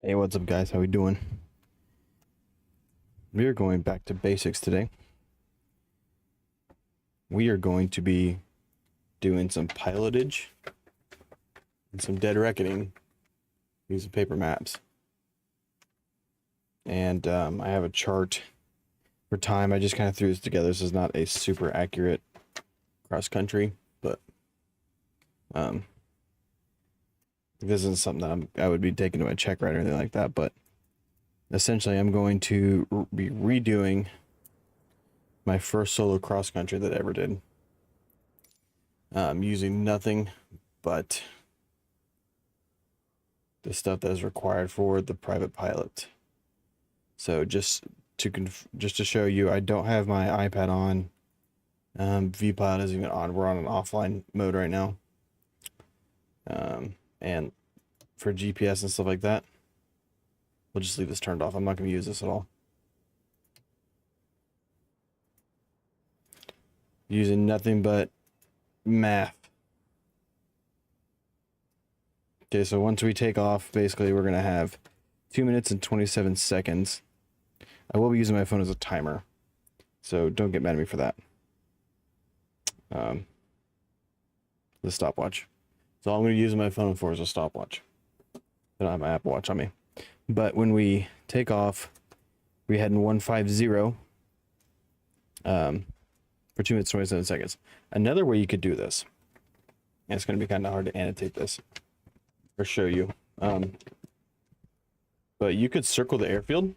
Hey, what's up, guys? How we doing? We are going back to basics today. We are going to be doing some pilotage and some dead reckoning using paper maps. And I have a chart for time. I just kind of threw this together. This is not a super accurate cross country, but this isn't something that I would be taking to my check ride or anything like that. But essentially, I'm going to be redoing my first solo cross country that I ever did. Using nothing but the stuff that is required for the private pilot. So just to show you, I don't have my iPad on. VPilot isn't even on. We're on an offline mode right now. And for GPS and stuff like that, we'll just leave this turned off. I'm not going to use this at all. Using nothing but math. Okay, so once we take off, basically we're going to have 2 minutes and 27 seconds. I will be using my phone as a timer, so don't get mad at me for that. The stopwatch. So all I'm going to use my phone for is a stopwatch. I don't have my Apple Watch on me. But when we take off, we head in 150 for 2 minutes 27 seconds. Another way you could do this, and it's going to be kind of hard to annotate this or show you, but you could circle the airfield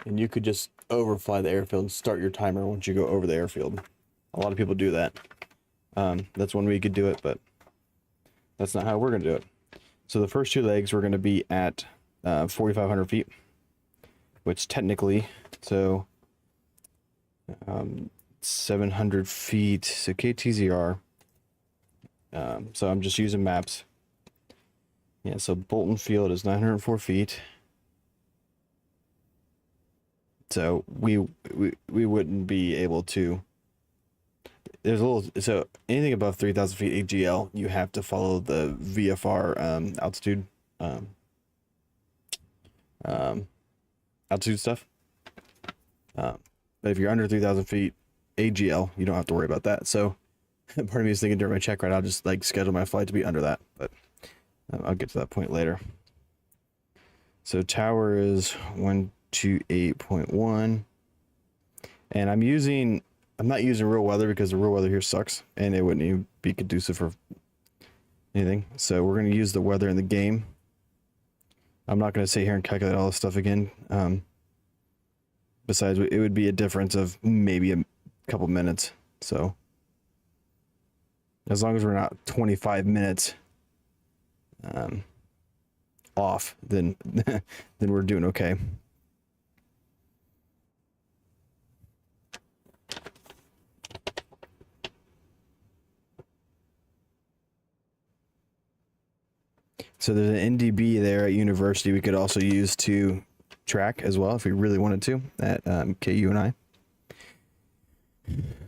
and you could just overfly the airfield and start your timer once you go over the airfield. A lot of people do that. That's one way you could do it, but that's not how we're going to do it. So the first two legs we're going to be at 4,500 feet, which technically, so 700 feet, so KTZR. So I'm just using maps. Yeah, so Bolton Field is 904 feet. So we wouldn't be able to. There's a little, so anything above 3,000 feet AGL, you have to follow the VFR altitude altitude stuff. But if you're under 3,000 feet AGL, you don't have to worry about that. So part of me is thinking during my check ride, I'll just like schedule my flight to be under that, but I'll get to that point later. So tower is 128.1, and I'm not using real weather because the real weather here sucks and it wouldn't even be conducive for anything. So we're going to use the weather in the game. I'm not going to sit here and calculate all this stuff again. Besides, it would be a difference of maybe a couple minutes. So as long as we're not 25 minutes off, then then we're doing okay. So there's an NDB there at university we could also use to track as well if we really wanted to at KUNI.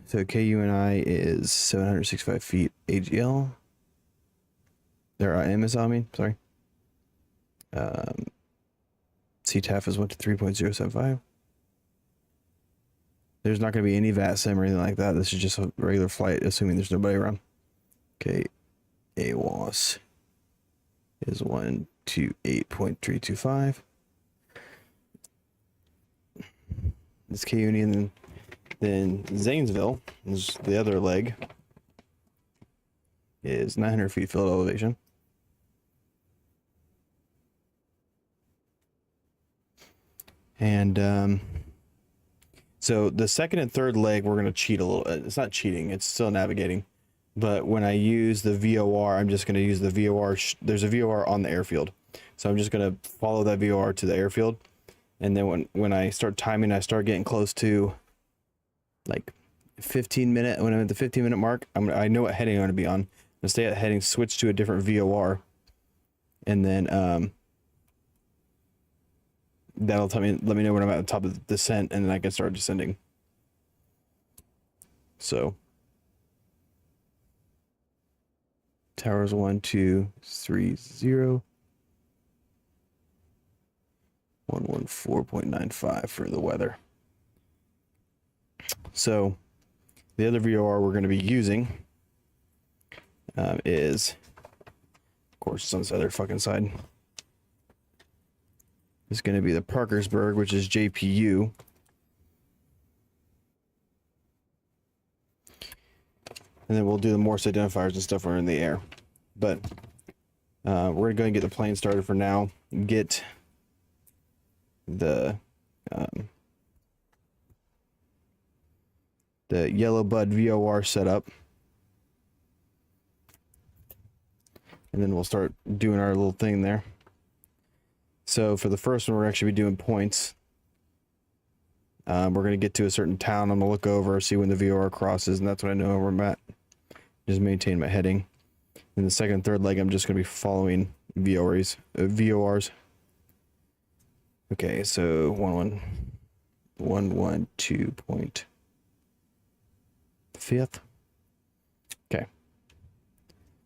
So KUNI is 765 feet AGL. There are MSL, I mean, sorry. CTAF is 123.075. There's not going to be any VAT sim or anything like that. This is just a regular flight, assuming there's nobody around. Okay, AWAS is 128.325. This KUNI, and then Zanesville is the other leg. Is 900 feet field elevation. And so the second and third leg, we're going to cheat a little. It's not cheating, it's still navigating. But when I use the VOR, I'm just going to use the VOR. There's a VOR on the airfield. So I'm just going to follow that VOR to the airfield. And then when I start timing, I start getting close to like 15 minute. When I'm at the 15-minute mark, I know what heading I'm going to be on. I'm going to stay at heading, switch to a different VOR. And then that'll let me know when I'm at the top of the descent, and then I can start descending. So towers 1, 2, 3, 0. 114.95 for the weather. So the other VOR we're going to be using is, of course, it's on this other fucking side. It's going to be the Parkersburg, which is JPU. And then we'll do the Morse identifiers and stuff when we're in the air. But we're going to go and get the plane started for now. Get the yellow bud VOR set up. And then we'll start doing our little thing there. So for the first one, we're actually be doing points. We're going to get to a certain town. I'm going to look over, see when the VOR crosses, and that's when I know where I'm at. Just maintain my heading. In the second and third leg, I'm just going to be following VORs. Okay, so 112.5. Okay.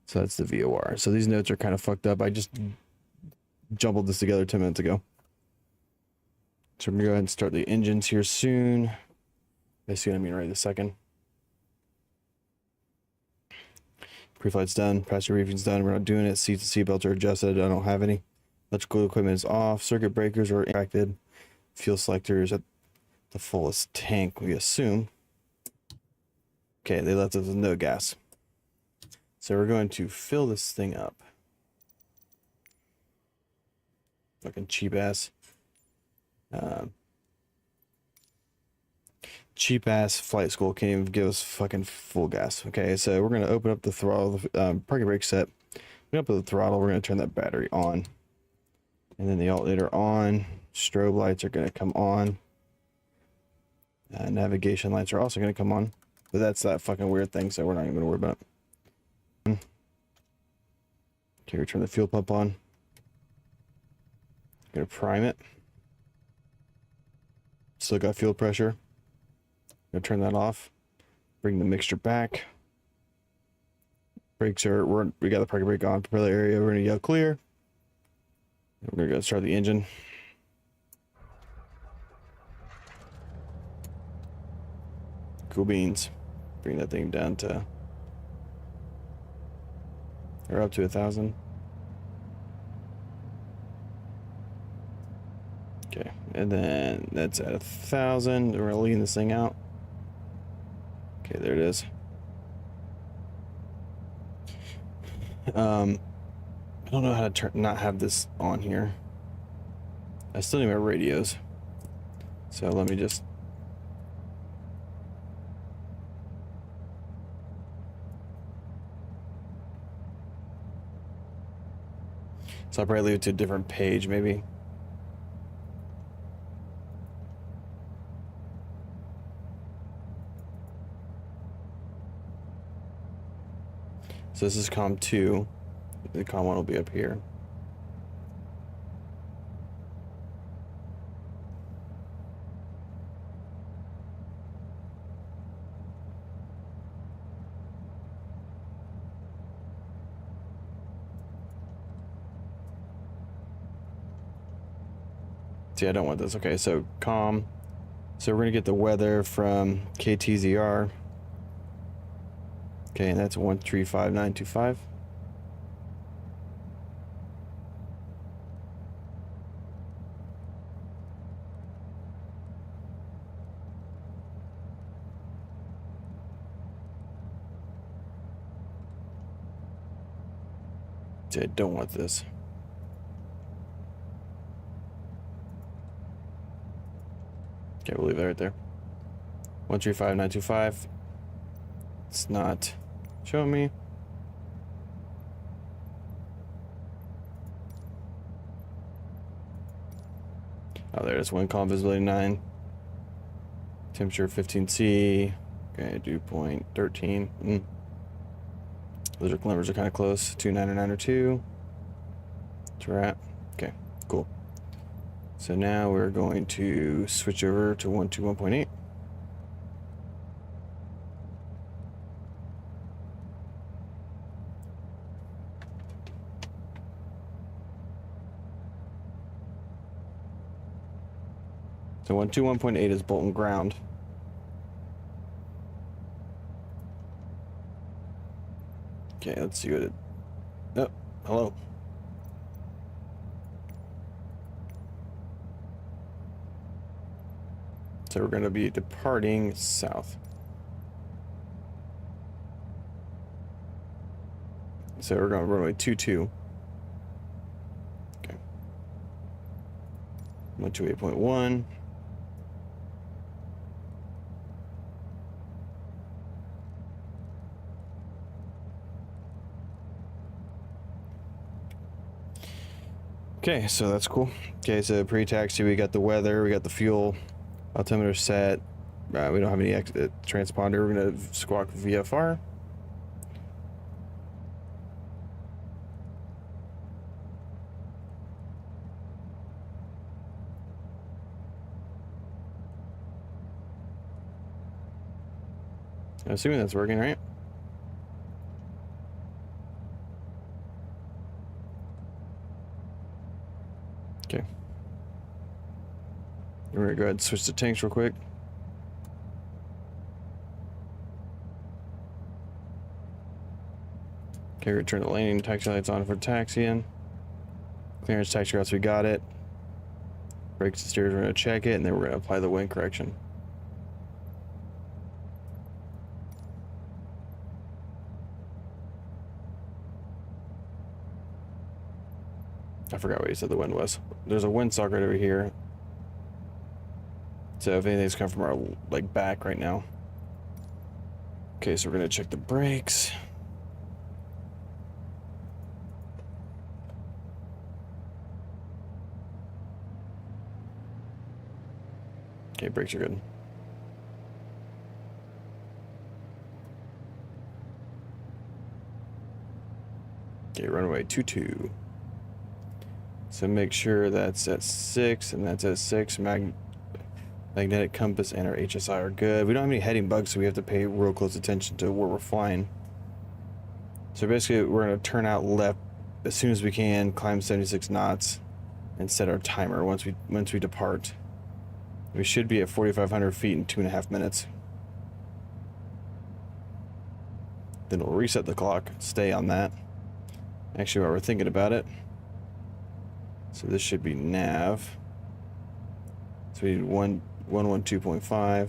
So that's the VOR. So these notes are kind of fucked up. I just jumbled this together 10 minutes ago. So I'm going to go ahead and start the engines here soon. Basically, I mean right this second. Pre-flight's done. Passenger briefing's done. We're not doing it. Seats and seatbelts are adjusted. I don't have any. Electrical equipment is off. Circuit breakers are activated. Fuel selector is at the fullest tank, we assume. Okay, they left us with no gas. So we're going to fill this thing up. Fucking cheap ass. Cheap ass flight school can't even give us fucking full gas. Okay, so we're gonna open up the throttle, parking brake set. We're gonna put the throttle. We're gonna turn that battery on, and then the alternator on. Strobe lights are gonna come on. Navigation lights are also gonna come on, but that's that fucking weird thing, so we're not even gonna worry about it. Okay, we turn the fuel pump on. Gonna prime it. Still got fuel pressure. Gonna turn that off. Bring the mixture back. Brakes are, we got the parking brake on. Propeller area, we're gonna yell clear. We're gonna go start the engine. Cool beans. Bring that thing down to, or up to 1,000. Okay, and then that's at 1,000. We're gonna lean this thing out. Okay, there it is. I don't know how to not have this on here. I still need my radios. So let me just. So I'll probably leave it to a different page, maybe. So this is COM 2. The COM 1 will be up here. See, I don't want this. Okay, so COM. So we're going to get the weather from KTZR. Okay, and that's 135925. See, I don't want this. Okay, we'll leave it right there. 135925. It's not showing me. Oh, there it is. Wind calm visibility 9. Temperature 15C. Okay, dew point 13. Those numbers are kind of close. 29902. That's where we're at. Okay, cool. So now we're going to switch over to 121.8. So 121.8 is Bolton ground. Okay, let's see what it... Oh, hello. So we're going to be departing south. So we're going to runway 22. Okay. 128.1. Okay, so that's cool. Okay, so pre-taxi, we got the weather, we got the fuel, altimeter set. We don't have any transponder. We're gonna squawk VFR. I'm assuming that's working, right? Okay. We're gonna go ahead and switch the tanks real quick. Okay, we're gonna turn the landing taxi lights on for taxiing. Clearance taxi routes, we got it. Brakes and steers, we're gonna check it, and then we're gonna apply the wind correction. I forgot what he said the wind was. There's a windsock right over here. So if anything's coming from our like back right now. Okay, so we're gonna check the brakes. Okay, brakes are good. Okay, runway 22. So make sure that's at 6 and that's at 6. Magnetic compass and our HSI are good. We don't have any heading bugs, so we have to pay real close attention to where we're flying. So basically, we're going to turn out left as soon as we can, climb 76 knots, and set our timer once we depart. We should be at 4,500 feet in 2.5 minutes. Then we'll reset the clock, stay on that. Actually, while we're thinking about it, so this should be nav. So we need 112.5.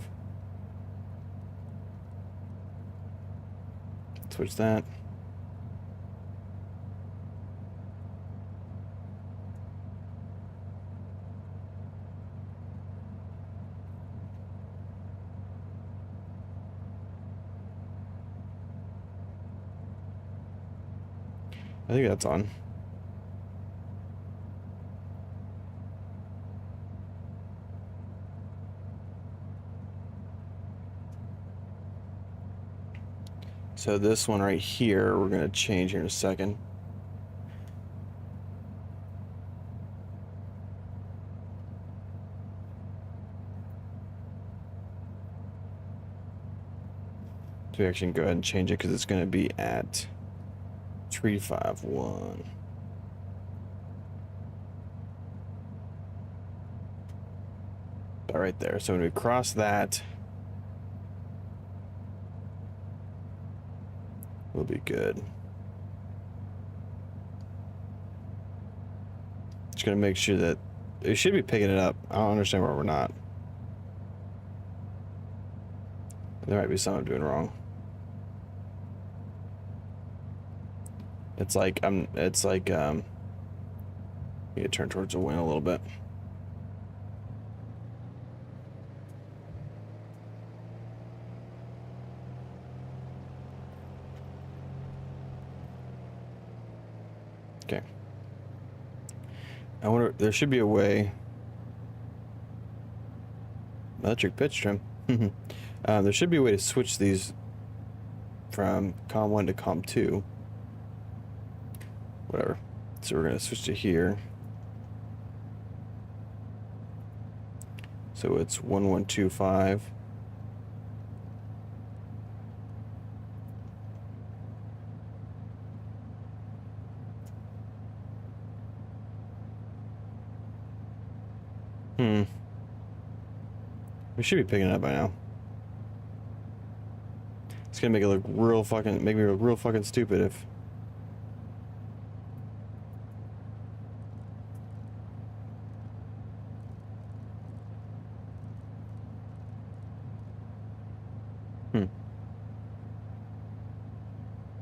Switch that. I think that's on. So this one right here, we're going to change here in a second. So we actually can go ahead and change it because it's going to be at 351. About right there. So when we cross that, we'll be good. Just gonna make sure that it should be picking it up. I don't understand why we're not. There might be something I'm doing wrong. It's like you need to turn towards the wind a little bit. Okay. I wonder, there should be a way. Electric pitch trim. There should be a way to switch these from COM 1 to COM 2. Whatever. So we're going to switch to here. So it's 1125. We should be picking it up by now. It's gonna make it look real fucking, make me look real fucking stupid if.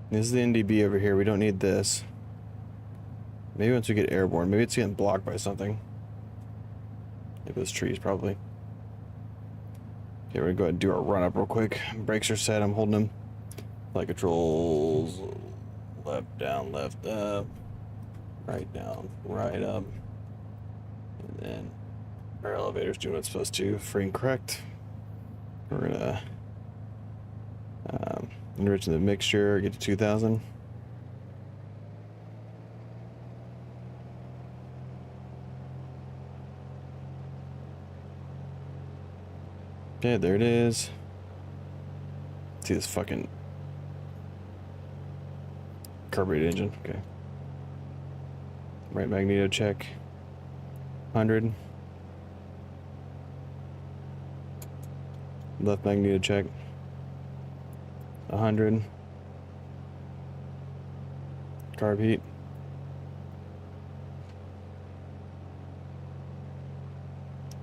This is the NDB over here. We don't need this. Maybe once we get airborne, maybe it's getting blocked by something. Maybe those trees, probably. Okay, we're gonna go ahead and do our run up real quick. Brakes are set. I'm holding them. Flight controls. Left, down, left, up. Right, down, right, up. And then our elevator's doing what it's supposed to. Free and correct. We're gonna enrich the mixture, get to 2,000. Okay, there it is. See this fucking carbureted engine. Okay. Right magneto check. 100. Left magneto check. 100. Carb heat.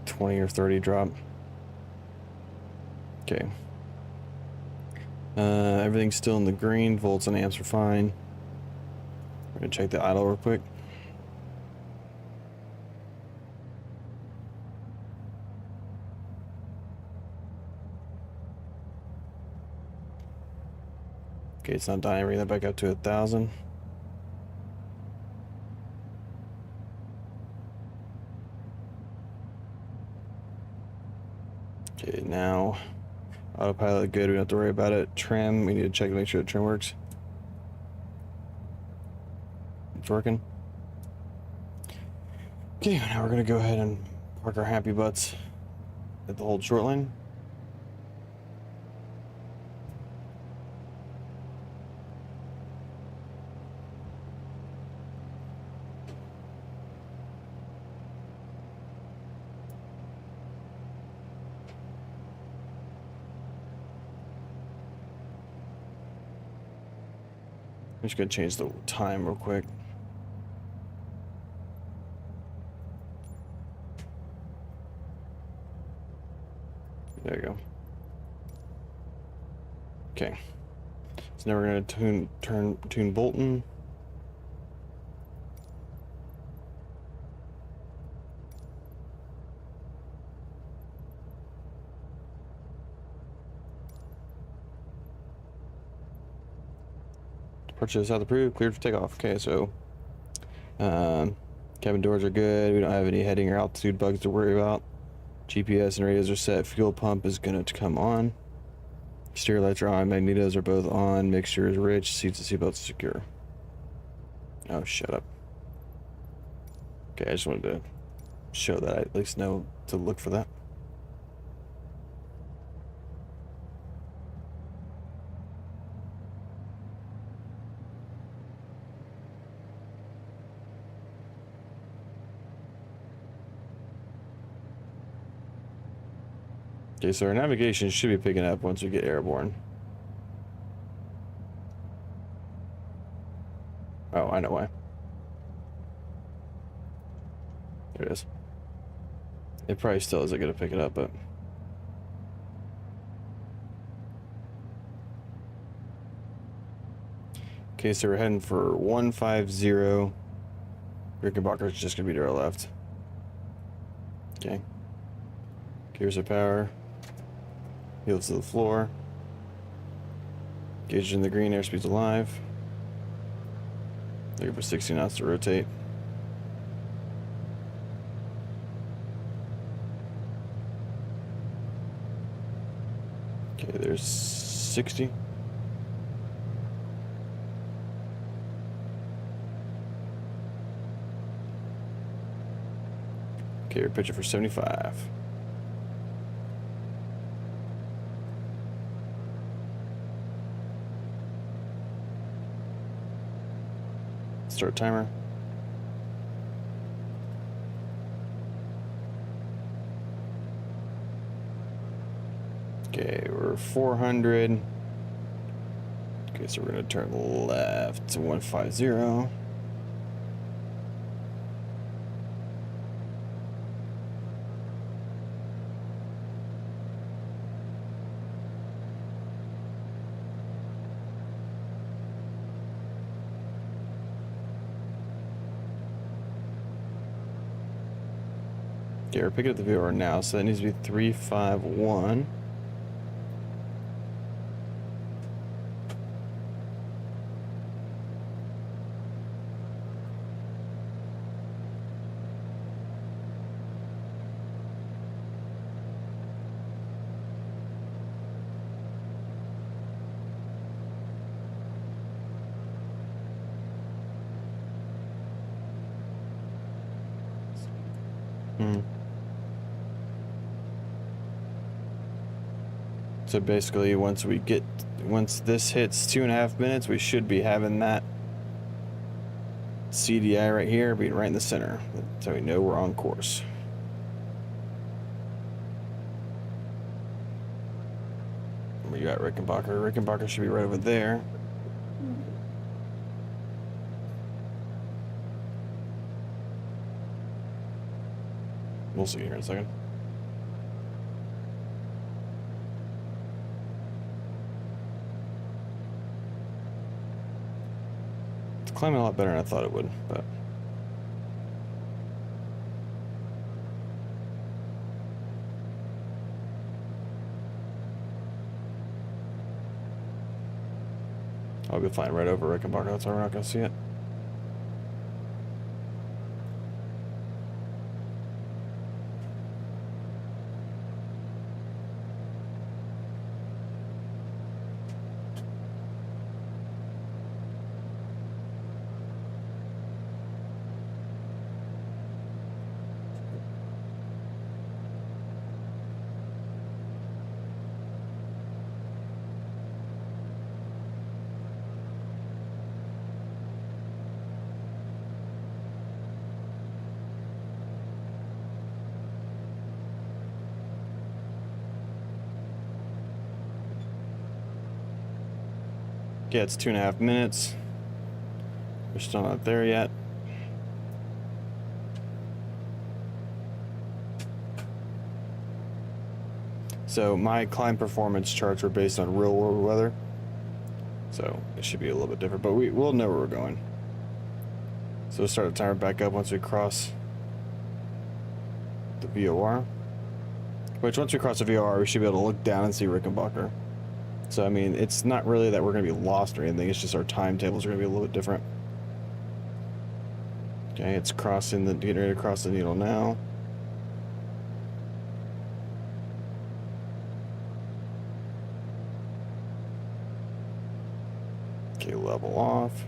$20 or $30 drop. Okay. Everything's still in the green. Volts and amps are fine. We're gonna check the idle real quick. Okay, it's not dying. Bring that back up to 1,000. Okay, now autopilot good. We don't have to worry about it. Trim, we need to check to make sure the trim works. It's working. Okay, now we're gonna go ahead and park our happy butts at the hold short line. I'm just gonna change the time real quick. There you go. Okay. So now we're gonna tune Bolton. Purchase out approved, cleared for takeoff. Okay, so cabin doors are good. We don't have any heading or altitude bugs to worry about. GPS and radios are set. Fuel pump is gonna come on. Steer lights are on. Magnetos are both on. Mixture is rich. Seats and seatbelts secure. Oh, shut up. Okay, I just wanted to show that I at least know to look for that. Okay, so our navigation should be picking up once we get airborne. Oh, I know why. There it is. It probably still isn't going to pick it up, but... Okay, so we're heading for 150. Rickenbacker's just going to be to our left. Okay. Gears of power. Wheels to the floor. Gauge in the green, airspeed's alive. Looking for 60 knots to rotate. Okay, there's 60. Okay, we're pitching for 75. Start timer. Okay, we're 400. Okay, so we're gonna turn left to 150. Okay, we're picking up the VOR now, so that needs to be 351. So basically, once this hits 2.5 minutes, we should be having that CDI right here being right in the center. So we know we're on course. Where you at, Rickenbacker? Rickenbacker should be right over there. We'll see here in a second. It's climbing a lot better than I thought it would, but I'll be flying right over Rickenbacker. That's why we're not going to see it. Yeah, it's 2.5 minutes. We're still not there yet. So my climb performance charts were based on real world weather. So it should be a little bit different, but we'll know where we're going. So we'll start the timer back up once we cross the VOR. Which once we cross the VOR, we should be able to look down and see Rickenbacker. So I mean, it's not really that we're going to be lost or anything. It's just our timetables are going to be a little bit different. Okay, it's getting ready to cross the needle now. Okay, level off.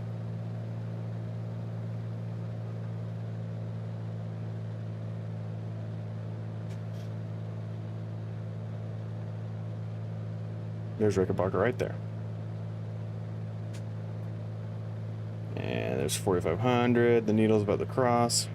There's Rickenbacker right there. And there's 4,500. The needle's about to cross.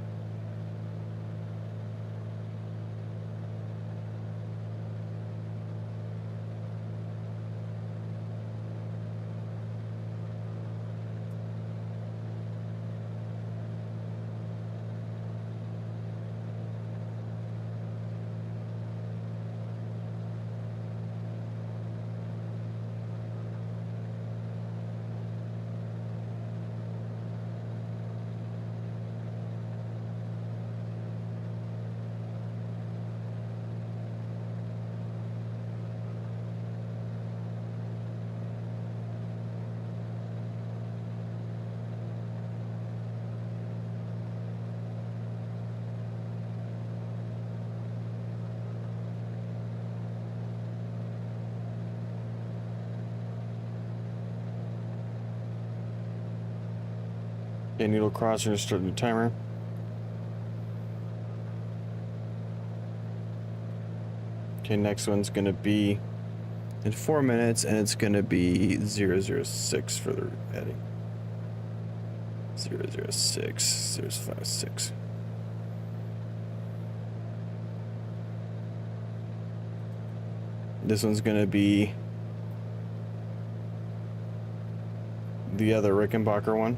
Okay, needle cross, we're gonna start the timer. Okay, next one's gonna be in 4 minutes, and it's gonna be 006 for the heading. 006, 056. This one's gonna be the other Rickenbacker one.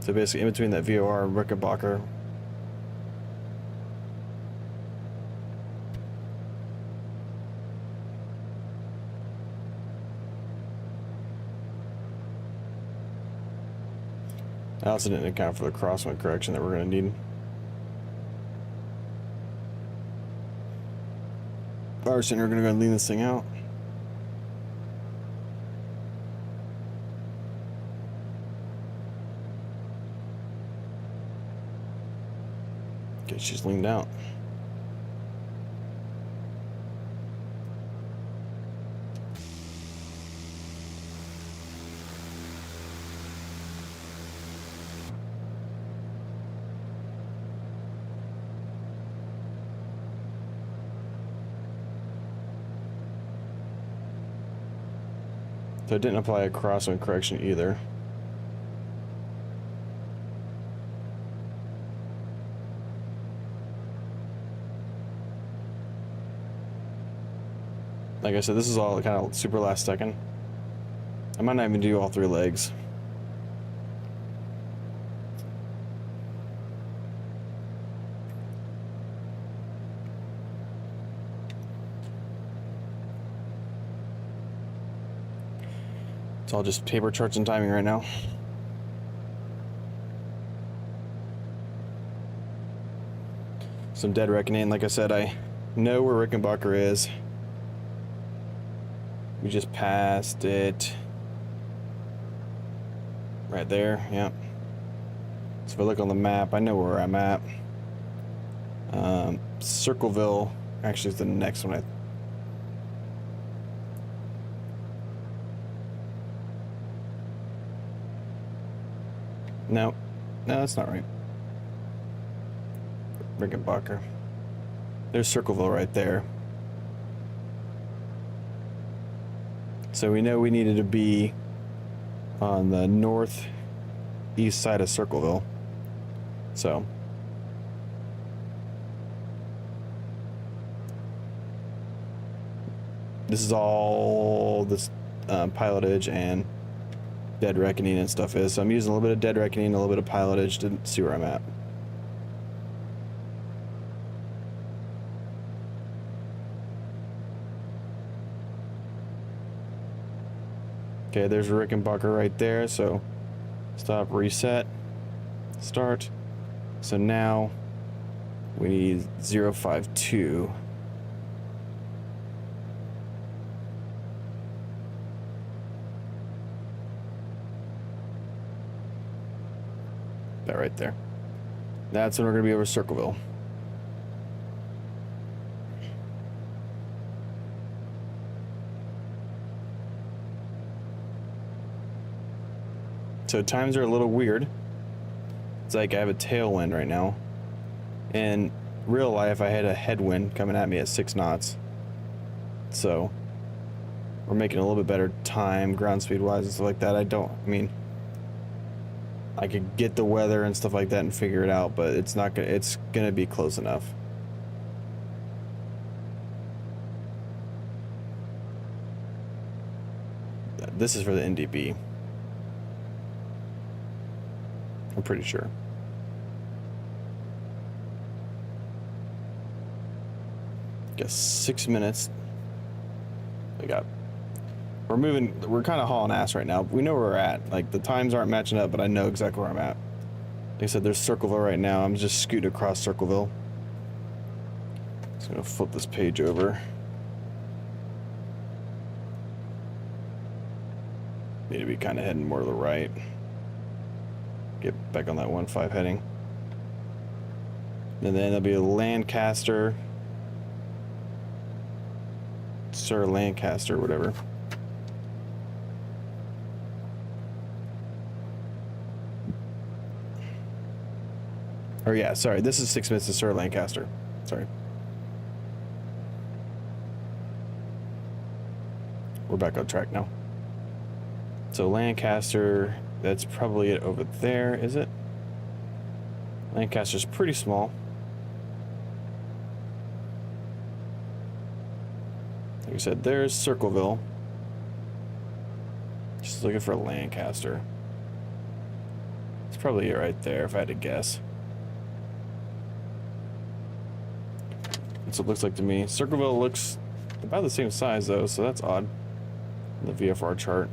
So basically in between that VOR and Rickenbacker. I also didn't account for the crosswind correction that we're going to need. Power center, we're going to go lean this thing out. Okay, she's leaned out. So it didn't apply a crosswind correction either. Like I said, this is all kind of super last second. I might not even do all 3 legs. It's all just paper charts and timing right now. Some dead reckoning. Like I said, I know where Rickenbacker is. We just passed it. Right there, yep. So if I look on the map, I know where I'm at. Circleville actually is the next one. No, that's not right. Rickenbacker. There's Circleville right there. So we know we needed to be on the northeast side of Circleville. So this is all this pilotage and dead reckoning and stuff is. So I'm using a little bit of dead reckoning, a little bit of pilotage to see where I'm at. Okay, there's Rickenbacker right there. So stop, reset, start. So now we need 052. That right there. That's when we're going to be over Circleville. So times are a little weird. It's like I have a tailwind right now. In real life, I had a headwind coming at me at 6 knots. So we're making a little bit better time, ground speed wise and stuff like that. I could get the weather and stuff like that and figure it out, but it's gonna be close enough. This is for the NDB. I'm pretty sure. Guess 6 minutes. We're kind of hauling ass right now. We know where we're at. Like, the times aren't matching up, but I know exactly where I'm at. Like I said, there's Circleville right now. I'm just scooting across Circleville. Just gonna flip this page over. Need to be kind of heading more to the right. Get back on that 1-5 heading. And then there'll be a Lancaster. Sir Lancaster, whatever. Or yeah, sorry, this is 6 minutes to Sir Lancaster. Sorry. We're back on track now. So Lancaster, that's probably it over there, is it? Lancaster's pretty small. we said there's Circleville. Just looking for Lancaster. It's probably right there if I had to guess. That's what it looks like to me. Circleville looks about the same size though, so that's odd. The VFR chart.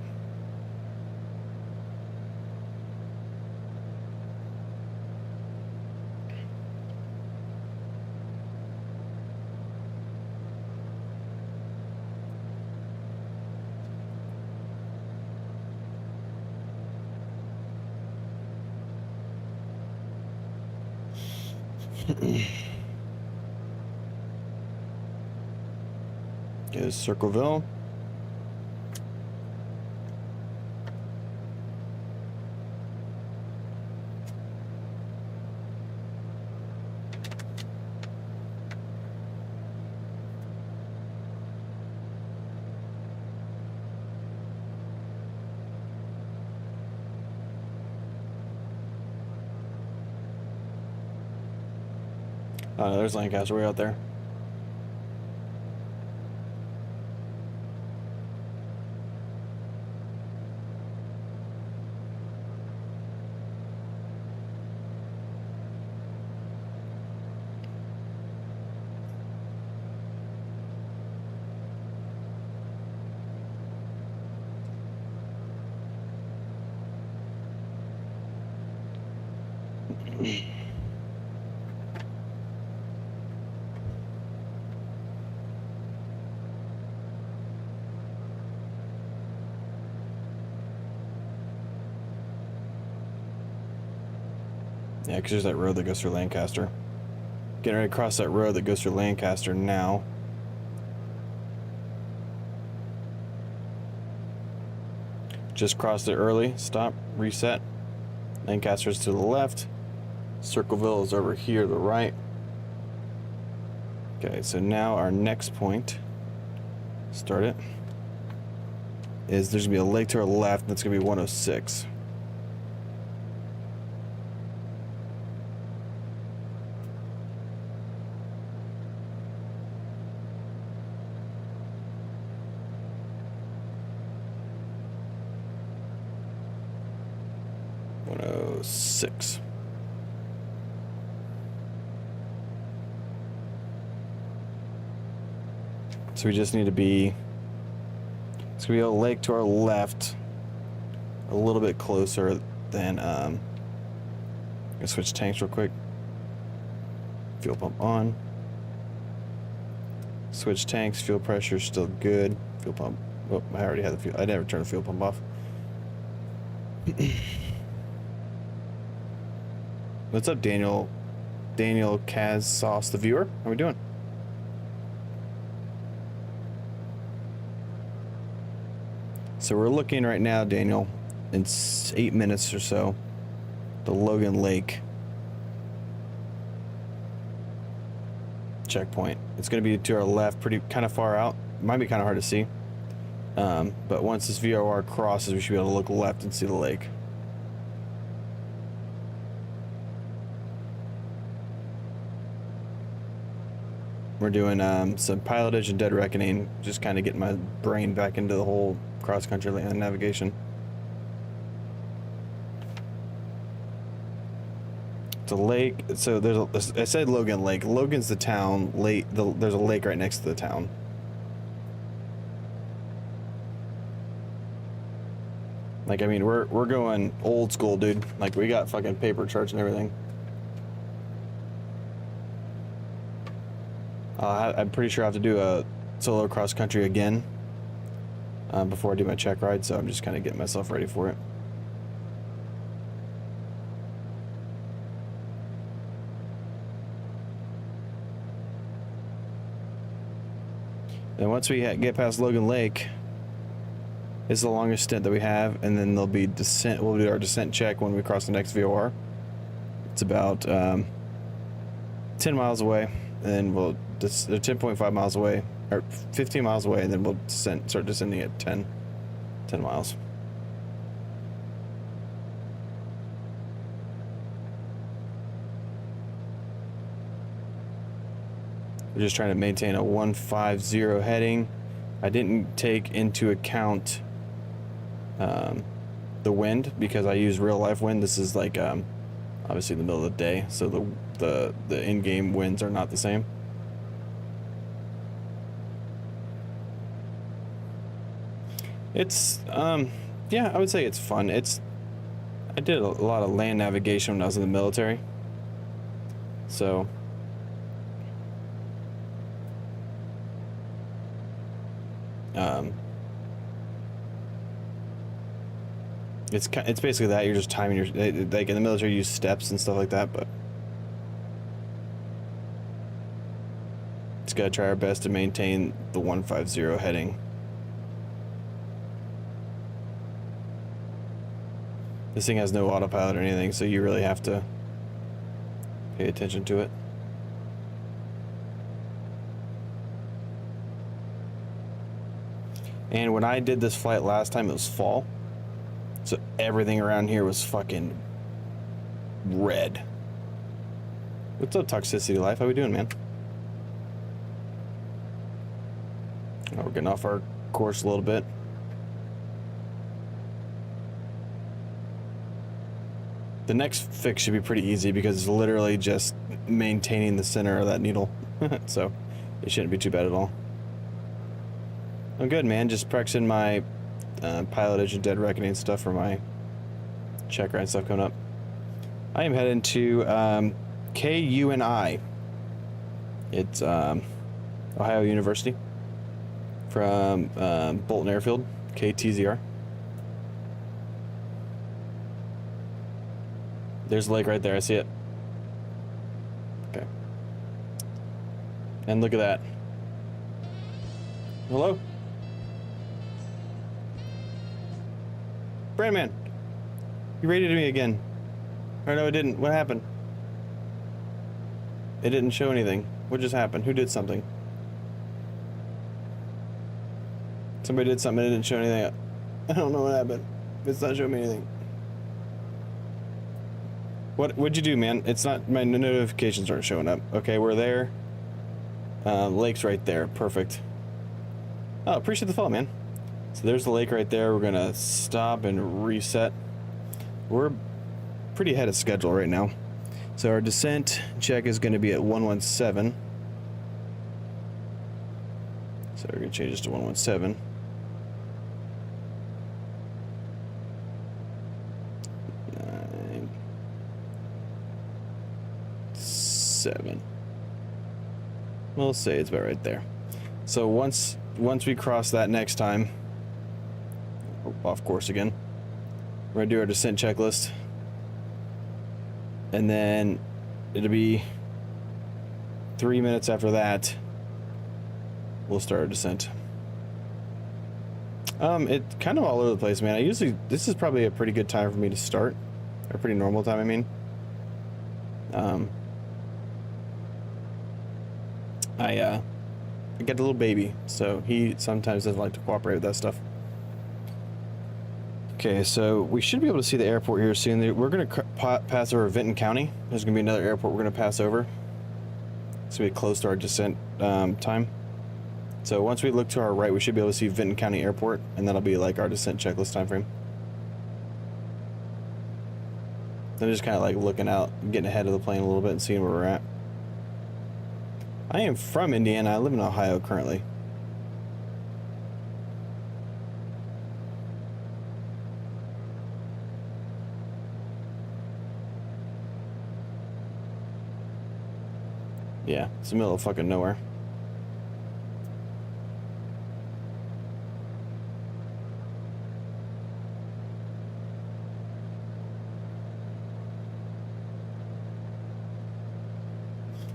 Is Circleville. Oh, no, there's Lancaster way out there. Yeah, because there's that road that goes through Lancaster. Getting ready to cross that road that goes through Lancaster now. Just crossed it early. Stop. Reset. Lancaster's to the left. Circleville is over here to the right. Okay, so now our next point, start it, is there's going to be a lake to our left, and that's going to be 106. Six. So we just need to be, it's gonna be a lake to our left, a little bit closer than, I'm gonna switch tanks real quick. Fuel pump on. Switch tanks, fuel pressure still good. Fuel pump, oh, I already had the fuel, I never turned the fuel pump off. What's up, Daniel? Daniel Kaz Sauce, the viewer. How we doing? So we're looking right now, Daniel, in 8 minutes or so, the Logan Lake checkpoint. It's going to be to our left, pretty kind of far out. Might be kind of hard to see. But once this VOR crosses, we should be able to look left and see the lake. We're doing some pilotage and dead reckoning, just kind of getting my brain back into the whole cross-country land navigation. It's a lake, so there's I said Logan Lake. Logan's the town. There's a lake right next to the town. Like, I mean, we're going old school, dude. Like, we got fucking paper charts and everything. I'm pretty sure I have to do a solo cross country again before I do my check ride, so I'm just kind of getting myself ready for it. Then once we get past Logan Lake, it's the longest stint that we have, and then there'll be descent. We'll do our descent check when we cross the next VOR. It's about 10 miles away, and then we'll. They're 10.5 miles away, or 15 miles away, and then we'll start descending at 10 miles. We're just trying to maintain a 150 heading, I didn't take into account the wind because I use real life wind. This is like obviously in the middle of the day, so the in-game winds are not the same. It's yeah, I would say it's fun. I did a lot of land navigation when I was in the military, so it's basically that you're just timing your, like in the military you use steps and stuff like that, but it's gotta try our best to maintain the 150 heading. This thing has no autopilot or anything, so you really have to pay attention to it. And when I did this flight last time, it was fall. So everything around here was fucking red. What's up, Toxicity Life? How we doing, man? Oh, we're getting off our course a little bit. The next fix should be pretty easy because it's literally just maintaining the center of that needle. So it shouldn't be too bad at all. I'm good, man. Just practicing my pilotage and dead reckoning stuff for my check ride stuff coming up. I am heading to KUNI. It's Ohio University from Bolton Airfield, KTZR. There's the lake right there. I see it. Okay. And look at that. Hello? Brandman, you rated me again. Or no, it didn't. What happened? It didn't show anything. What just happened? Who did something? Somebody did something and it didn't show anything. I don't know what happened. It's not showing me anything. What'd you do, man? It's not, my notifications aren't showing up. Okay, we're there. Lake's right there. Perfect. Oh, appreciate the follow, man. So there's the lake right there. We're gonna stop and reset. We're pretty ahead of schedule right now. So our descent check is gonna be at 117. So we're gonna change this to 117. We'll say it's about right there. So once we cross that next time, off course again, we're gonna do our descent checklist, and then it'll be 3 minutes after that we'll start our descent. It's kind of all over the place, man. This is probably a pretty good time for me to start, or pretty normal time, I mean. I got a little baby, so he sometimes doesn't like to cooperate with that stuff. Okay, so we should be able to see the airport here soon. We're going to pass over Vinton County. There's going to be another airport we're going to pass over. It's going to be close to our descent time. So once we look to our right, we should be able to see Vinton County Airport, and that'll be like our descent checklist time frame. I'm just kind of like looking out, getting ahead of the plane a little bit and seeing where we're at. I am from Indiana. I live in Ohio currently. Yeah, it's the middle of fucking nowhere.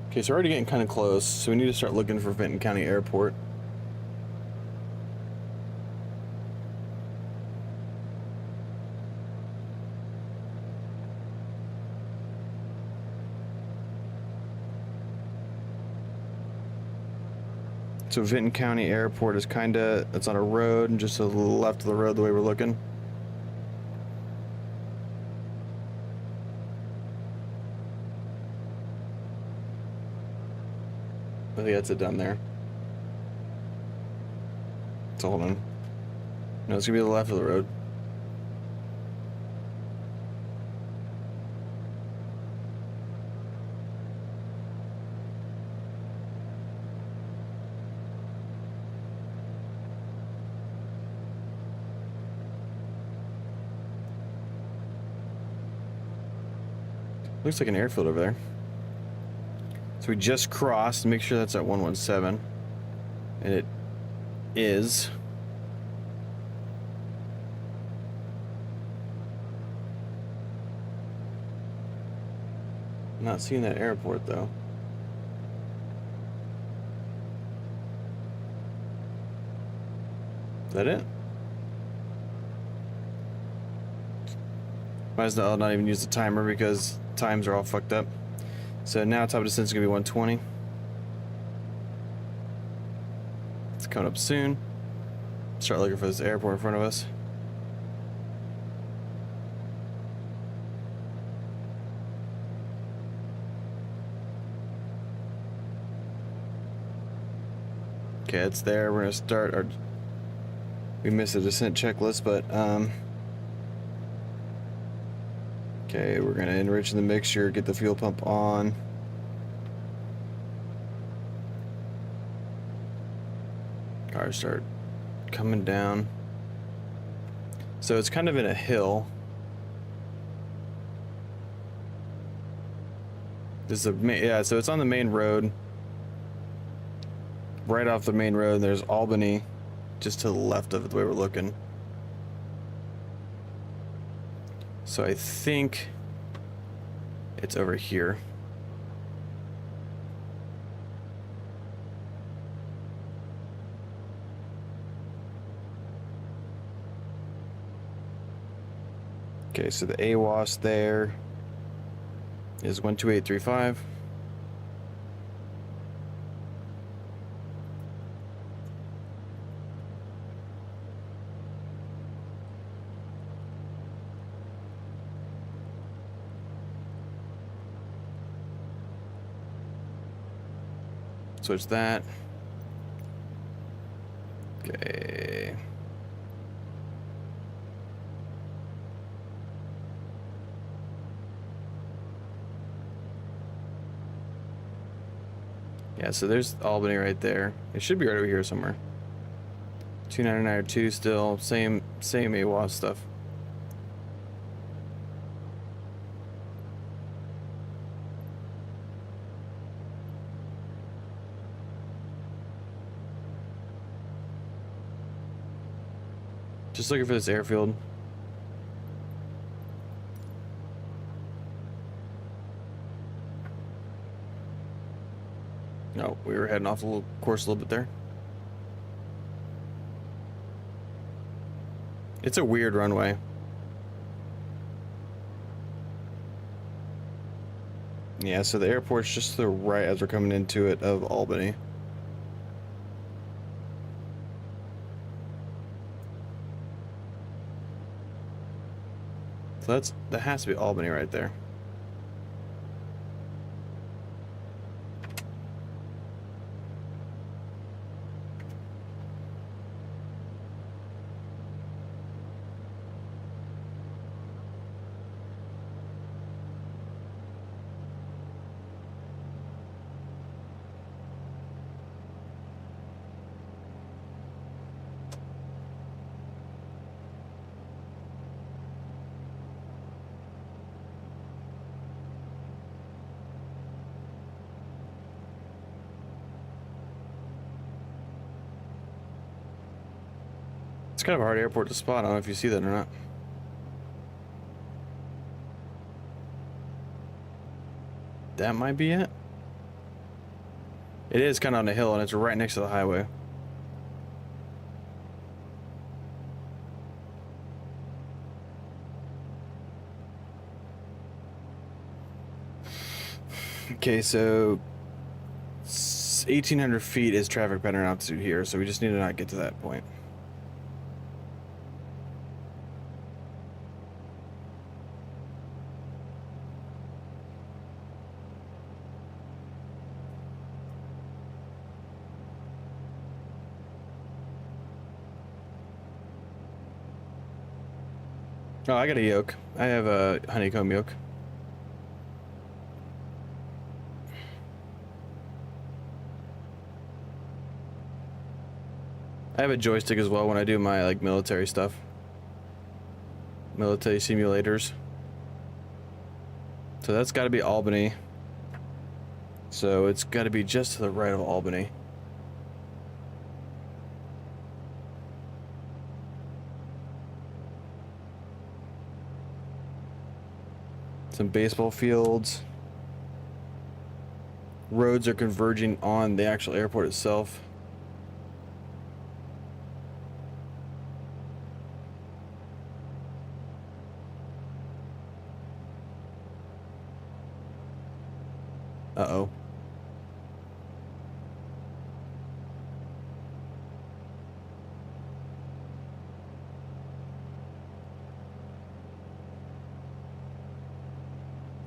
Okay, so we're already getting kind of close, so we need to start looking for Vinton County Airport. So Vinton County Airport is it's on a road and just to the left of the road the way we're looking. I think that's it down there. So hold on. No, it's gonna be the left of the road. Looks like an airfield over there. So we just crossed. Make sure that's at 117. And it is. Not seeing that airport though. Is that it? Might as well not even use the timer because times are all fucked up. So now top distance is gonna be 120. It's coming up soon. Start looking for this airport in front of us. Okay, it's there. We're gonna start our. We missed a descent checklist, but okay, we're gonna enrich the mixture, get the fuel pump on. Cars start coming down. So it's kind of in a hill. This is yeah, so it's on the main road. Right off the main road, there's Albany just to the left of it, the way we're looking. So I think it's over here. Okay, so the AWAS there is 12835. Switch that. Okay. Yeah, so there's Albany right there. It should be right over here somewhere. 299 still, same AWAS stuff. Just looking for this airfield. No, we were heading off a little course a little bit there. It's a weird runway. Yeah, so the airport's just to the right as we're coming into it of Albany. So that has to be Albany right there. It's kind of a hard airport to spot. I don't know if you see that or not. That might be it. It is kind of on a hill and it's right next to the highway. Okay, so 1,800 feet is traffic pattern altitude here, so we just need to not get to that point. Oh, I got a yolk. I have a honeycomb yolk. I have a joystick as well when I do my like military stuff. Military simulators. So that's got to be Albany. So it's got to be just to the right of Albany. Some baseball fields. Roads are converging on the actual airport itself. Uh-oh.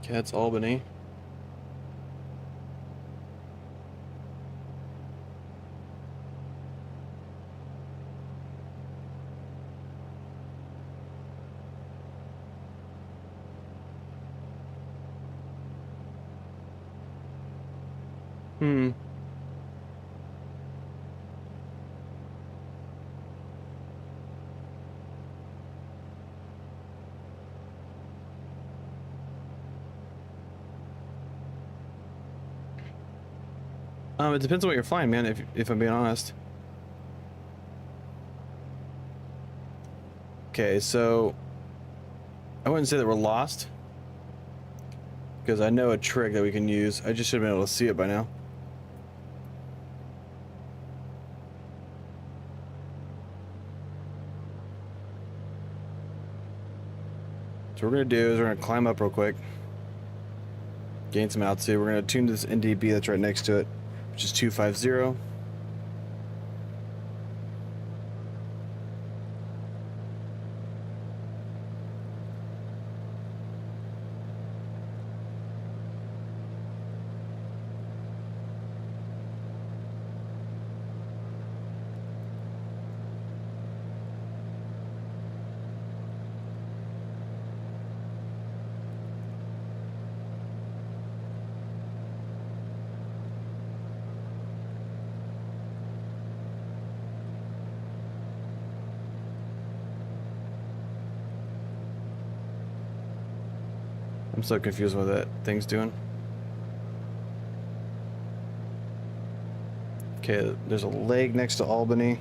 Okay, that's Albany. Hmm. It depends on what you're flying, man, if I'm being honest. Okay, so I wouldn't say that we're lost, because I know a trick that we can use. I just should have been able to see it by now. So what we're gonna do is we're gonna climb up real quick, gain some altitude. We're gonna tune to this NDB that's right next to it, which is 250. I'm so confused what that thing's doing. Okay, there's a lake next to Albany.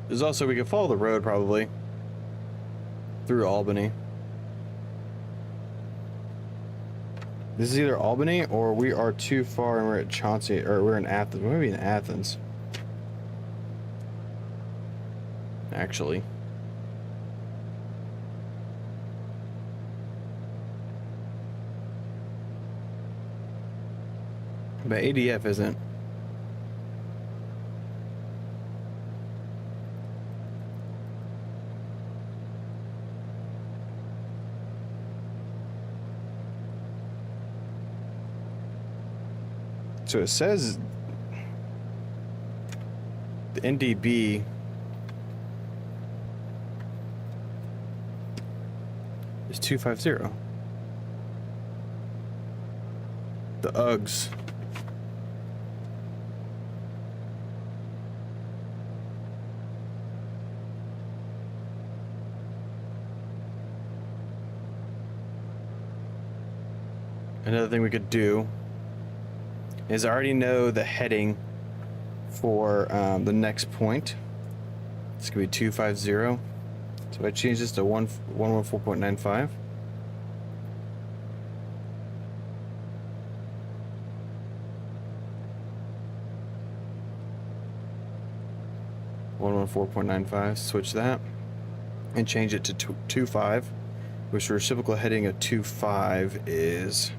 There's also, we could follow the road probably through Albany. This is either Albany or we are too far and we're at Chauncey, or we're in Athens. We're maybe in Athens. Actually. But ADF isn't. So it says the NDB is 250. The UGS. Another thing we could do is I already know the heading for the next point. It's gonna be 250. So I change this to 114.95. Switch that and change it to 25, which the reciprocal heading of 25 is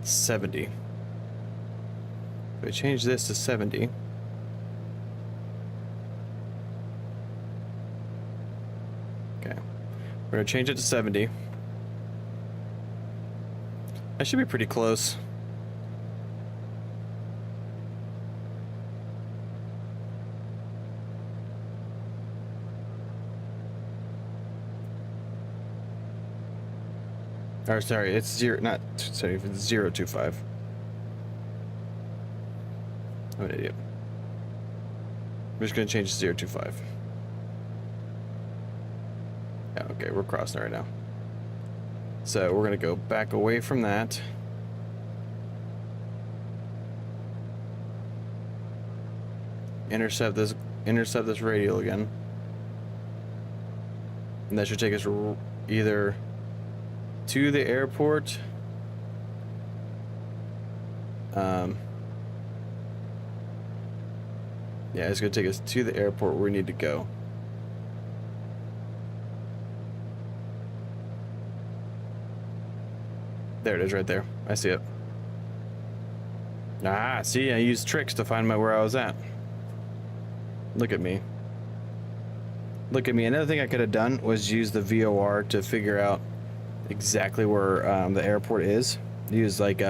70. If I change this to 70, okay, we're We're gonna change it to 70. I should be pretty close. Or sorry, it's zero, not sorry, it's 025. I'm an idiot. I'm just gonna change to 025. Yeah, okay, we're crossing right now. So we're gonna go back away from that. Intercept this radial again. And that should take us either to the airport. Yeah, it's gonna take us to the airport where we need to go. There it is right there. I see it. Ah, see, I used tricks to find where I was at. Look at me. Look at me. Another thing I could have done was use the VOR to figure out exactly where the airport is. Use like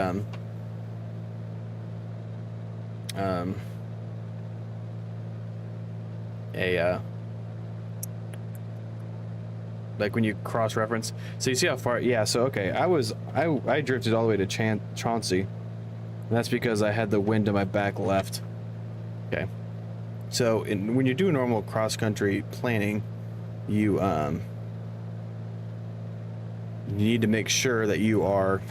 like when you cross-reference. So you see how far? Yeah. So okay, I drifted all the way to Chauncey. And that's because I had the wind to my back left. Okay. So when you do normal cross-country planning, you need to make sure that you are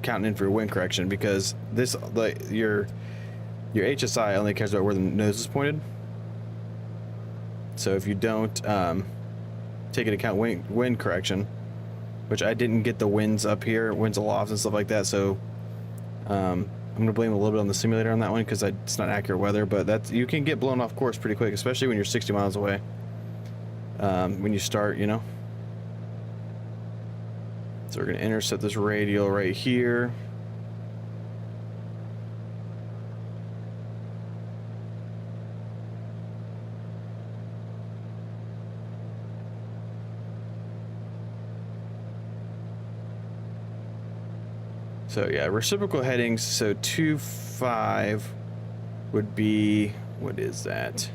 counting in for wind correction, because this your HSI only cares about where the nose is pointed. So if you don't take into account wind correction, which I didn't get the winds up here, winds aloft and stuff like that, so I'm gonna blame a little bit on the simulator on that one, because it's not accurate weather. But you can get blown off course pretty quick, especially when you're 60 miles away. When you start, you know. So we're gonna intercept this radial right here. So yeah, reciprocal headings. So 25 would be, what is that?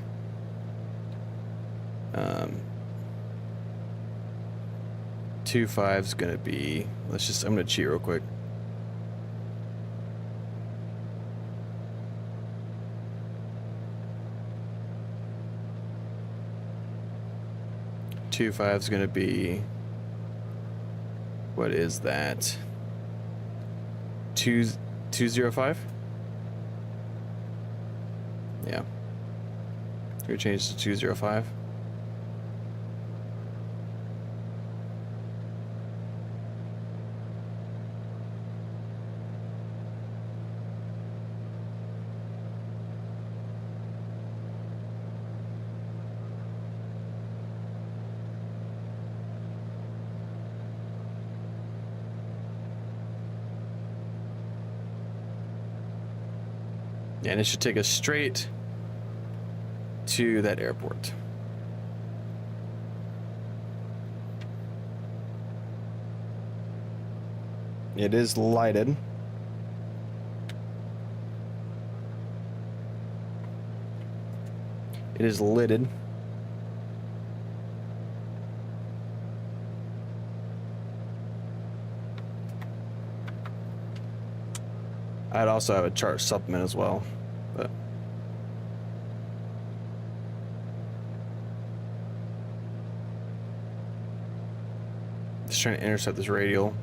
25 is gonna be, I'm gonna cheat real quick. .25 is gonna be, what is that? 205? Yeah. We're gonna change to 205. And it should take us straight to that airport. It is lighted. It is lidded. I'd also have a chart supplement as well, but just trying to intercept this radial.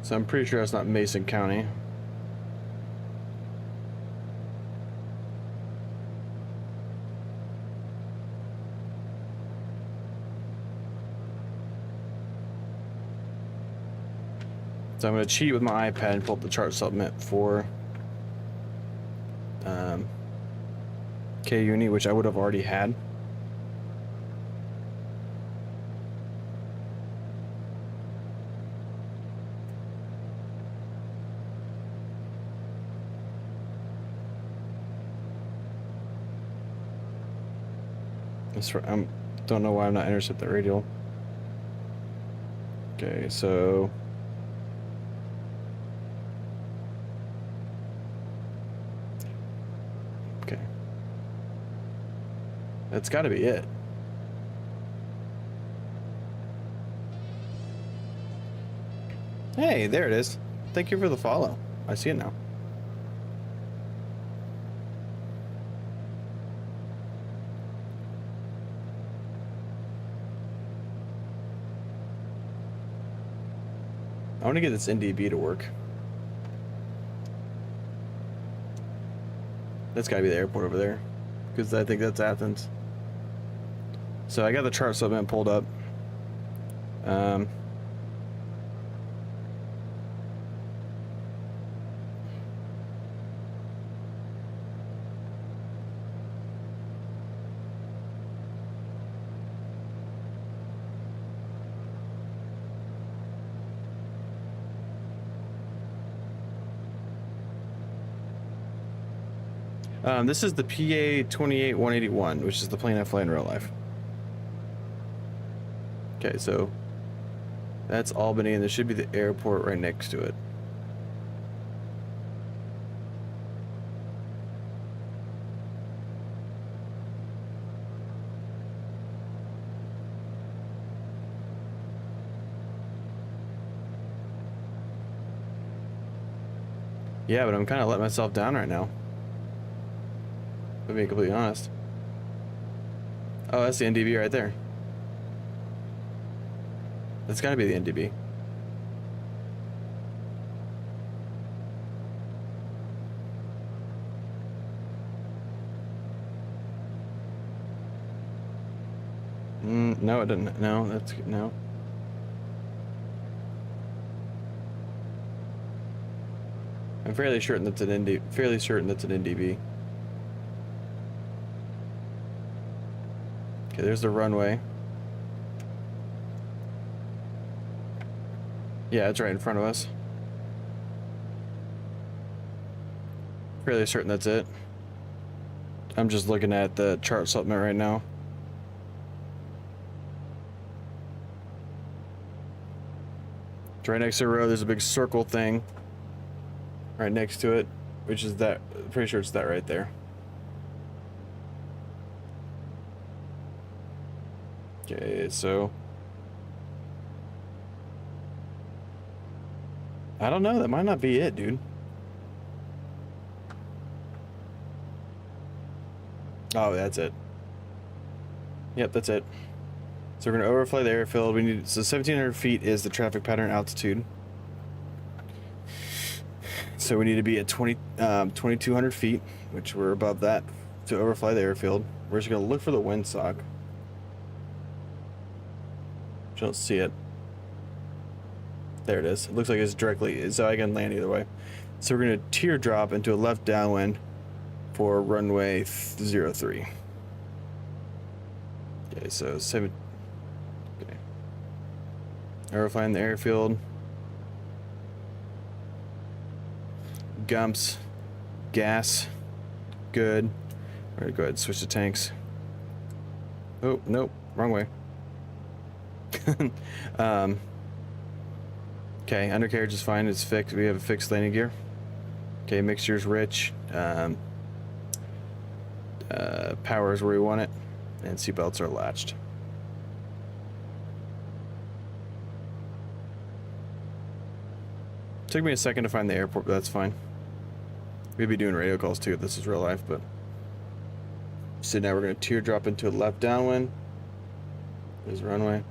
So I'm pretty sure that's not Mason County. So I'm going to cheat with my iPad and pull up the chart supplement for K-Uni, which I would have already had. I don't know why I'm not intercept that radial. Okay, so okay, that's got to be it. Hey, there it is. Thank you for the follow. I see it now. I want to get this NDB to work. That's gotta be the airport over there, because I think that's Athens. So I got the chart supplement pulled up. This is the PA 28181, which is the plane I fly in real life. Okay, so that's Albany, and there should be the airport right next to it. Yeah, but I'm kind of letting myself down right now, to be completely honest. Oh, that's the NDB right there. That's gotta be the NDB. No, it didn't. No, that's no. I'm fairly certain that's an ND. Fairly certain that's an NDB. Okay, there's the runway. Yeah, it's right in front of us. Fairly certain that's it. I'm just looking at the chart supplement right now. It's right next to the road. There's a big circle thing right next to it, which is that. Pretty sure it's that right there. Okay, so I don't know. That might not be it, dude. Oh, that's it. Yep, that's it. So we're gonna overfly the airfield. We need, so 1,700 feet is the traffic pattern altitude. So we need to be at 2,200 feet, which we're above that to overfly the airfield. We're just gonna look for the windsock. Don't see it. There it is. It looks like it's directly, so I can land either way. So we're gonna teardrop into a left downwind for runway 03. Okay, so 7. Okay. Overflying the airfield. Gumps, gas, good. We're gonna go ahead and switch to tanks. Oh, nope, wrong way. Okay, undercarriage is fine, it's fixed. We have a fixed landing gear. Okay, mixture's rich. Power is where we want it, and seatbelts are latched. Took me a second to find the airport, but that's fine. We'd be doing radio calls too if this is real life, but. So now we're going to teardrop into a left downwind. There's the runway.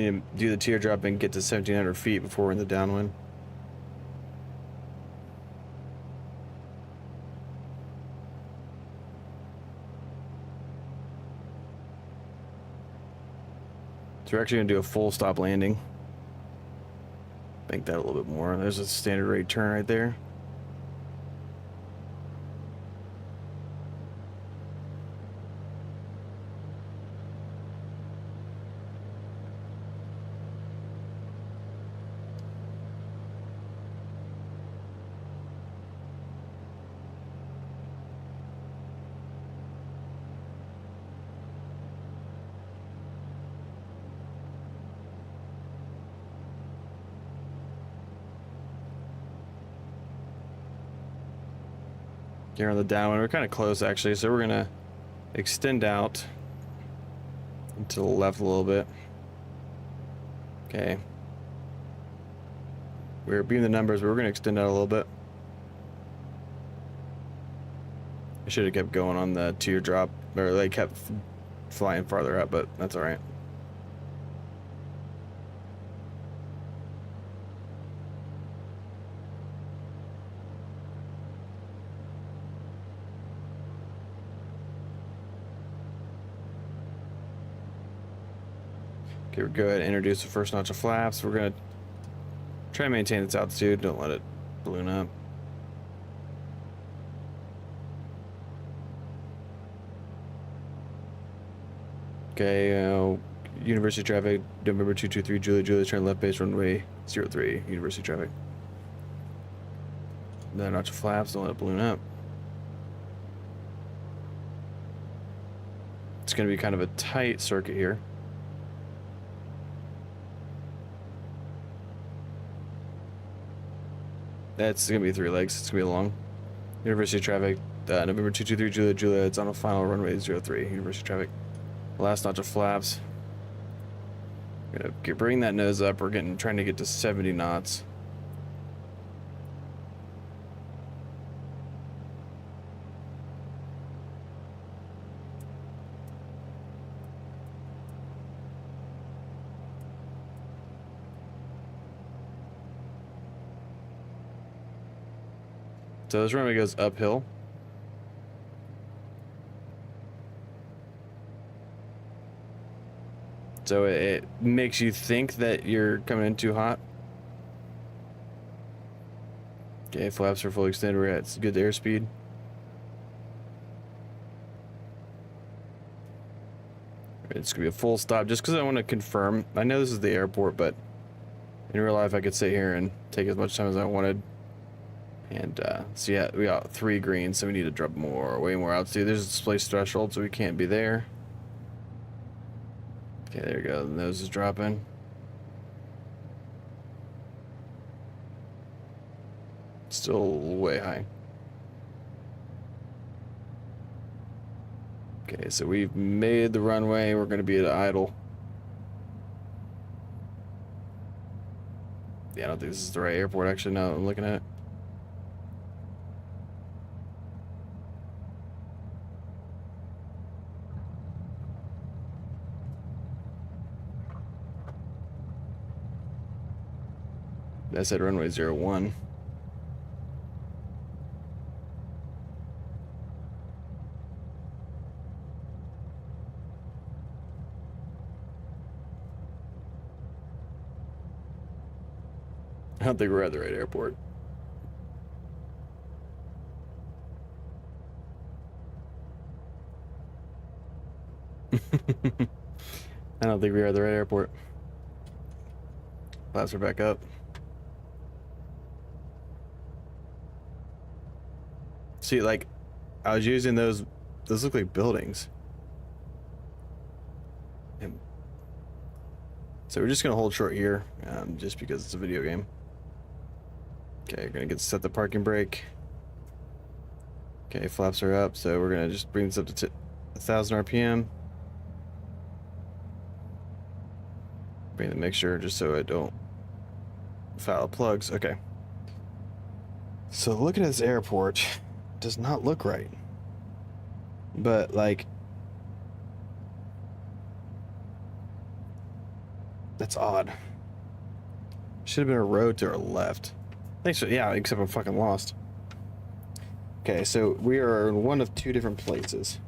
We need to do the teardrop and get to 1,700 feet before we're in the downwind. So we're actually going to do a full stop landing. Bank that a little bit more. There's a standard rate turn right there. Here on the downwind, we're kind of close actually, so we're gonna extend out to the left a little bit. Okay. We're beating the numbers, but we're gonna extend out a little bit. I should have kept going on the teardrop, or they kept flying farther up, but that's all right. Okay, we're good. Introduce the first notch of flaps. We're gonna try and maintain its altitude. Don't let it balloon up. Okay, University traffic, November 223, Julia, turn left base, runway 03, University traffic. Another notch of flaps, don't let it balloon up. It's gonna be kind of a tight circuit here. That's gonna be 3 legs, it's gonna be long. University traffic, November 223, Julia, it's on a final runway 03, University traffic. Last notch of flaps. Gonna bring that nose up. We're trying to get to 70 knots. So this runway goes uphill. So it makes you think that you're coming in too hot. Okay, flaps are fully extended. We're at good airspeed. It's gonna be a full stop just because I want to confirm. I know this is the airport, but in real life I could sit here and take as much time as I wanted. And so yeah, we got 3 greens, so we need to drop way more altitude. There's a displaced threshold, so we can't be there. Okay, there you go. The nose is dropping. Still way high. Okay, so we've made the runway. We're going to be at idle. Yeah, I don't think this is the right airport, actually, now that I'm looking at it. I said runway 01. I don't think we're at the right airport. I don't think we are at the right airport. Flaps are back up. See, like, I was using those look like buildings. And so we're just gonna hold short here, just because it's a video game. Okay, we're gonna set the parking brake. Okay, flaps are up, so we're gonna just bring this up to 1,000 RPM. Bring the mixture just so I don't foul plugs. Okay. So looking at this airport does not look right. But like, That's odd. Should have been a road to our left. Thanks for, yeah, except I'm fucking lost. Okay, so we are in one of two different places.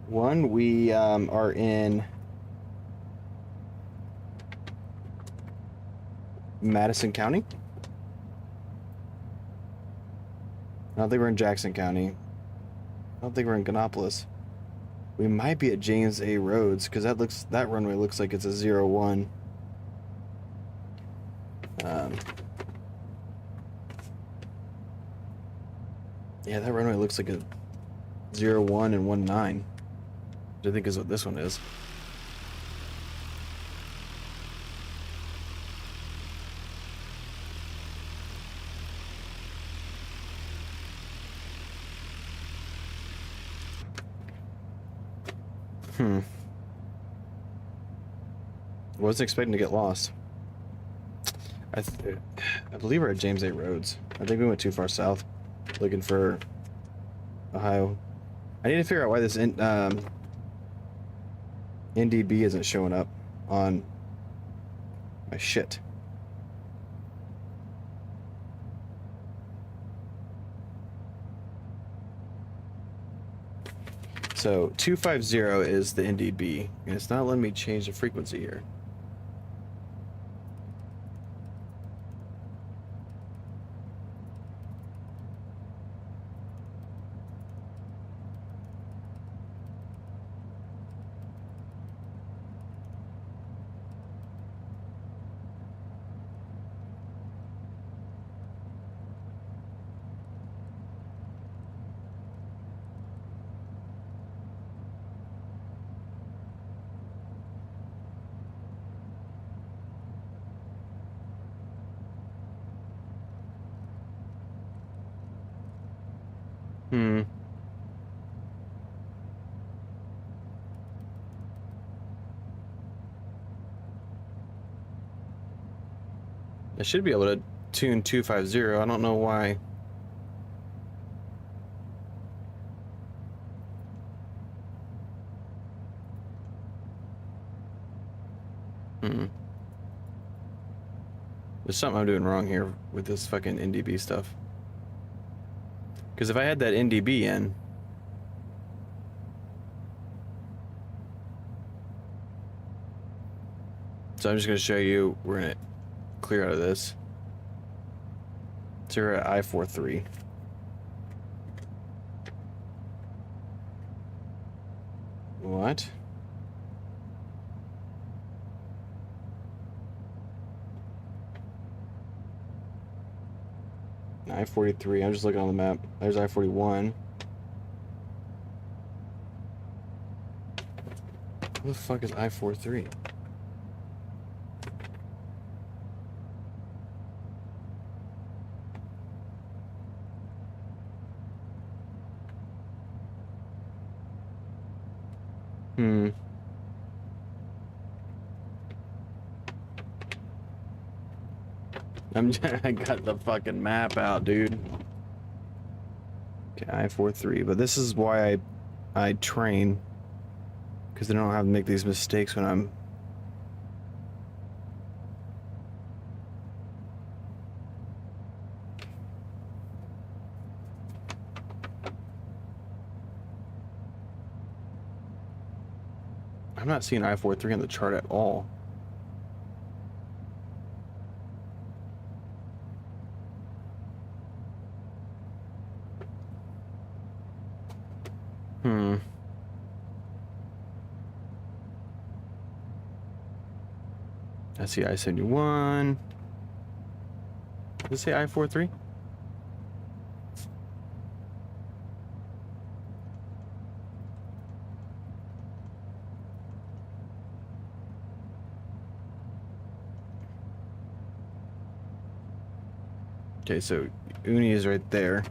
One, we are in Madison County. I don't think we're in Jackson County. I don't think we're in Ganopolis. We might be at James A. Rhodes because that runway looks like it's a 01. Yeah, that runway looks like a 01 and 19, which I think is what this one is. Wasn't expecting to get lost. I believe we're at James A. Rhodes. I think we went too far south, looking for Ohio. I need to figure out why this NDB isn't showing up on my shit. So 250 is the NDB, and it's not letting me change the frequency here. I should be able to tune 250. I don't know why. There's something I'm doing wrong here with this fucking NDB stuff. Because if I had that NDB in, so I'm just going to show you, we're going to clear out of this. So we're at I-43. What? I-43, I'm just looking on the map. There's I-41. What the fuck is I-43? I got the fucking map out, dude. Okay, I-43, but this is why I train, because I don't have to make these mistakes when I'm not seeing I-43 on the chart at all. I see I-71. Does it say I-43? Okay, so Uni is right there.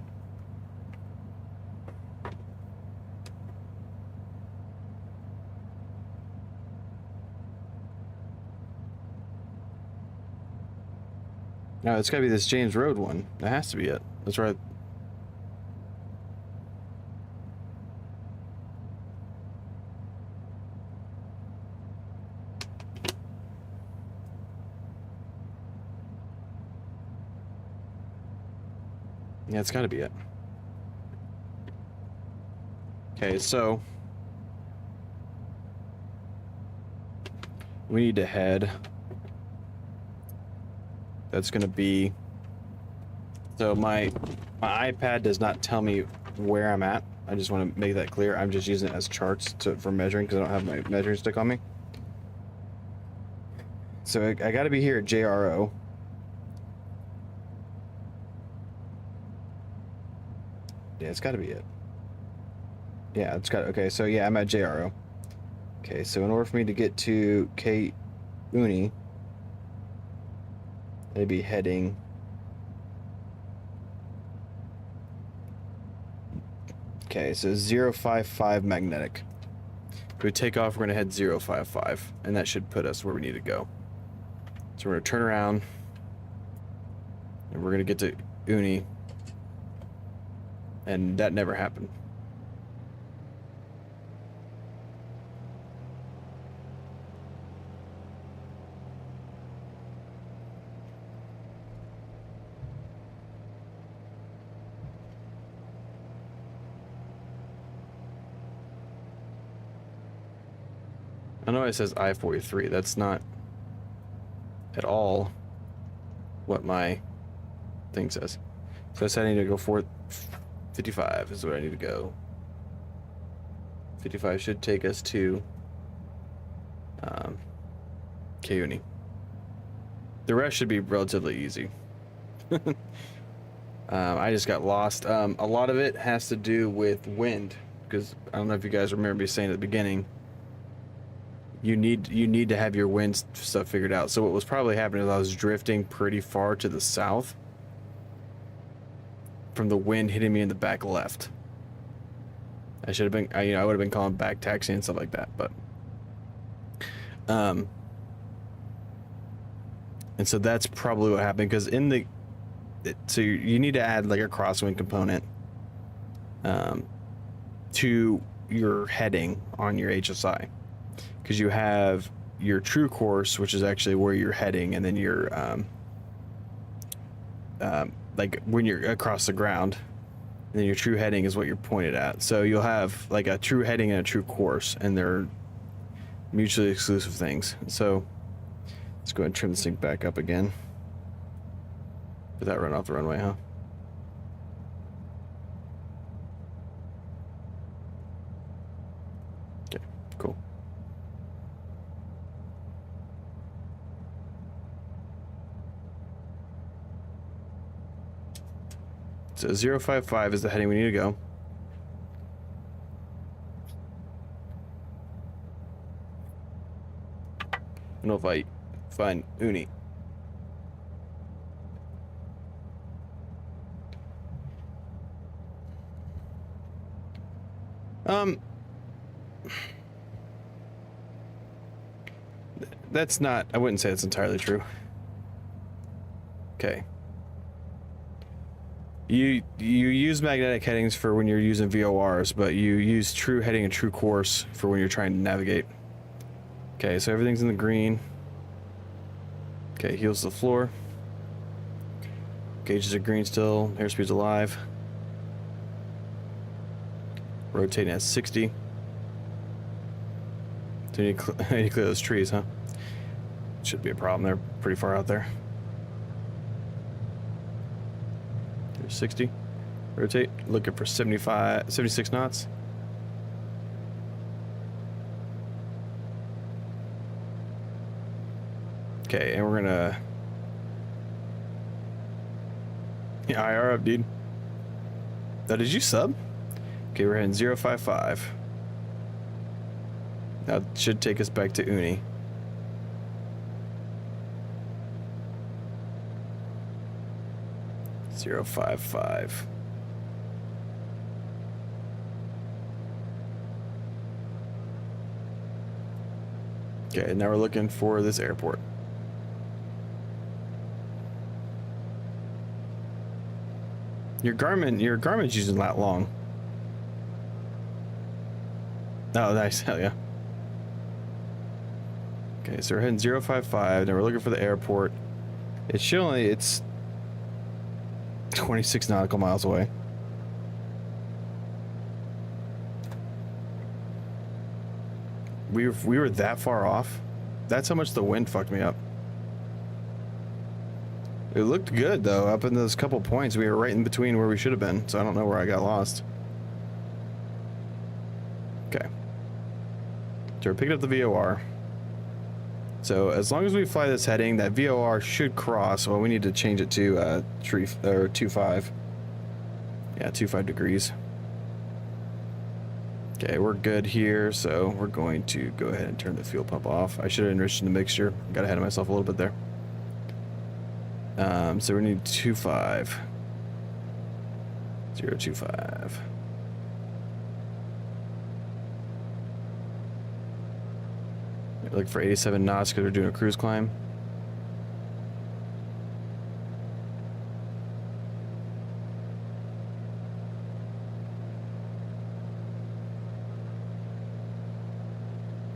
No, it's gotta be this James Road one. That has to be it. That's right. Yeah, it's got to be it. Okay, so we need to head. That's going to be. So my iPad does not tell me where I'm at. I just want to make that clear. I'm just using it as charts for measuring because I don't have my measuring stick on me. So I got to be here at JRO. Yeah, it's got to be it. Yeah, it's got. Okay, so yeah, I'm at JRO. Okay, so in order for me to get to K Uni, I'd be heading. Okay, so 055 magnetic. If we take off, we're gonna head 055, and that should put us where we need to go. So we're gonna turn around, and we're gonna get to Uni, and that never happened. I know it says I-43. That's not at all what my thing says. So I said I need to go 55 is where I need to go. 55 should take us to K-Uni. The rest should be relatively easy. I just got lost. A lot of it has to do with wind, because I don't know if you guys remember me saying at the beginning, you need to have your wind stuff figured out. So what was probably happening is I was drifting pretty far to the south from the wind hitting me in the back left. I should have been, I would have been calling back taxi and stuff like that, but and so that's probably what happened, because in the so you need to add like a crosswind component to your heading on your HSI, because you have your true course, which is actually where you're heading, and then your like when you're across the ground, and then your true heading is what you're pointed at. So you'll have like a true heading and a true course, and they're mutually exclusive things. So let's go ahead and trim this thing back up again. Did that run off the runway, huh? Okay, cool. So 055 is the heading we need to go. I don't know if I find Uni. That's not, I wouldn't say it's entirely true. Okay. You use magnetic headings for when you're using VORs, but you use true heading and true course for when you're trying to navigate. Okay, so everything's in the green. Okay, heels to the floor. Gauges are green still. Airspeed's alive. Rotating at 60. So you need to clear those trees, huh? Should be a problem. They're pretty far out there. There's 60. Rotate. Looking for 76 knots. Okay, and we're gonna. Yeah, IR up, dude. Now, did you sub? Okay, we're heading 055. That should take us back to Uni. Zero 055. Okay, now we're looking for this airport. Your Garmin's using that long. Oh, nice. Hell yeah. Okay, so we're heading 055. Now we're looking for the airport. It's showing it's 26 nautical miles away. We were that far off. That's how much the wind fucked me up. It looked good though. Up in those couple points, we were right in between where we should have been. So I don't know where I got lost. Okay. So we're picking up the VOR. So as long as we fly this heading, that VOR should cross. Well, we need to change it to 25. Yeah, 25 degrees. Okay, we're good here, so we're going to go ahead and turn the fuel pump off. I should have enriched in the mixture. Got ahead of myself a little bit there. So we need 25. 025. Look for 87 knots because we're doing a cruise climb.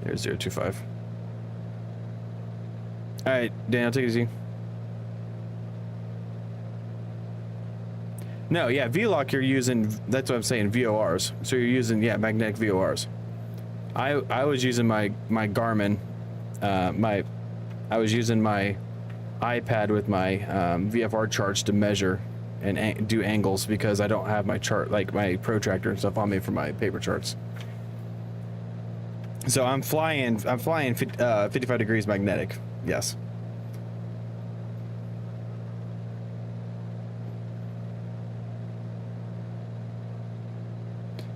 There's 025. All right, Daniel, take it easy. No, yeah, V-Lock you're using, that's what I'm saying, VORs. So you're using, yeah, magnetic VORs. I was using my Garmin, I was using my iPad with my VFR charts to measure and do angles because I don't have my chart, like my protractor and stuff on me for my paper charts. So I'm flying 55 degrees magnetic, yes.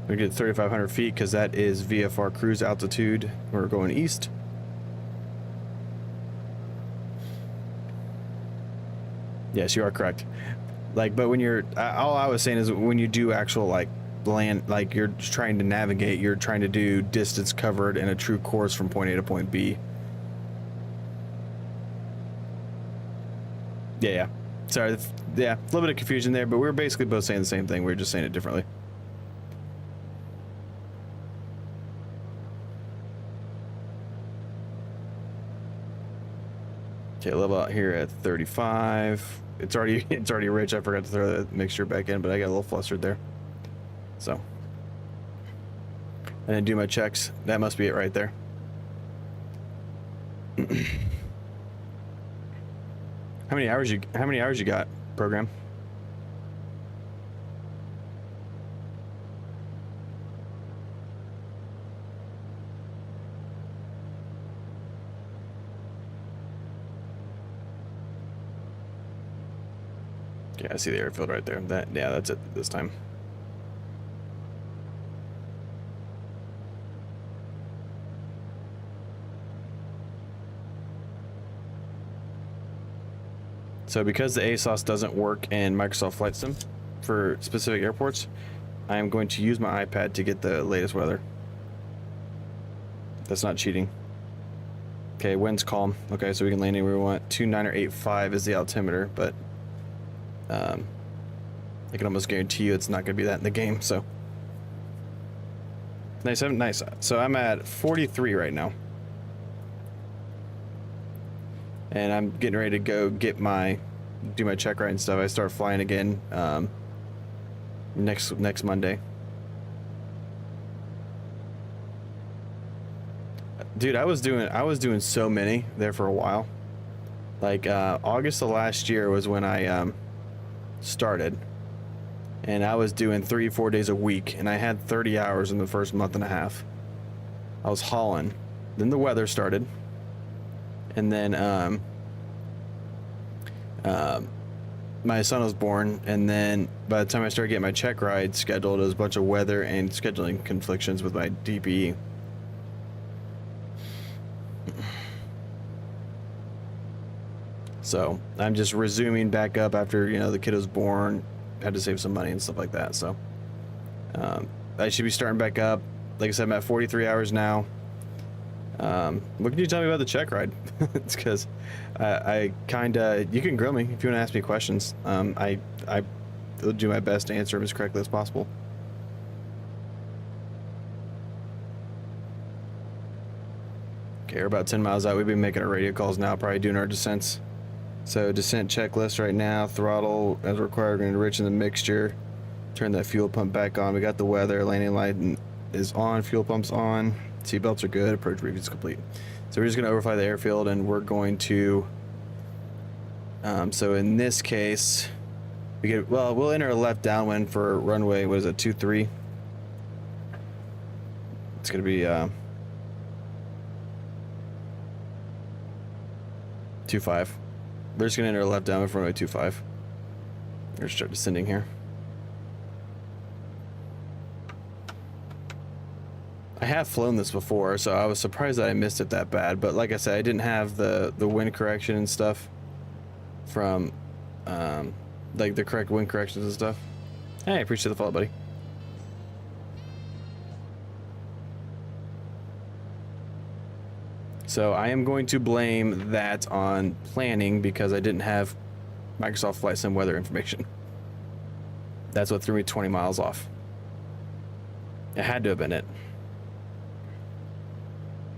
We get 3,500 feet because that is VFR cruise altitude. We're going east. Yes, you are correct. Like, but when you're, all I was saying is when you do actual like land, like you're trying to navigate, you're trying to do distance covered and a true course from point A to point B. Yeah. Sorry. Yeah, a little bit of confusion there, but we were basically both saying the same thing. We were just saying it differently. Okay, level out here at 35. It's already rich. I forgot to throw the mixture back in, but I got a little flustered there. So, and then do my checks. That must be it right there. How many hours you got, program? Yeah, I see the airfield right there. Yeah, that's it this time. So because the ASOS doesn't work in Microsoft Flight Sim for specific airports, I am going to use my iPad to get the latest weather. That's not cheating. Okay, wind's calm. Okay, so we can land anywhere we want. 29885 is the altimeter, but I can almost guarantee you it's not going to be that in the game. So nice. So I'm at 43 right now, and I'm getting ready to go do my check ride and stuff. I start flying again next Monday. Dude, I was doing so many there for a while. Like August of last year was when I started, and I was doing 3-4 days a week, and I had 30 hours in the first month and a half. I was hauling. Then the weather started, and then my son was born, and then by the time I started getting my check ride scheduled, it was a bunch of weather and scheduling conflictions with my DPE. So I'm just resuming back up after, the kid was born, had to save some money and stuff like that. So I should be starting back up. Like I said, I'm at 43 hours now. What can you tell me about the check ride? It's because I kind of, you can grill me if you want to ask me questions. I will do my best to answer them as correctly as possible. Okay, we're about 10 miles out. We've been making our radio calls now, probably doing our descents. So descent checklist right now, throttle as required, we're going to enrich in the mixture, turn that fuel pump back on. We got the weather, landing light is on, fuel pump's on, seatbelts are good, approach briefing is complete. So we're just going to overfly the airfield and we're going to, so in this case, we'll enter a left downwind for runway, what is it, 23? It's going to be 25. We're just gonna enter a left downwind for runway 25. We're gonna start descending here. I have flown this before, so I was surprised that I missed it that bad. But like I said, I didn't have the wind correction and stuff from like the correct wind corrections and stuff. Hey, I appreciate the follow, buddy. So I am going to blame that on planning because I didn't have Microsoft Flight Sim weather information. That's what threw me 20 miles off. It had to have been it.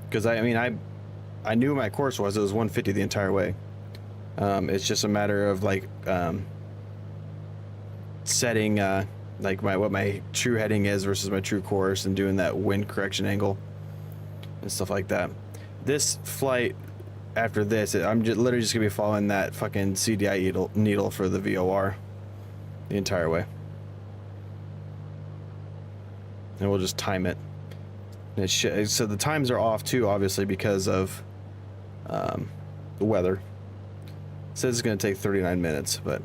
Because I knew my course was. It was 150 the entire way. It's just a matter of like setting like what my true heading is versus my true course and doing that wind correction angle and stuff like that. This flight after this, I'm literally just gonna be following that fucking CDI needle for the VOR the entire way, and we'll just time it. And so the times are off too, obviously because of the weather. It says it's gonna take 39 minutes, but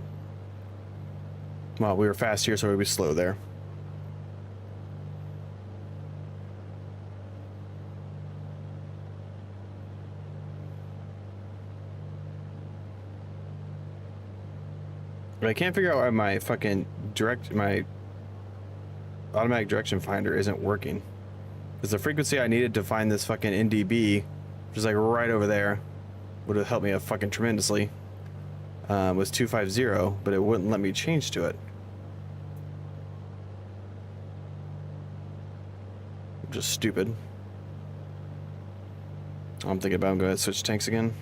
well, we were fast here, so we'll be slow there. But I can't figure out why my fucking my automatic direction finder isn't working. Because the frequency I needed to find this fucking NDB, which is like right over there, would have helped me fucking tremendously, was 250, but it wouldn't let me change to it. Just stupid. I'm thinking about going to switch tanks again.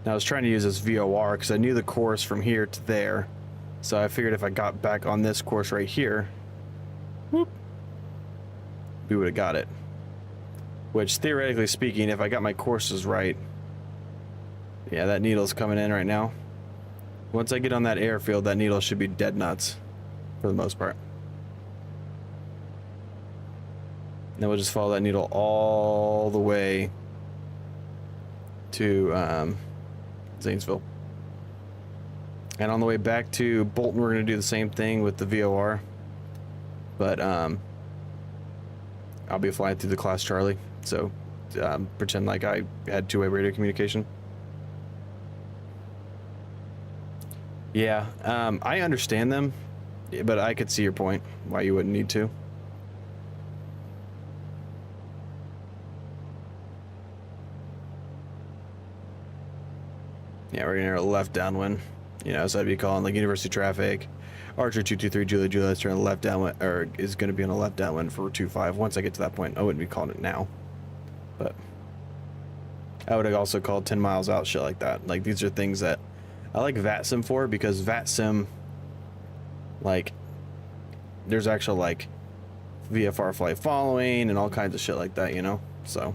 Now I was trying to use this VOR because I knew the course from here to there. So I figured if I got back on this course right here, whoop, we would have got it. Which, theoretically speaking, if I got my courses right, yeah, that needle's coming in right now. Once I get on that airfield, that needle should be dead nuts for the most part. Then we'll just follow that needle all the way to Zanesville. And on the way back to Bolton, we're going to do the same thing with the VOR. But I'll be flying through the Class Charlie. So pretend like I had two-way radio communication. Yeah, I understand them, but I could see your point, why you wouldn't need to. Yeah, we're gonna left downwind. You know, so I'd be calling like University traffic, Archer 223 Julia, let's turn left downwind, or is gonna be on a left downwind for 25. Once I get to that point, I wouldn't be calling it now, but I would have also called 10 miles out, shit like that. Like, these are things that I like VATSIM for, because VATSIM, like, there's actual like VFR flight following and all kinds of shit like that, you know, so.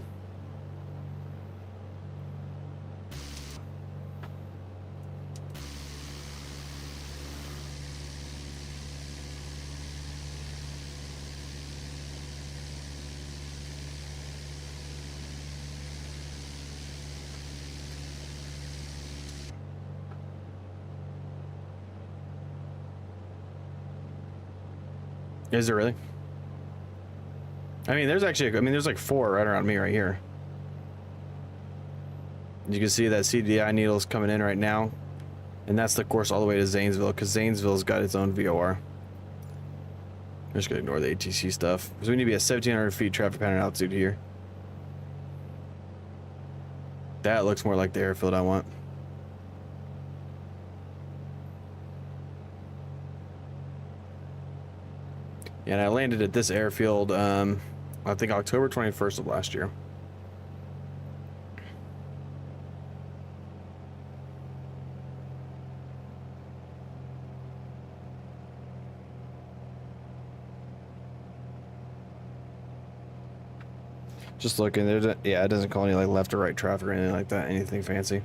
Is there really? I mean, there's actually, there's like 4 right around me right here. You can see that CDI needle's coming in right now. And that's the course all the way to Zanesville, because Zanesville's got its own VOR. I'm just gonna ignore the ATC stuff because we need to be at 1,700 feet traffic pattern altitude here. That looks more like the airfield I want. Yeah, and I landed at this airfield, I think October 21st of last year. Just looking, yeah, it doesn't call any like left or right traffic or anything like that, anything fancy.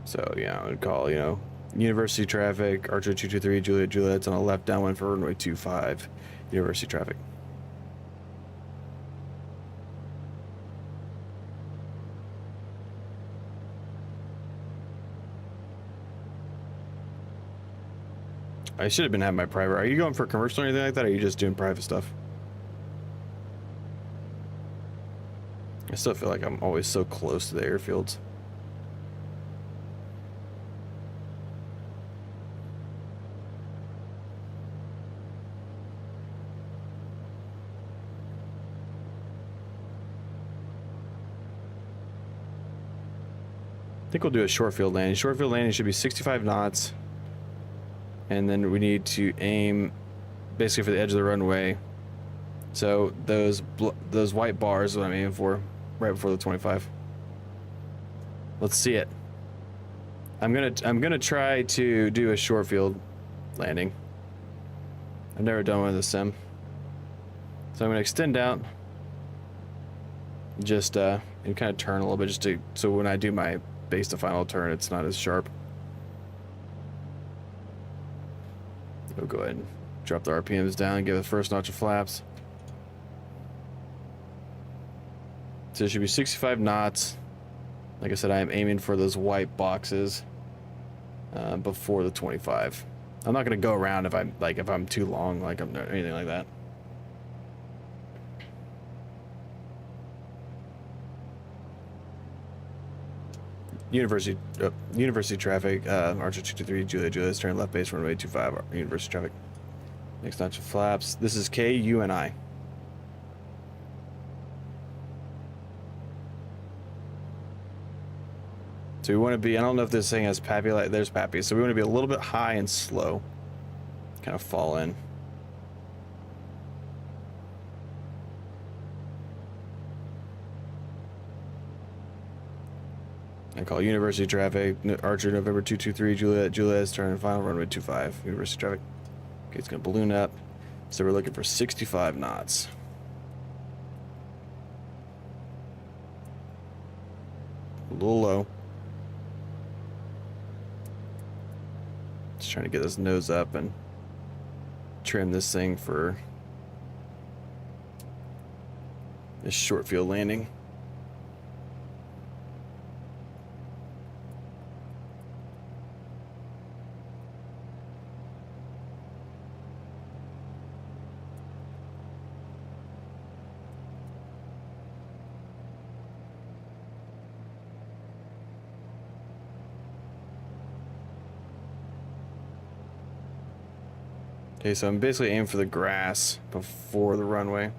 So yeah, I would call, University traffic, Archer 223, Juliet, Juliet's on a left downwind for runway 25, University traffic. I should have been having my private. Are you going for commercial or anything like that, or are you just doing private stuff? I still feel like I'm always so close to the airfields. I think we'll do a short field landing. Short field landing should be 65 knots. And then we need to aim basically for the edge of the runway. So those white bars are what I'm aiming for right before the 25. Let's see it. I'm gonna try to do a short field landing. I've never done one with a sim. So I'm gonna extend out just and kind of turn a little bit so when I do my base to final turn it's not as sharp. We'll go ahead and drop the RPMs down and give it the first notch of flaps. So it should be 65 knots. Like I said, I am aiming for those white boxes before the 25. I'm not going to go around if I'm too long, like I'm or anything like that. University traffic, Archer 223, Juliet, turn left base, runway 25, University traffic. Next notch of flaps. This is K, U, and I. So we want to be, I don't know if this thing has Pappy, like there's Pappy. So we want to be a little bit high and slow. Kind of fall in. I call University traffic, Archer November 223, Juliet's turn final runway 25, University traffic. Okay, it's gonna balloon up. So we're looking for 65 knots. A little low. Just trying to get this nose up and trim this thing for this short field landing. Okay, so I'm basically aiming for the grass before the runway.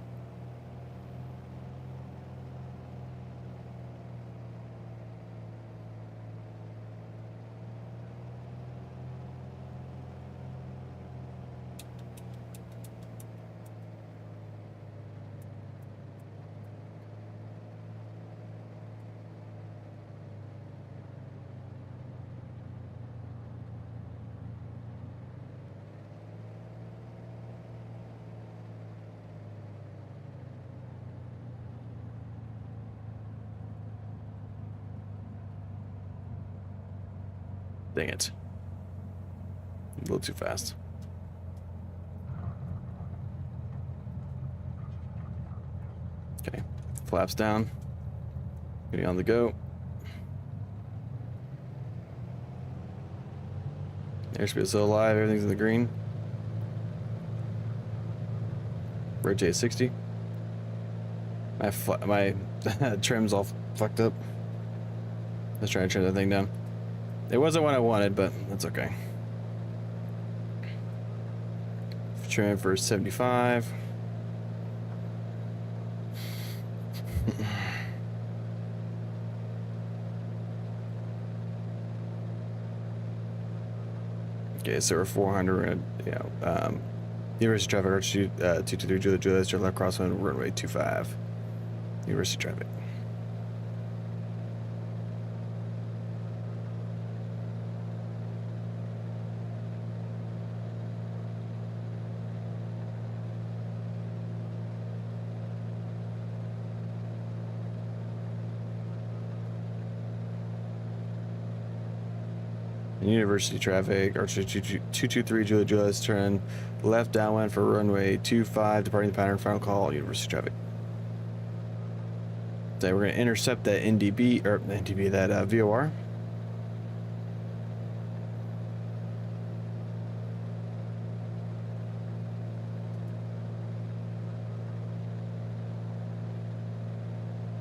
Dang it. A little too fast. Okay, flaps down. Getting on the go. Airspeed is still alive, everything's in the green. Rotate 60. My trim's all fucked up. Let's try to turn the thing down. It wasn't what I wanted, but that's okay. Trim for 75. Okay, so we're 400. We're gonna, University traffic, altitude 223 Juliet, turn left crosswind, runway 25. University traffic. University traffic, Archer 223 Juliet, turn left downwind for runway 25, departing the pattern, final call, University traffic. So we're going to intercept that NDB, or NDB, that VOR.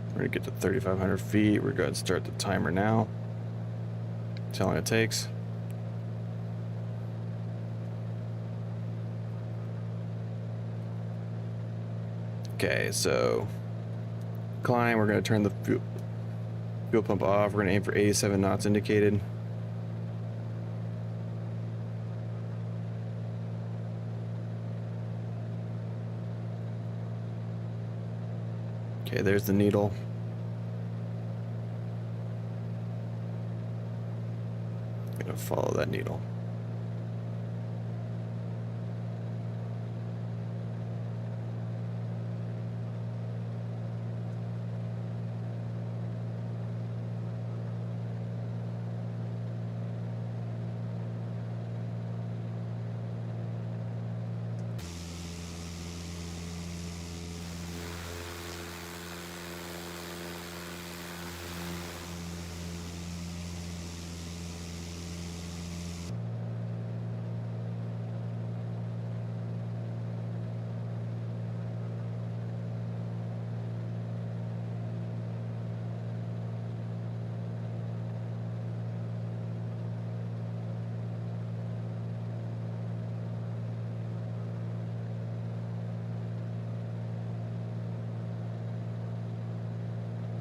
We're going to get to 3,500 feet. We're going to start the timer now. See how long it takes. Okay, so climb, we're going to turn the fuel pump off. We're going to aim for 87 knots indicated. Okay, there's the needle. I'm going to follow that needle.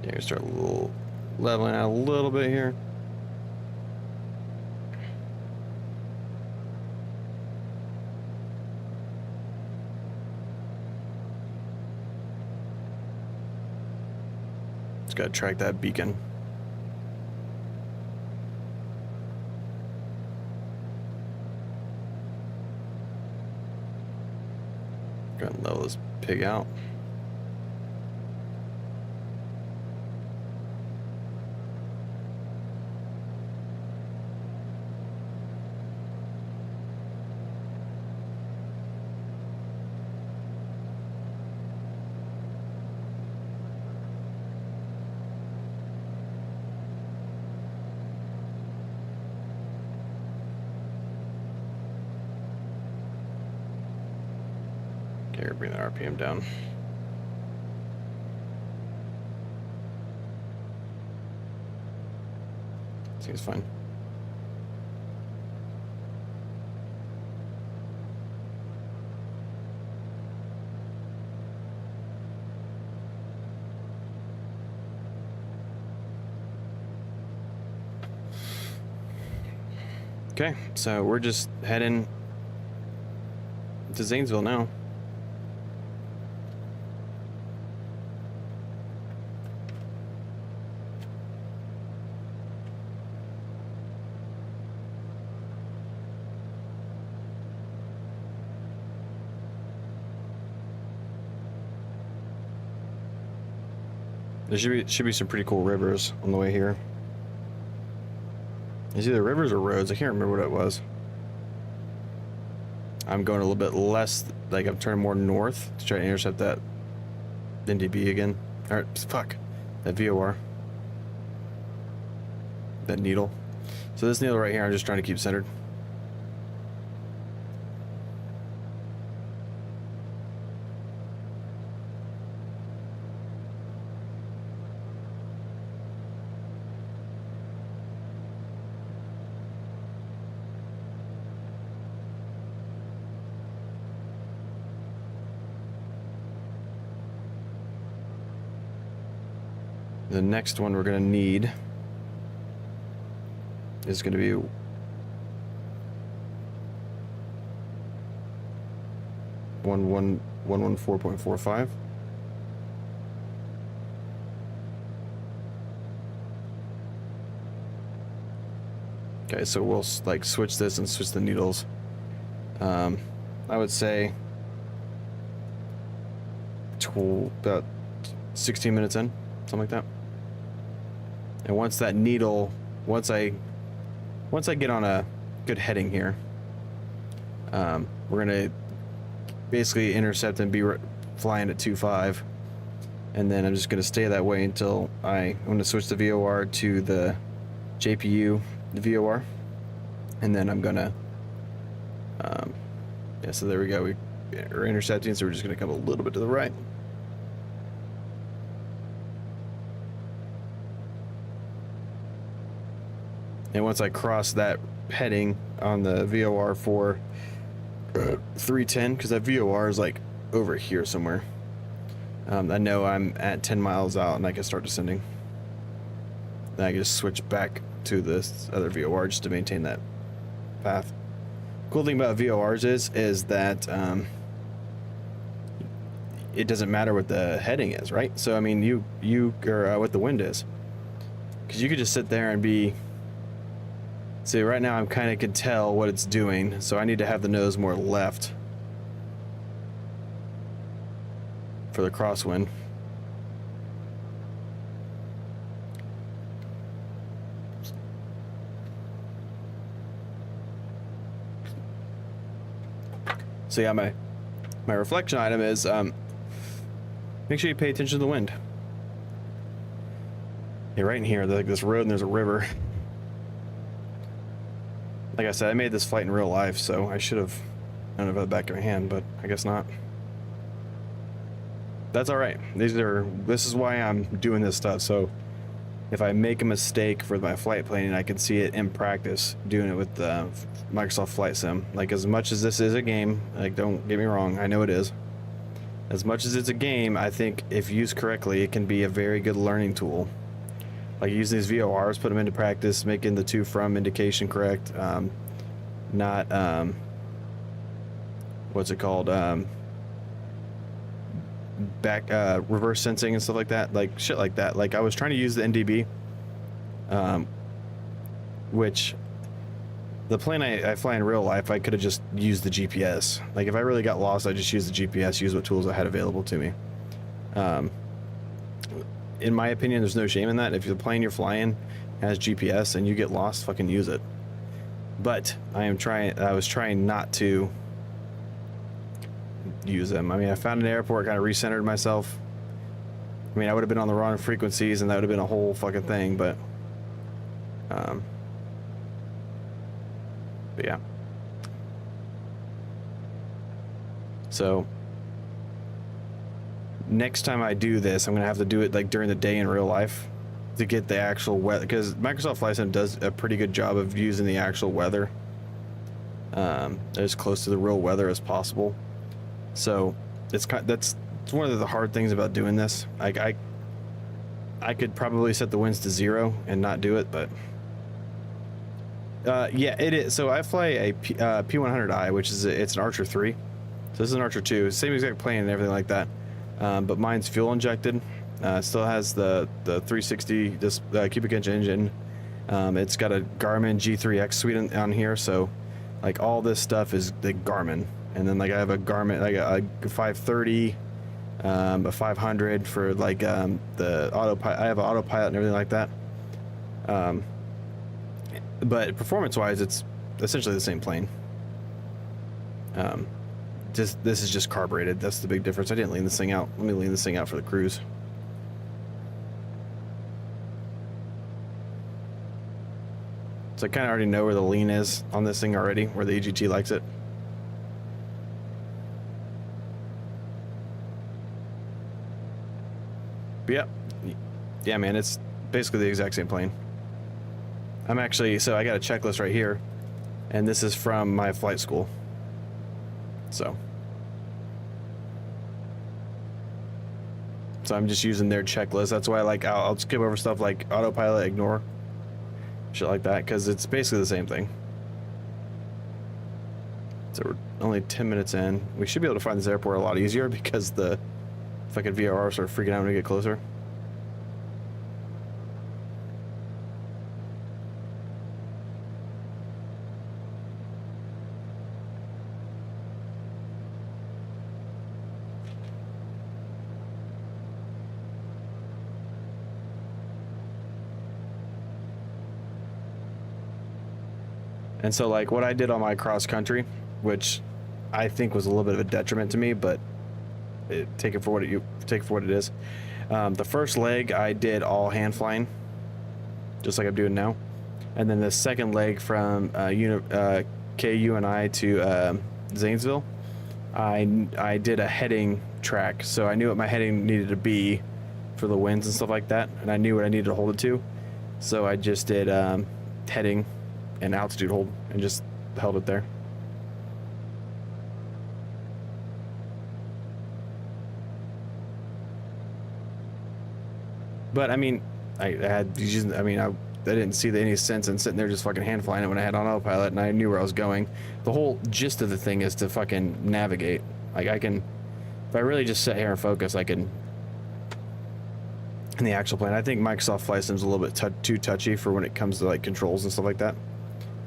You're gonna start leveling out a little bit here. Just gotta track that beacon. Gotta level this pig out. Okay, bring the RPM down. Seems fine. Okay, so we're just heading to Zanesville now. There should be some pretty cool rivers on the way here. It's either rivers or roads. I can't remember what it was. I'm going a little bit less, like I'm turning more north to try to intercept that NDB again. Or fuck, that VOR. That needle. So this needle right here, I'm just trying to keep centered. the next one we're going to need is going to be 114.45. Okay, so we'll like switch this and switch the needles. I would say about 16 minutes in, something like that. And once that needle, once I get on a good heading here, we're gonna basically intercept and be flying at 2.5, and then I'm just gonna stay that way until I'm gonna switch the VOR to the JPU, the VOR, and then I'm gonna, yeah. So there we go. We're intercepting, so we're just gonna come a little bit to the right. And once I cross that heading on the VOR for 310, because that VOR is like over here somewhere, I know I'm at 10 miles out and I can start descending. Then I can just switch back to this other VOR just to maintain that path. Cool thing about VORs is that it doesn't matter what the heading is, right? So I mean, you or what the wind is, because you could just sit there and be. See, right now I'm kind of can tell what it's doing, so I need to have the nose more left for the crosswind. So yeah, my reflection item is make sure you pay attention to the wind. Yeah, right in here, there's like this road and there's a river. Like I said, I made this flight in real life, so I should have known about the back of my hand, but I guess not. That's all right. This is why I'm doing this stuff. So if I make a mistake for my flight planning, I can see it in practice doing it with the Microsoft Flight Sim. Like, as much as this is a game, like, don't get me wrong, I know it is. As much as it's a game, I think if used correctly, it can be a very good learning tool. Like using these VORs, put them into practice, making the to from indication correct, not what's it called, back reverse sensing and stuff like that, like shit like that. Like I was trying to use the NDB, which the plane I fly in real life, I could have just used the GPS. Like if I really got lost, I just used the GPS, use what tools I had available to me. In my opinion, there's no shame in that. If the plane you're flying has GPS and you get lost, fucking use it. But I was trying not to use them. I mean, I found an airport, kind of recentered myself. I mean, I would have been on the wrong frequencies and that would have been a whole fucking thing, but yeah. So next time I do this, I'm gonna have to do it like during the day in real life to get the actual weather, because Microsoft Flight Sim does a pretty good job of using the actual weather as close to the real weather as possible. So it's one of the hard things about doing this. I could probably set the winds to 0 and not do it, but yeah, it is. So I fly a P100i, which is it's an Archer 3. So this is an Archer 2, same exact plane and everything like that. But mine's fuel injected. Still has the 360 cubic inch engine. It's got a Garmin G3X suite on here, so like all this stuff is the Garmin. And then like I have a Garmin, like a 530, a 500 for like the autopilot. I have an autopilot and everything like that. But performance-wise, it's essentially the same plane. This is just carbureted. That's the big difference. I didn't lean this thing out. Let me lean this thing out for the cruise. So I kind of already know where the lean is on this thing already, where the EGT likes it. But yeah, man, it's basically the exact same plane. I'm actually, so I got a checklist right here, and this is from my flight school. So So I'm just using their checklist. That's why I'll skip over stuff like autopilot, ignore, shit like that, because it's basically the same thing. So we're only 10 minutes in. We should be able to find this airport a lot easier because the fucking VRR start freaking out when we get closer. And so like what I did on my cross country, which I think was a little bit of a detriment to me, but take it for what it is. The first leg I did all hand flying, just like I'm doing now, and then the second leg from KUNI to Zanesville, I did a heading track, so I knew what my heading needed to be for the winds and stuff like that, and I knew what I needed to hold it to, so I just did heading and altitude hold and just held it there. But I mean, I didn't see any sense in sitting there just fucking hand flying it when I had on autopilot and I knew where I was going. The whole gist of the thing is to fucking navigate. Like I can, if I really just sit here and focus, I can. In the actual plane, I think Microsoft Flight Sim's a little bit too touchy for when it comes to like controls and stuff like that.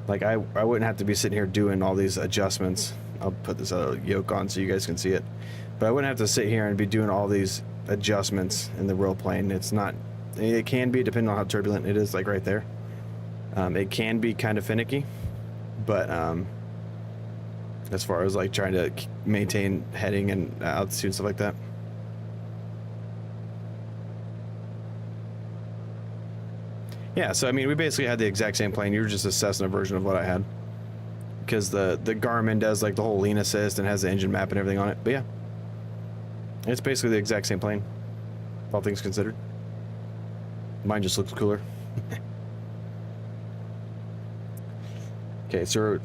Like I wouldn't have to be sitting here doing all these adjustments. I'll put this yoke on so you guys can see it. But I wouldn't have to sit here and be doing all these adjustments in the real plane. It's not, it can be depending on how turbulent it is, like right there. It can be kind of finicky, but as far as like trying to maintain heading and altitude and stuff like that. Yeah, so I mean, we basically had the exact same plane. You were just assessing a version of what I had, because the Garmin does like the whole lean assist and has the engine map and everything on it. But yeah, it's basically the exact same plane, all things considered. Mine just looks cooler. Okay, so we're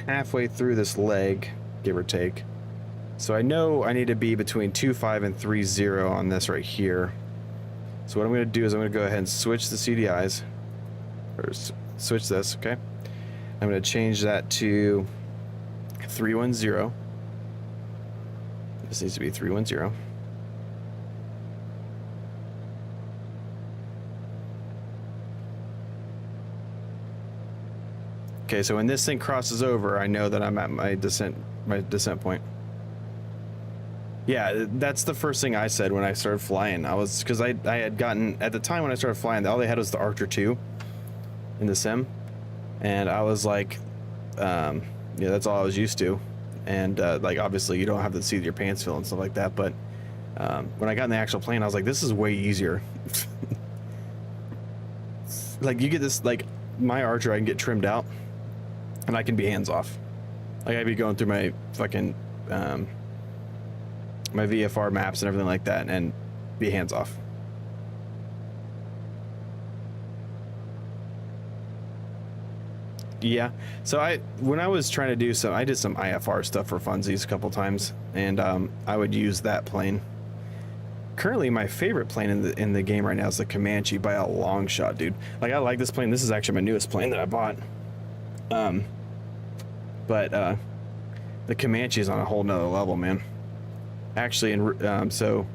halfway through this leg, give or take. So I know I need to be between 2.5 and 3.0 on this right here. So what I'm going to do is I'm going to go ahead and switch the CDIs, or switch this, okay? I'm going to change that to 310. This needs to be 310. Okay, so when this thing crosses over, I know that I'm at my descent point. Yeah, that's the first thing I said when I started flying. Because I had gotten, at the time when I started flying, all they had was the Archer 2 in the sim. And I was like, yeah, that's all I was used to. And like, obviously you don't have to see your pants fill and stuff like that. But when I got in the actual plane, I was like, this is way easier. Like you get this, like my Archer, I can get trimmed out and I can be hands off. Like I'd be going through my fucking, my VFR maps and everything like that and be hands off. Yeah, so when I was trying to do I did some IFR stuff for funsies a couple times, and I would use that plane. Currently my favorite plane in the game right now is the Comanche by a long shot, dude. Like I like this plane. This is actually my newest plane that I bought. But the Comanche is on a whole nother level, man. Actually, so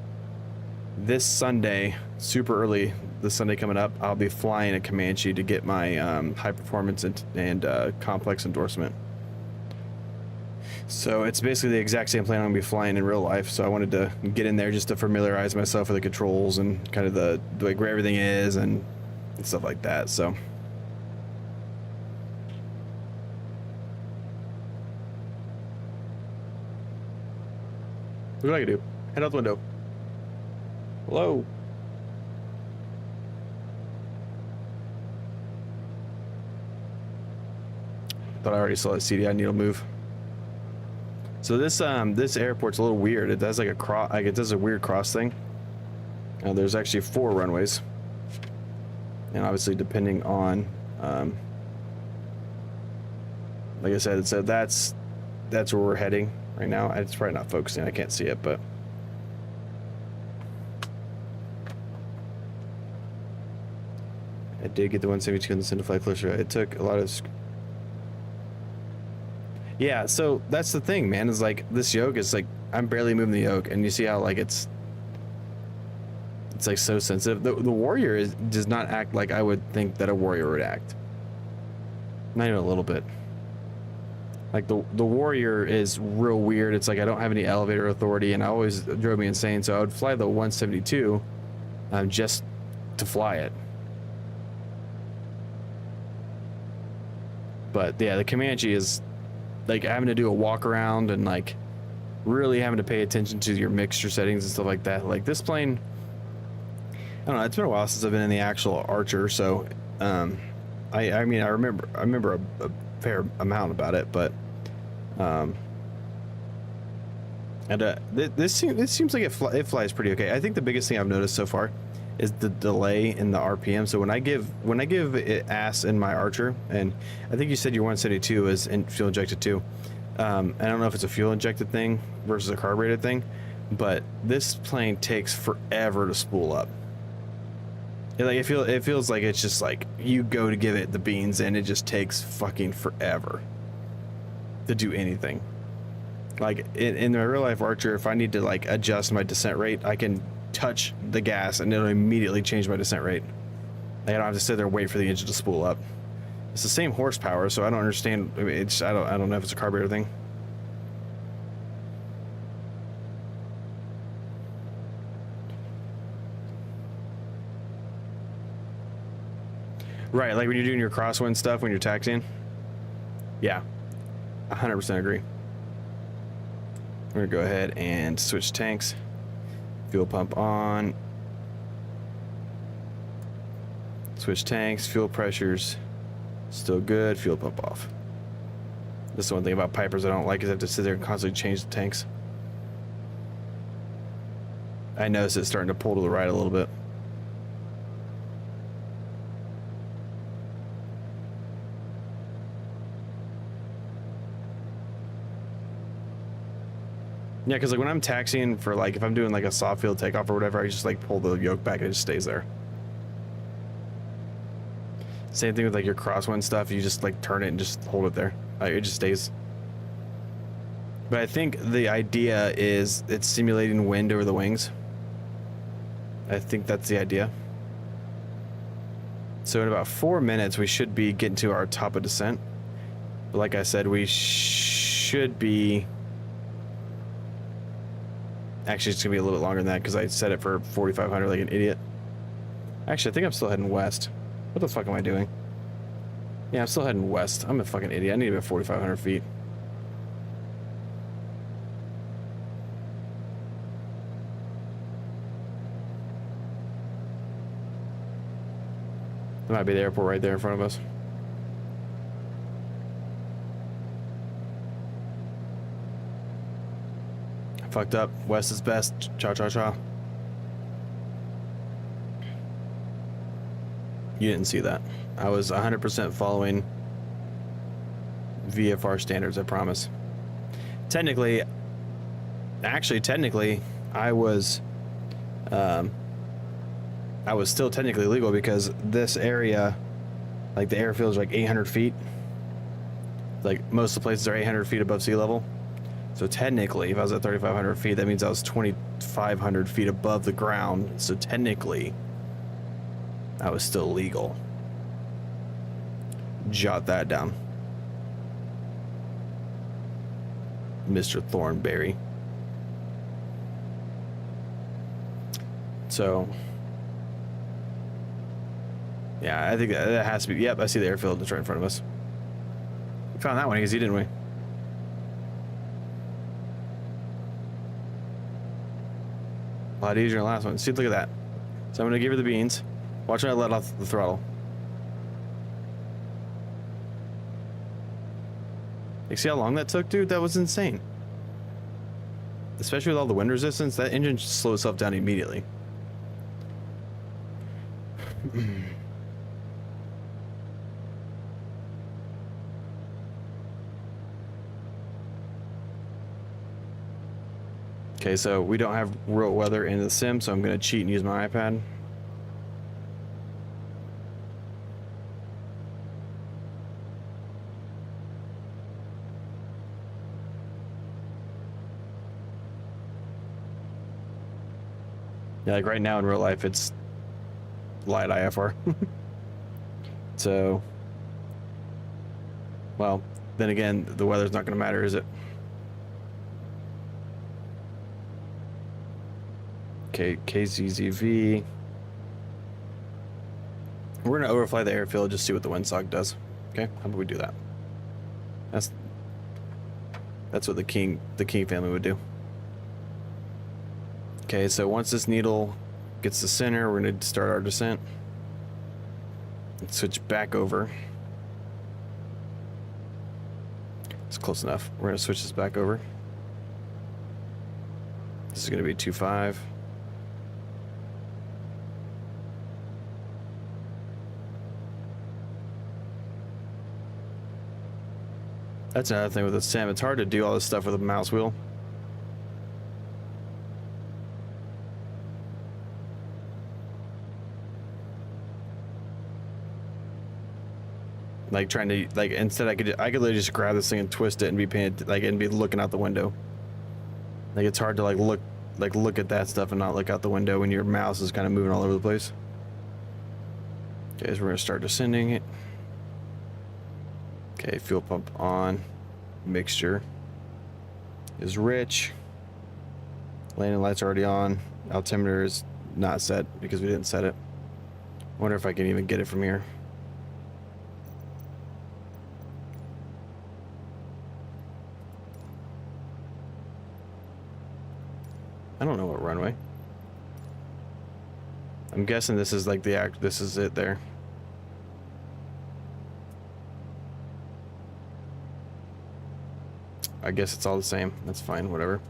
this Sunday, super early, this Sunday coming up, I'll be flying a Comanche to get my high performance and complex endorsement. So it's basically the exact same plane I'm gonna be flying in real life. So I wanted to get in there just to familiarize myself with the controls and kind of the like where everything is and stuff like that. So. What do I do? Head out the window. Hello? Thought I already saw the CDI needle move. So this airport's a little weird. It does like a cross, like it does a weird cross thing. There's actually 4 runways, and obviously depending on, like I said, so that's where we're heading right now. It's probably not focusing. I can't see it, but did get the 172 and the sim to fly closer. It took a lot of. Yeah, so that's the thing, man. Is like this yoke is like I'm barely moving the yoke, and you see how like it's like so sensitive. The warrior does not act like I would think that a warrior would act. Not even a little bit. Like the warrior is real weird. It's like I don't have any elevator authority, and it always drove me insane. So I would fly the 172 just to fly it. But yeah, the Comanche is like having to do a walk around and like really having to pay attention to your mixture settings and stuff like that. Like this plane, I don't know. It's been a while since I've been in the actual Archer, so I mean I remember a fair amount about it, but this seems like it flies pretty okay. I think the biggest thing I've noticed so far is the delay in the RPM. So when I give it ass in my Archer, and I think you said your 172 is fuel injected too. I don't know if it's a fuel injected thing versus a carbureted thing, but this plane takes forever to spool up. It feels like it's just like you go to give it the beans and it just takes fucking forever to do anything. Like in my real life Archer, if I need to like adjust my descent rate, I can touch the gas and it'll immediately change my descent rate. Like I don't have to sit there and wait for the engine to spool up. It's the same horsepower, so I don't understand. I mean, I don't know if it's a carburetor thing. Right, like when you're doing your crosswind stuff when you're taxiing. Yeah, 100% agree. We're gonna go ahead and switch tanks. Fuel pump on. Switch tanks, fuel pressures still good, fuel pump off. That's the one thing about Pipers I don't like is I have to sit there and constantly change the tanks. I notice it's starting to pull to the right a little bit. Yeah, because like when I'm taxiing for like if I'm doing like a soft field takeoff or whatever, I just like pull the yoke back and it just stays there. Same thing with like your crosswind stuff. You just like turn it and just hold it there. It just stays. But I think the idea is it's simulating wind over the wings. I think that's the idea. So in about 4 minutes, we should be getting to our top of descent. But like I said, we should be... Actually, it's gonna be a little bit longer than that because I set it for 4,500 like an idiot. Actually, I think I'm still heading west. What the fuck am I doing? Yeah, I'm still heading west. I'm a fucking idiot. I need about 4,500 feet. There might be the airport right there in front of us. Fucked up. West is best. Cha cha cha. You didn't see that. I was 100% following VFR standards, I promise. Technically, I was still technically legal because this area, like the airfield is like 800 feet. Like most of the places are 800 feet above sea level. So technically, if I was at 3,500 feet, that means I was 2,500 feet above the ground. So technically, I was still legal. Jot that down, Mr. Thornberry. So, yeah, I think that has to be. Yep, I see the airfield that's right in front of us. We found that one easy, didn't we? A lot easier than the last one. See, look at that. So I'm gonna give her the beans. Watch when I let off the throttle. You see how long that took, dude? That was insane. Especially with all the wind resistance, that engine just slowed itself down immediately. Okay, so we don't have real weather in the sim, so I'm gonna cheat and use my iPad. Yeah, like right now in real life, it's light IFR. So, well, then again, the weather's not going to matter, is it? Okay, KZZV. We're going to overfly the airfield, just see what the windsock does. Okay, how about we do that? That's what the King family would do. Okay, so once this needle gets to center, we're going to start our descent. Let's switch back over. It's close enough. We're going to switch this back over. This is going to be 2.5. That's another thing with the sim. It's hard to do all this stuff with a mouse wheel. Like trying to instead I could literally just grab this thing and twist it and be paying and be looking out the window. Like it's hard to look at that stuff and not look out the window when your mouse is kind of moving all over the place. Okay, so we're gonna start descending it. Okay, fuel pump on. Mixture is rich. Landing lights are already on. Altimeter is not set because we didn't set it. Wonder if I can even get it from here. I don't know what runway. I'm guessing this is like this is it there. I guess it's all the same. That's fine, whatever.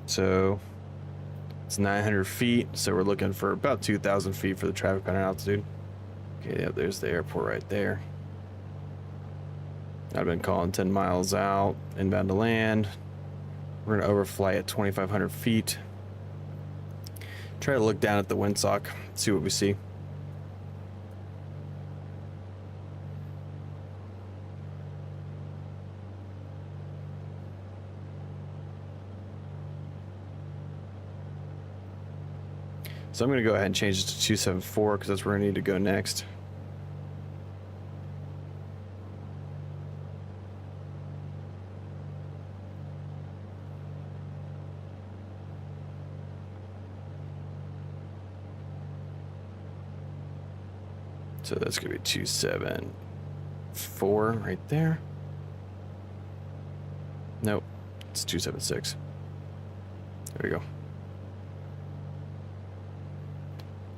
So it's 900 feet, so we're looking for about 2,000 feet for the traffic pattern altitude. Okay, yeah, there's the airport right there. I've been calling 10 miles out, inbound to land. We're gonna overfly at 2,500 feet. Try to look down at the windsock, see what we see. So I'm going to go ahead and change it to 274 because that's where I need to go next. So that's going to be 274 right there. Nope, it's 276. There we go.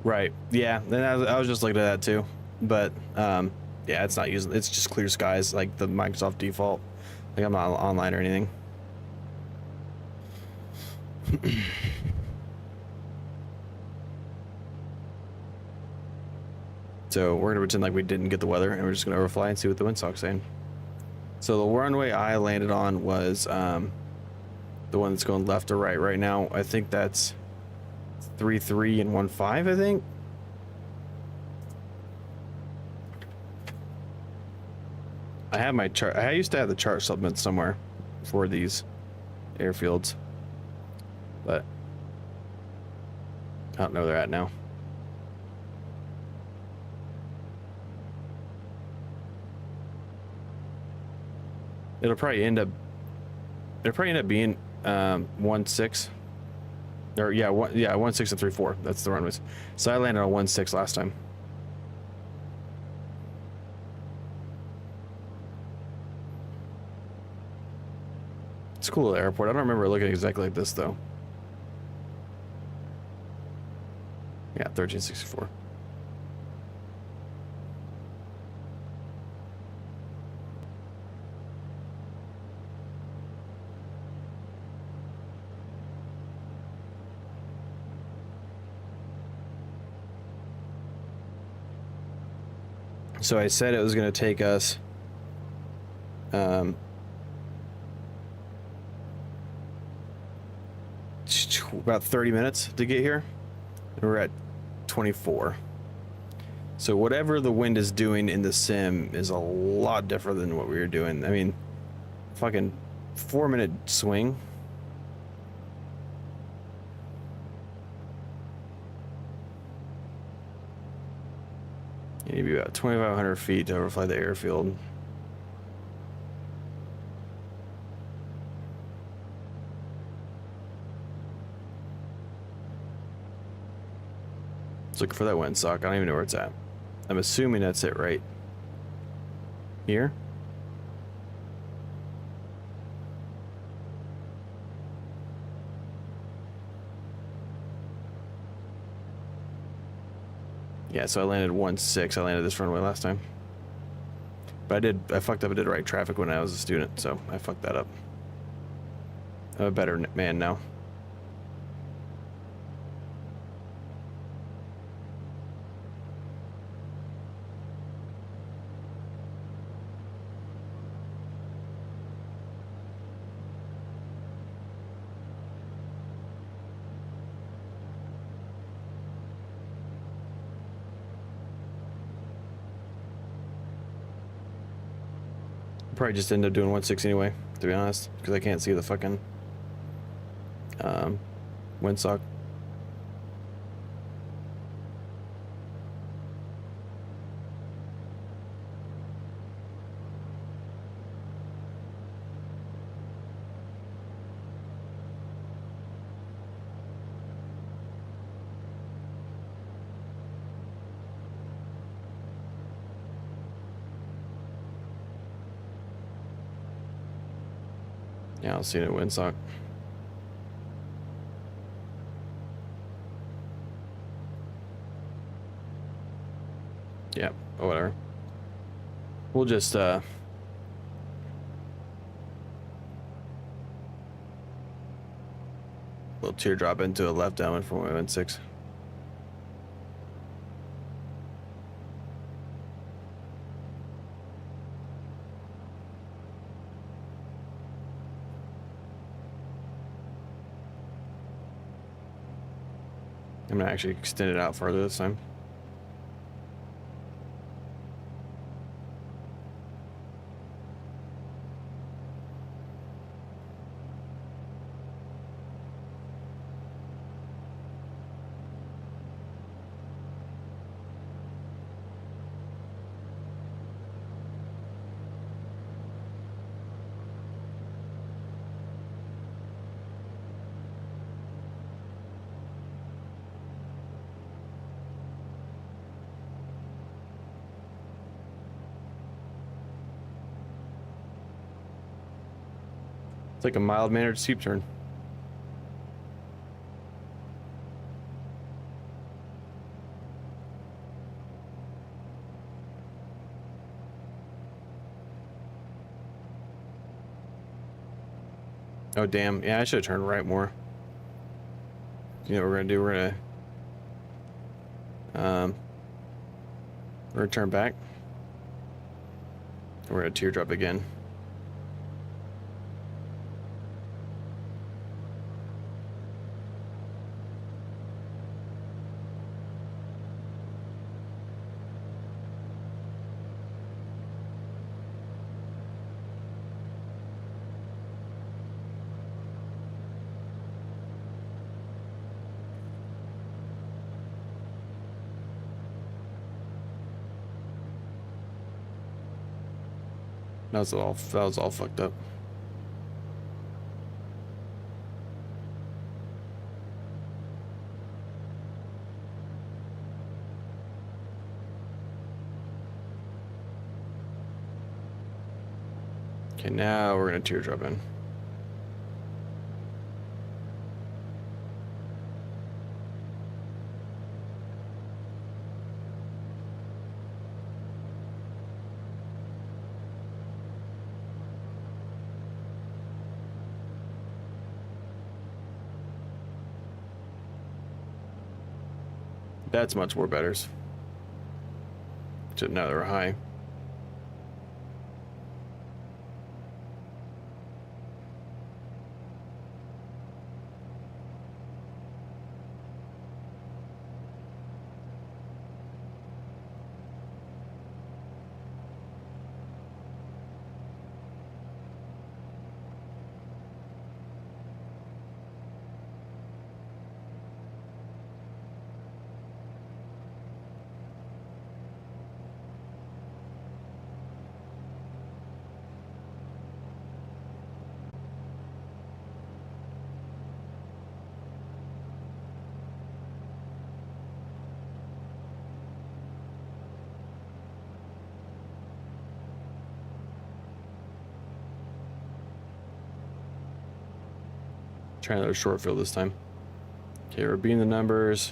Right. Yeah. Then I was just looking at that too, but yeah, it's not using. It's just clear skies, like the Microsoft default. Like I'm not online or anything. So we're gonna pretend like we didn't get the weather, and we're just gonna overfly and see what the windsock's saying. So the runway I landed on was the one that's going left to right now. I think that's 3.3 and 1.5, I think. I have my chart. I used to have the chart supplement somewhere for these airfields, but I don't know where they're at now. It'll probably end up being 1.6. Or yeah, 1.6 and 3.4. That's the runways. So I landed on 1.6 last time. It's a cool little airport. I don't remember looking exactly like this though. Yeah, 1364. So I said it was going to take us about 30 minutes to get here. And we're at 24. So whatever the wind is doing in the sim is a lot different than what we were doing. I mean, fucking 4-minute swing. You need to be about 2,500 feet to overfly the airfield. Let's look for that windsock. I don't even know where it's at. I'm assuming that's it right here. Yeah, so I landed 1.6. I landed this runway last time. But I fucked up. I did right traffic when I was a student, so I fucked that up. I'm a better man now. Probably just end up doing 1.6 anyway, to be honest, because I can't see the fucking windsock. Yeah, I'll see it at windsock. Yeah, whatever. We'll just little teardrop into a left downwind from 1.6. I'm gonna actually extend it out further this time. It's like a mild-mannered steep turn. Oh, damn. Yeah, I should have turned right more. You know what we're gonna do? We're gonna turn back. We're gonna teardrop again. That was all fucked up. Okay, now we're gonna teardrop in. That's much more better. Except now they're high. Try another short fill this time. Okay, we're beating the numbers.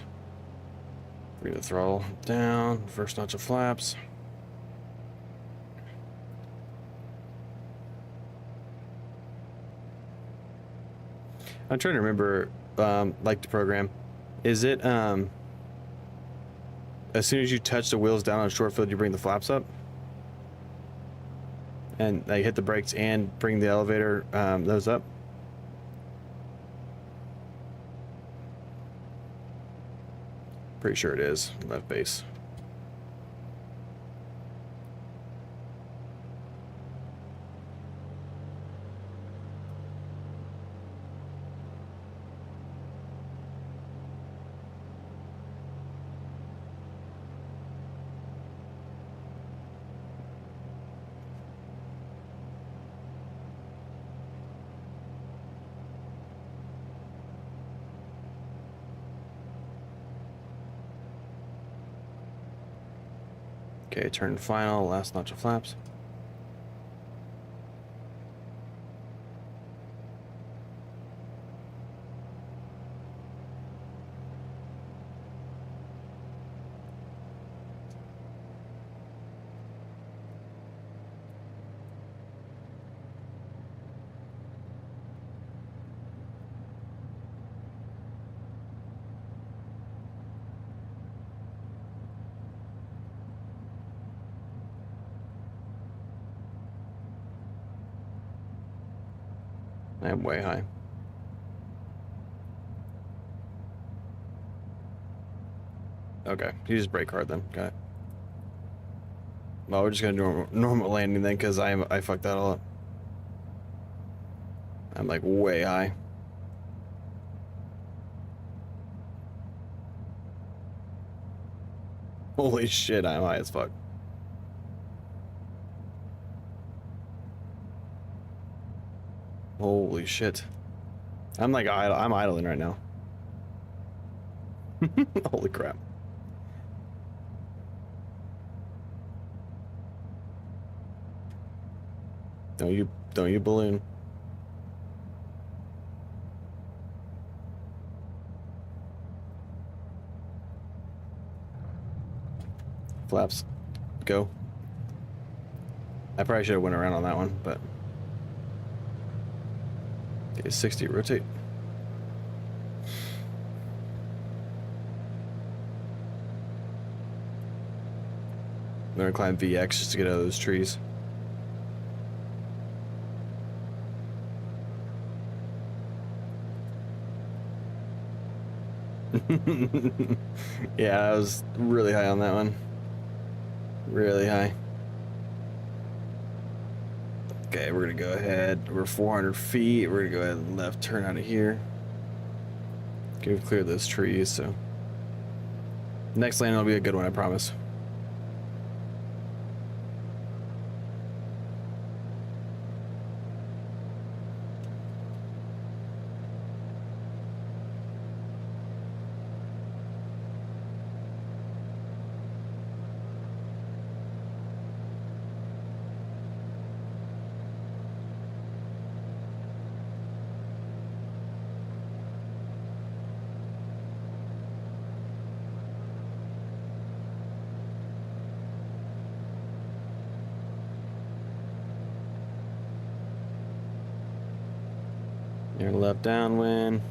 Bring the throttle down. First notch of flaps. I'm trying to remember, like the program. Is it, as soon as you touch the wheels down on a short field, you bring the flaps up? And they hit the brakes and bring the elevator, those up? Pretty sure it is, left base. Okay, turn final, last notch of flaps. I am way high. Okay, you just brake hard then. Got it. Well, we're just gonna do a normal landing then, because I fucked that all up. I'm like way high. Holy shit, I'm high as fuck. Holy shit. I'm like I'm idling right now. Holy crap. Don't you balloon. Flaps. Go. I probably should have went around on that one, but okay, 60, rotate. I'm gonna climb VX just to get out of those trees. Yeah, I was really high on that one. Really high. Okay, we're gonna go ahead. We're 400 feet. We're gonna go ahead and left turn out of here. Okay, we've cleared those trees, so next lane will be a good one, I promise. You're left downwind.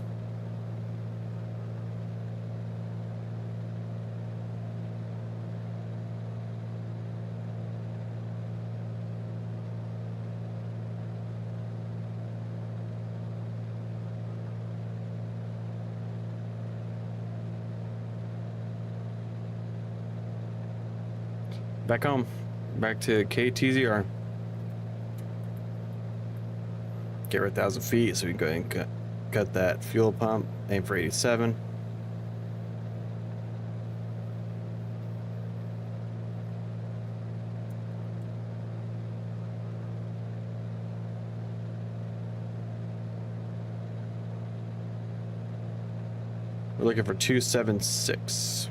Back home. Back to KTZR. Get her 1,000 feet, so we can go ahead and cut that fuel pump. Aim for 87. We're looking for 276.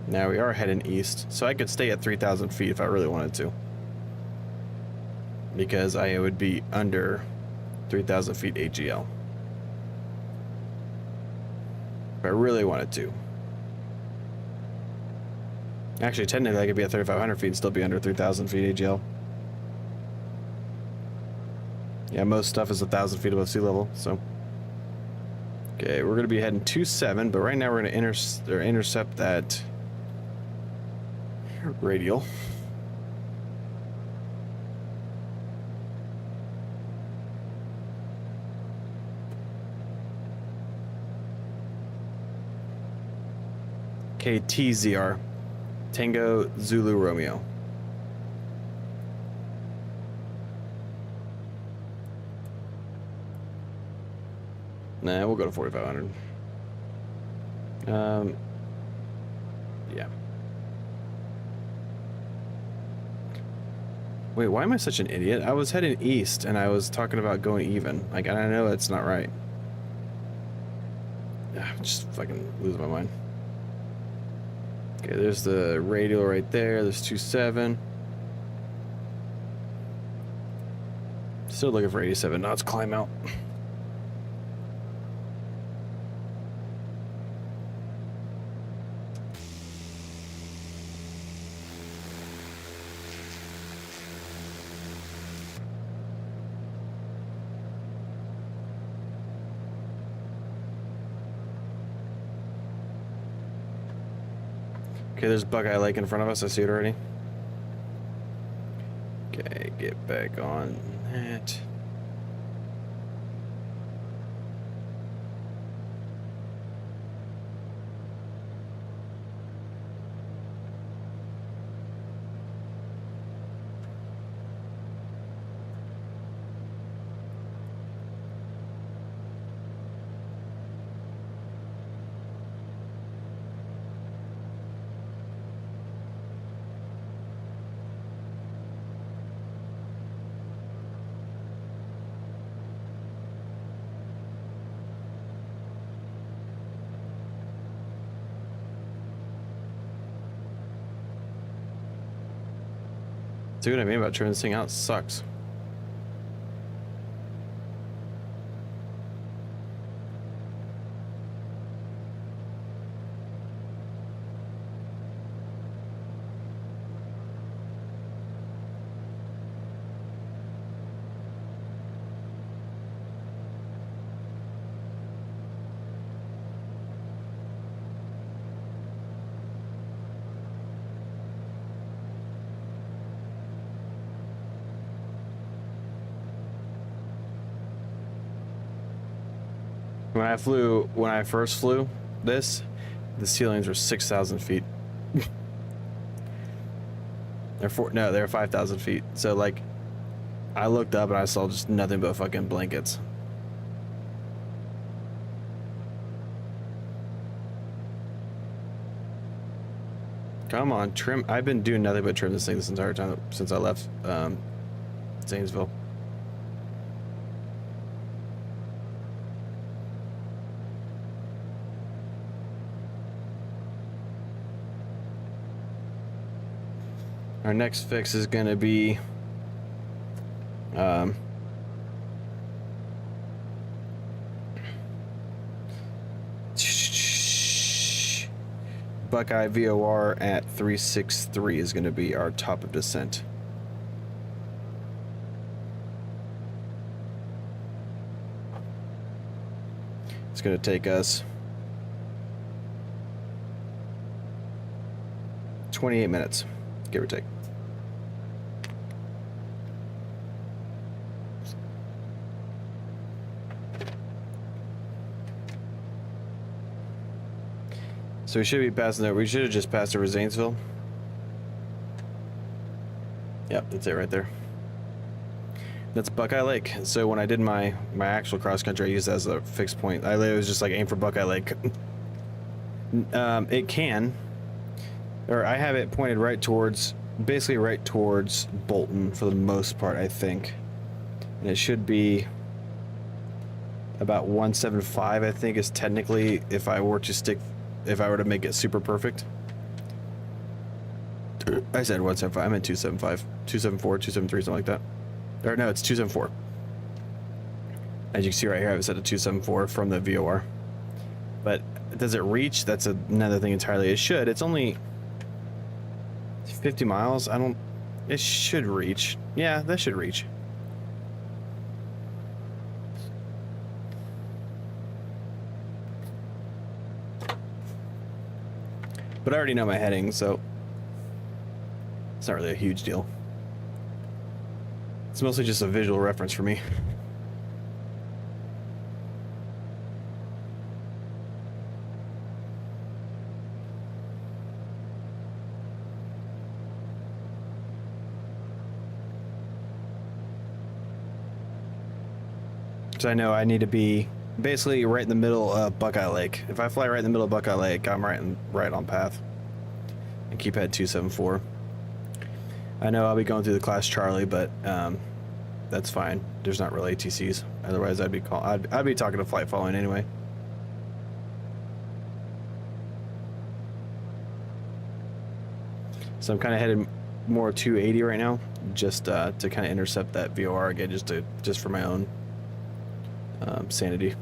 Now we are heading east, so I could stay at 3,000 feet if I really wanted to. because I would be under 3,000 feet AGL. If I really wanted to. Actually, technically, I could be at 3,500 feet and still be under 3,000 feet AGL. Yeah, most stuff is 1,000 feet above sea level, so. Okay, we're going to be heading 2-7, but right now we're going to intercept that radial. Okay, TZR. Tango Zulu Romeo. Nah, we'll go to 4,500. Yeah. Wait, why am I such an idiot? I was heading east and I was talking about going even. Like, I know that's not right. I'm just fucking losing my mind. Okay, there's the radial right there. There's 2.7. Still looking for 87 knots. Climb out. Okay, there's Buckeye Lake in front of us. I see it already. Okay, get back on that. See what I mean about turning this thing out? Sucks. When I first flew this, the ceilings were 6,000 feet. They're 5,000 feet. So like, I looked up and I saw just nothing but fucking blankets. Come on, trim. I've been doing nothing but trim this thing this entire time since I left Zanesville. Our next fix is going to be Buckeye VOR at 363 is going to be our top of descent. It's going to take us 28 minutes, give or take. So we should be passing there. We should have just passed over Zanesville. Yep, that's it right there. That's Buckeye Lake. So when I did my actual cross country, I used that as a fixed point. I literally was just like aim for Buckeye Lake. It can, or I have it pointed right towards, basically right towards Bolton for the most part, I think. And it should be about 175, I think, is technically if I were to make it super perfect. I said 175, I meant 275, 274, 273, something like that. Or no, it's 274. As you can see right here, I have it set to 274 from the VOR. But does it reach? That's another thing entirely. It should. It's only 50 miles. It should reach. Yeah, that should reach. But I already know my heading, so it's not really a huge deal. It's mostly just a visual reference for me. So I know I need to be basically right in the middle of Buckeye Lake. If I fly right in the middle of Buckeye Lake, I'm right on path. And keep head 274. I know I'll be going through the class Charlie, but that's fine. There's not really ATCs. Otherwise, I'd be talking to flight following anyway. So I'm kind of headed more 280 right now, just to kind of intercept that VOR again, just for my own sanity.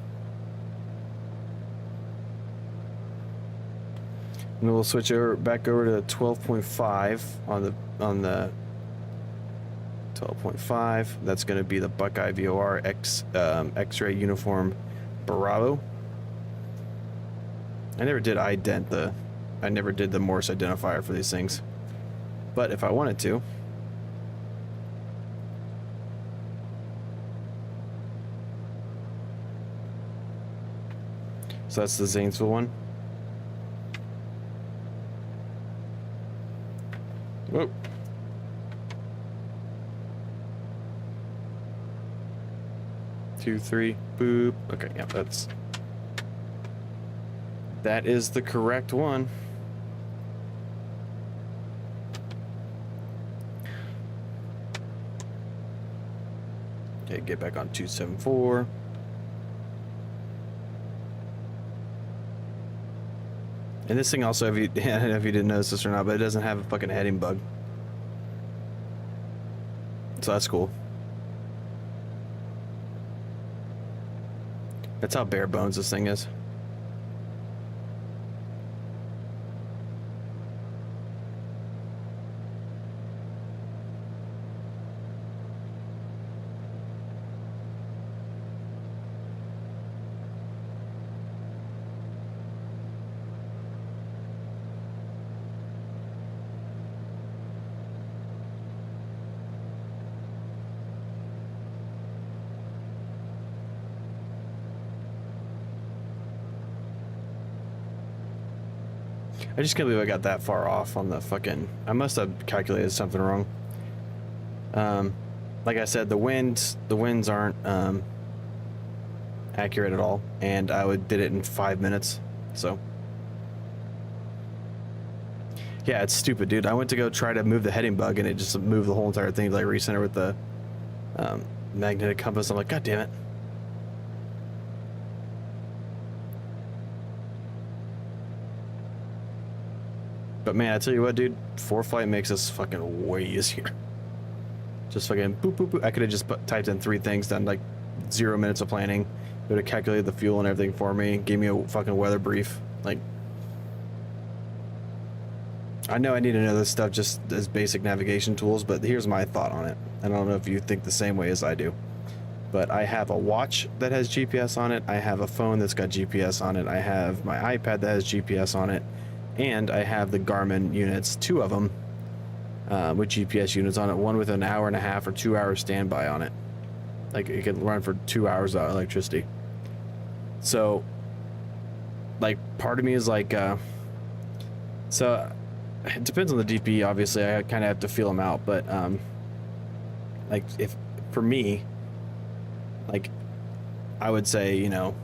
And we'll switch back over to 12.5 on the 12.5. That's going to be the Buckeye VOR X-ray uniform Bravo. I never did I never did the Morse identifier for these things, but if I wanted to. So that's the Zanesville one. Whoa. Two, three, boop. Okay, yeah, that is the correct one. Okay, get back on 274. And this thing also, I don't know if you didn't notice this or not, but it doesn't have a fucking heading bug. So that's cool. That's how bare bones this thing is. I just can't believe I got that far off on the fucking... I must have calculated something wrong. Like I said, the winds aren't accurate at all, and I did it in 5 minutes. So yeah, it's stupid, dude. I went to go try to move the heading bug, and it just moved the whole entire thing to like recenter with the magnetic compass. I'm like, God damn it. But man, I tell you what, dude, ForeFlight makes this fucking way easier. Just fucking boop, boop, boop. I could have just typed in 3 things, done like 0 minutes of planning. It would have calculated the fuel and everything for me, gave me a fucking weather brief. Like, I know I need to know this stuff just as basic navigation tools, but here's my thought on it. I don't know if you think the same way as I do. But I have a watch that has GPS on it. I have a phone that's got GPS on it. I have my iPad that has GPS on it. And I have the Garmin units, 2 of them, with GPS units on it. One with an 1.5 hour or 2 hour standby on it. Like, it can run for 2 hours without electricity. So, like, part of me is like, so it depends on the DP. Obviously, I kind of have to feel them out. But, like, if for me, like, I would say, you know,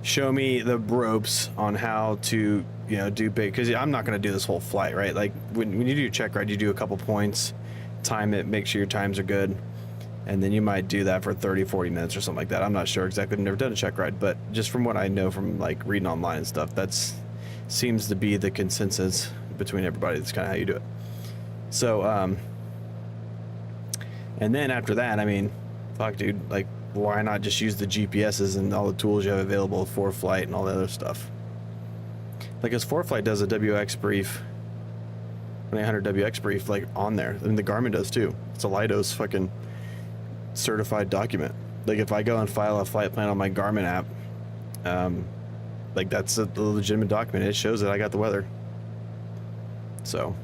show me the ropes on how to, you know, do big, because I'm not going to do this whole flight, right? Like when you do your check ride, you do a couple points, time it, make sure your times are good, and then you might do that for 30-40 minutes or something like that. I'm not sure exactly. I've never done a check ride, but just from what I know from like reading online and stuff, that's seems to be the consensus between everybody. That's kind of how you do it. So And then after that, I mean, fuck, dude, like, why not just use the GPSs and all the tools you have available for flight and all the other stuff? Like, as ForeFlight does a WX brief, 800 WX brief, like, on there. I mean, the Garmin does too. It's a Leidos fucking certified document. Like, if I go and file a flight plan on my Garmin app, like, that's a legitimate document. It shows that I got the weather. So,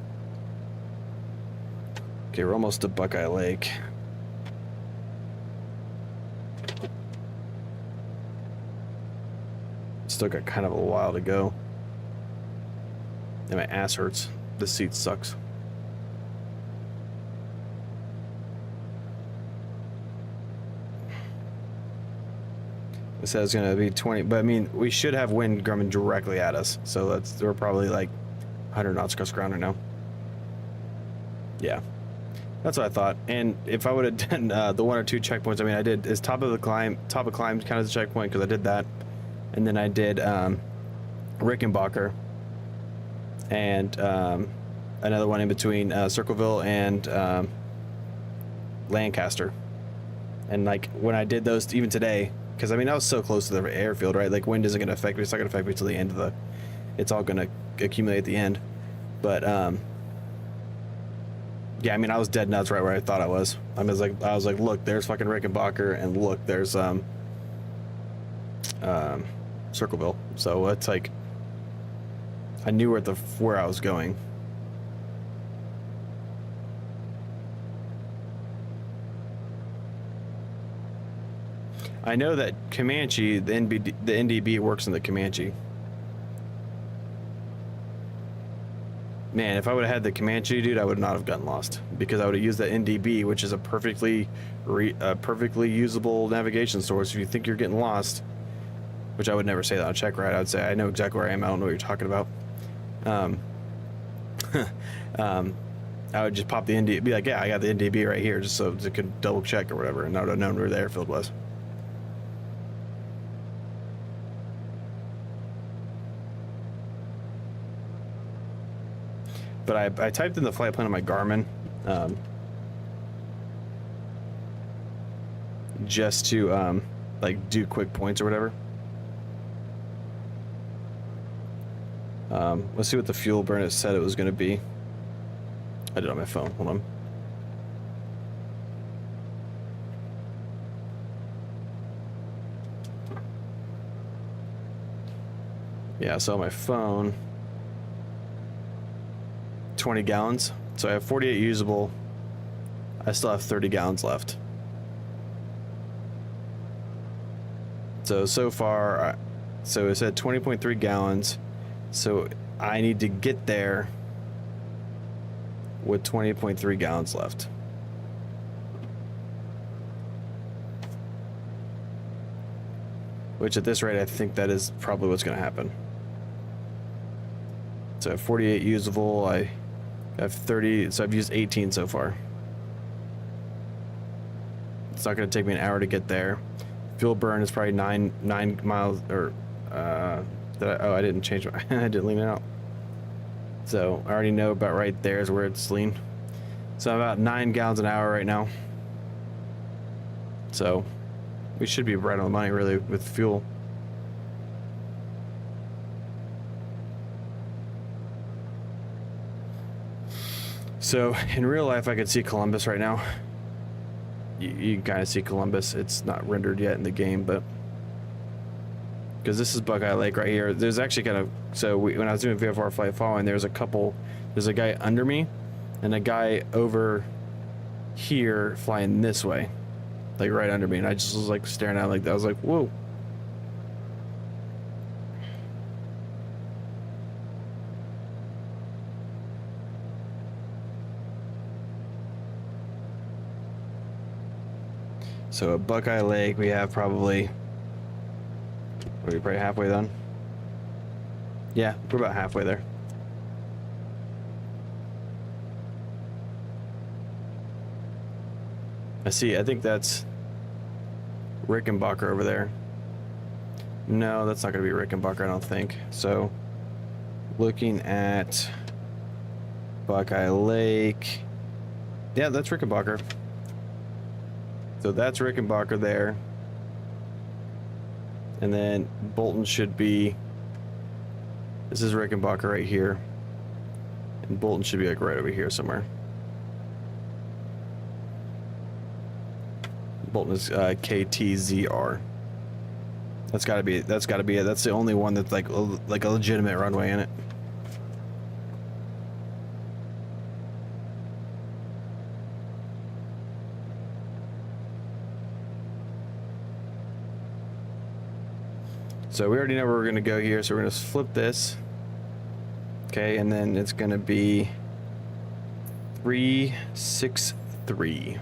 okay, we're almost to Buckeye Lake. Still got kind of a while to go. And my ass hurts. This seat sucks. It says it's gonna be 20, but I mean, we should have wind coming directly at us. So we're probably like 100 knots across ground right now. Yeah, that's what I thought. And if I would have done the 1 or 2 checkpoints, I mean, I did is top of climb kind of the checkpoint because I did that, and then I did Rickenbacker, and another one in between Circleville and Lancaster. And like when I did those, even today, because I mean I was so close to the airfield, right? Like wind isn't going to affect me. It's not going to affect me till the end of the. It's all going to accumulate at the end, but yeah, I mean I was dead nuts right where I thought I was. I was like, look, there's fucking Rickenbacker, and look, there's Circleville. So it's like I knew where I was going. I know that Comanche, the NDB works in the Comanche. Man, if I would have had the Comanche, dude, I would not have gotten lost because I would have used that NDB, which is a perfectly usable navigation source. If you think you're getting lost, which I would never say that on check ride, I would say I know exactly where I am. I don't know what you're talking about. I would just pop the NDB, be like, yeah, I got the NDB right here, just so it could double check or whatever, and I would have known where the airfield was. But I typed in the flight plan on my Garmin just to like do quick points or whatever. Let's see what the fuel burn it said it was going to be. I did it on my phone. Hold on. Yeah, so on my phone, 20 gallons. So I have 48 usable. I still have 30 gallons left. So far, so it said 20.3 gallons. So I need to get there with 20.3 gallons left. Which at this rate, I think that is probably what's going to happen. So I have 48 usable. I have 30, so I've used 18 so far. It's not going to take me an hour to get there. Fuel burn is probably 9 miles, or I didn't change my, I didn't lean it out. So I already know about right there is where it's lean. So I'm about 9 gallons an hour right now. So we should be right on the money really with fuel. So in real life, I could see Columbus right now. You can kind of see Columbus. It's not rendered yet in the game, but because this is Buckeye Lake right here. There's actually kind of, so when I was doing VFR flight following, there's a guy under me and a guy over here flying this way, like right under me. And I just was like staring at it like that. I was like, whoa. So at Buckeye Lake, we have probably, are we probably halfway done? Yeah, we're about halfway there. I think that's Rickenbacker over there. No, that's not going to be Rickenbacker, I don't think. So, looking at Buckeye Lake. Yeah, that's Rickenbacker. So that's Rickenbacker there. And then Bolton should be, this is Rickenbacker right here. And Bolton should be like right over here somewhere. Bolton is KTZR. That's gotta be it. That's the only one that's like a legitimate runway in it. So we already know where we're gonna go here, so we're gonna flip this. Okay, and then it's gonna be 363.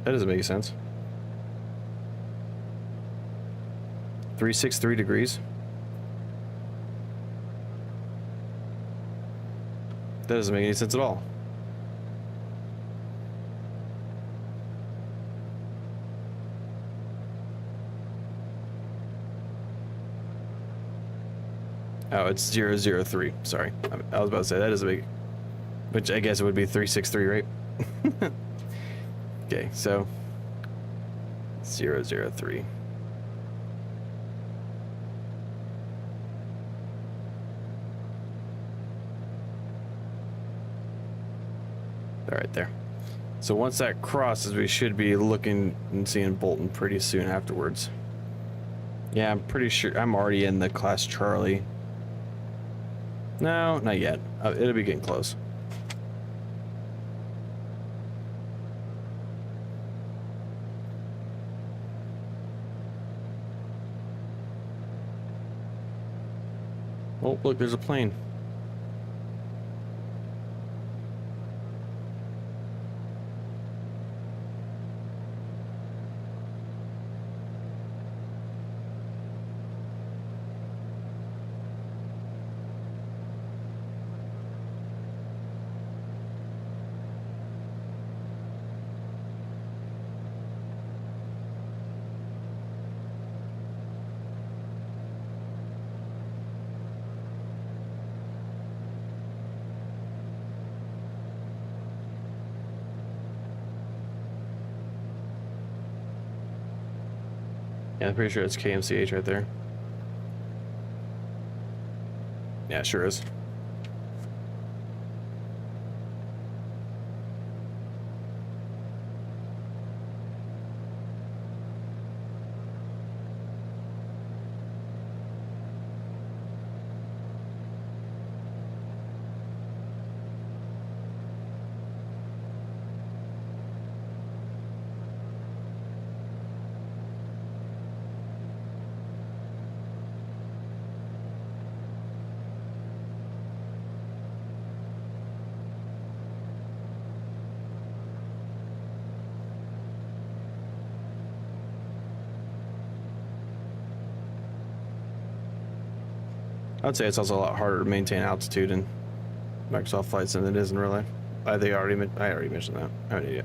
That doesn't make any sense. 363 degrees. That doesn't make any sense at all. Oh, it's 003. Sorry. I was about to say that doesn't make, which I guess it would be 363, right? Okay, so 003. All right, there. So once that crosses, we should be looking and seeing Bolton pretty soon afterwards. Yeah, I'm pretty sure I'm already in the class Charlie. No, not yet. It'll be getting close. Oh, look, there's a plane. Yeah, I'm pretty sure it's KMCH right there. Yeah, it sure is. I'd say it's also a lot harder to maintain altitude in Microsoft flights than it is in real life. I already mentioned that. I'm an idiot.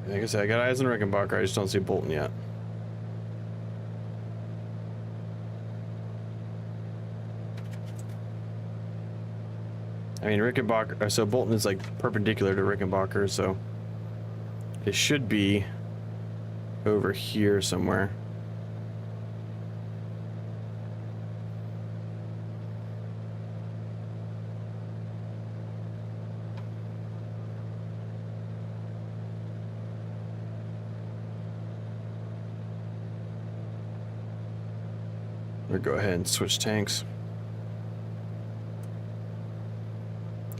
Like I said, I got eyes on Rickenbacker. I just don't see Bolton yet. I mean, Rickenbacker, so Bolton is like perpendicular to Rickenbacker, so it should be over here somewhere. Or go ahead and switch tanks.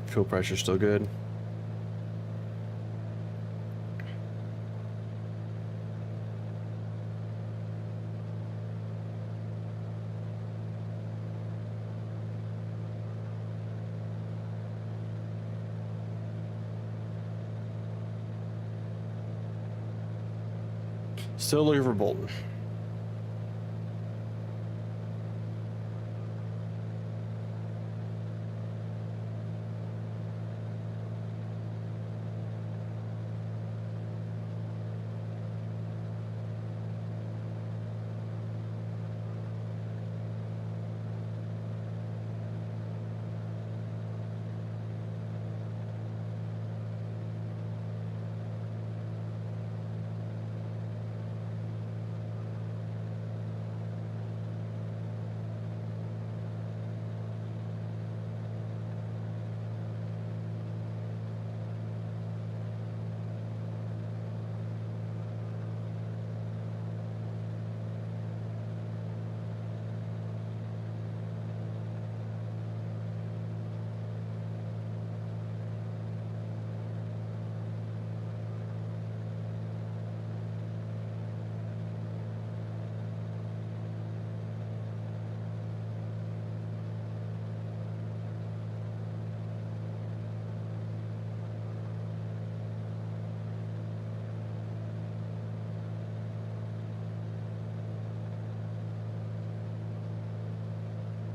Fuel pressure still good. Still looking for Bolton.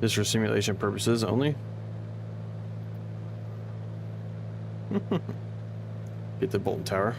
Just for simulation purposes only. Get the Bolton Tower.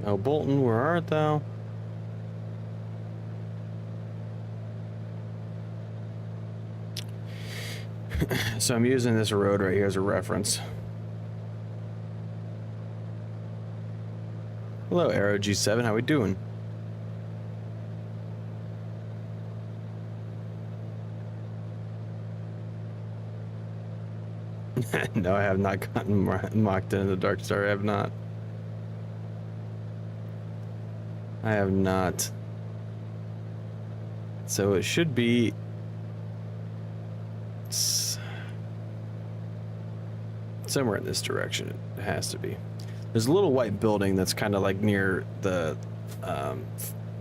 Now, Bolton, where art thou? So I'm using this road right here as a reference. Hello, Arrow G7. How we doing? No, I have not gotten mocked into the Dark Star. I have not. I have not. So it should be somewhere in this direction. It has to be. There's a little white building that's kind of like near the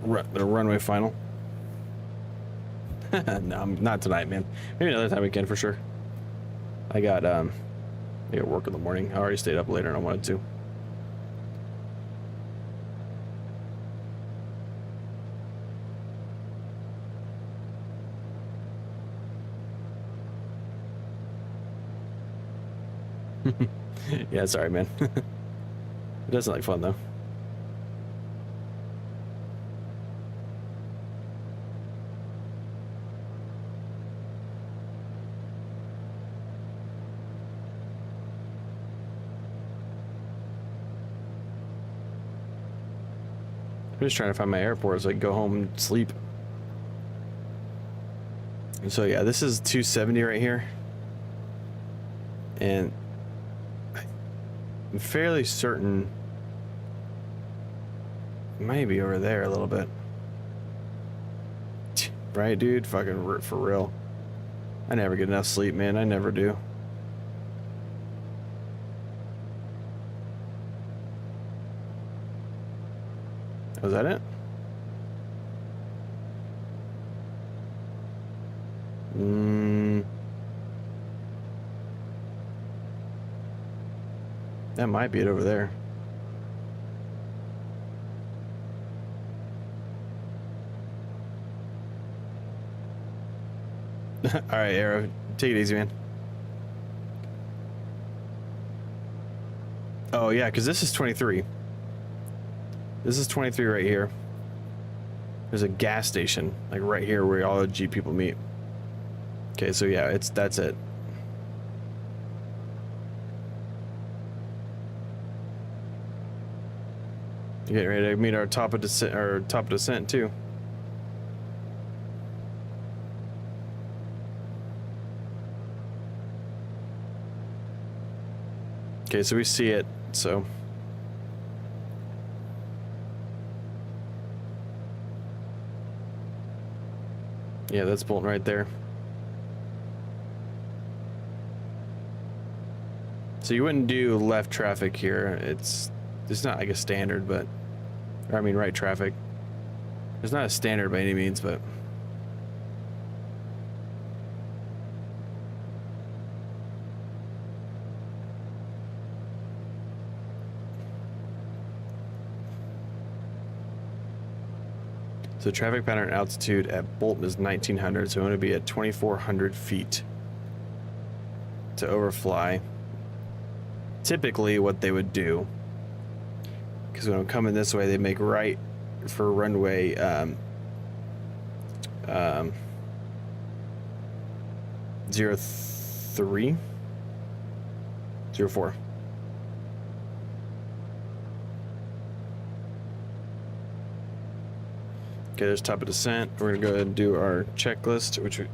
runway final. No, not tonight, man. Maybe another time we can for sure. I got work in the morning. I already stayed up later and I wanted to. Yeah, sorry, man. It doesn't like fun though. I'm just trying to find my airport so I can go home and sleep. And so yeah, this is 270 right here. And I'm fairly certain it might be over there a little bit. Right, dude? Fucking for real. I never get enough sleep, man. I never do. Was that it? That might be it over there. All right, Arrow, take it easy, man. Oh yeah, because this is 23. This is 23 right here. There's a gas station like right here where all the Jeep people meet. Okay, so yeah, that's it. Getting ready to meet our top of descent too. Okay, so we see it, so. Yeah, that's Bolton right there. So you wouldn't do left traffic here. It's not like a standard, but, or I mean right traffic. It's not a standard by any means, but. So traffic pattern altitude at Bolton is 1900, so I'm going to be at 2400 feet to overfly. Typically what they would do, because when I'm coming this way, they make right for runway 03, 04. Okay, there's top of descent. We're gonna go ahead and do our checklist, which we,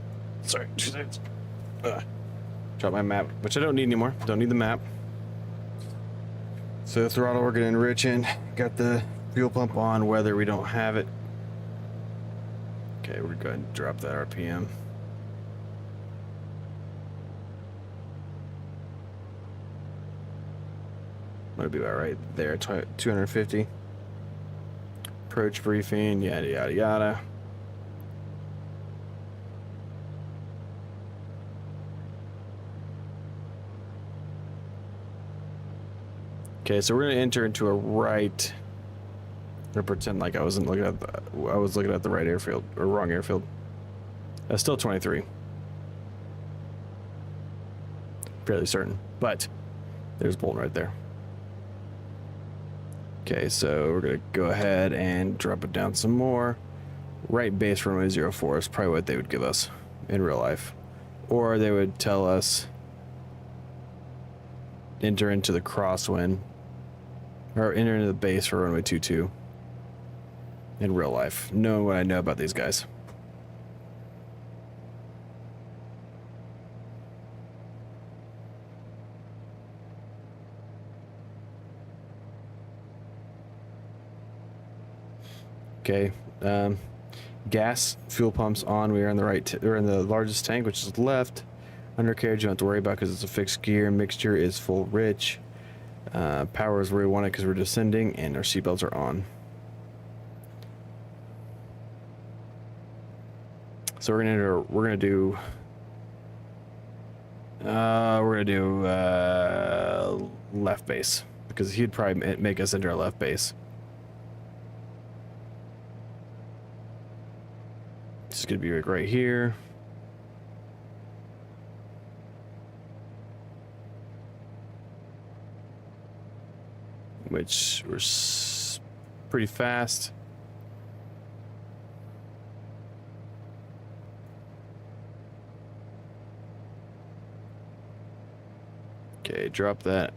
sorry, 2 seconds. Drop my map, which I don't need anymore. Don't need the map. So throttle, we're gonna enrich in. Got the fuel pump on, whether we don't have it. Okay, we're going to drop that RPM. Might be about right there, 250. Approach briefing, yada yada yada. Okay, so we're gonna enter into a right. I'm gonna pretend like I was looking at the right airfield or wrong airfield. That's still 23. Fairly certain, but there's Bolton right there. Okay, so we're gonna go ahead and drop it down some more. Right base runway 04 is probably what they would give us in real life. Or they would tell us enter into the crosswind. Or enter into the base for runway 22 in real life, knowing what I know about these guys. Okay, gas, fuel pumps on. We are in the right, we're in the largest tank, which is left. Undercarriage, you don't have to worry about because it's a fixed gear. Mixture is full rich. Power is where we want it because we're descending, and our seatbelts are on. So we're gonna do left base because he'd probably make us enter a left base. It's gonna be like right here. Which we're pretty fast. Okay, drop that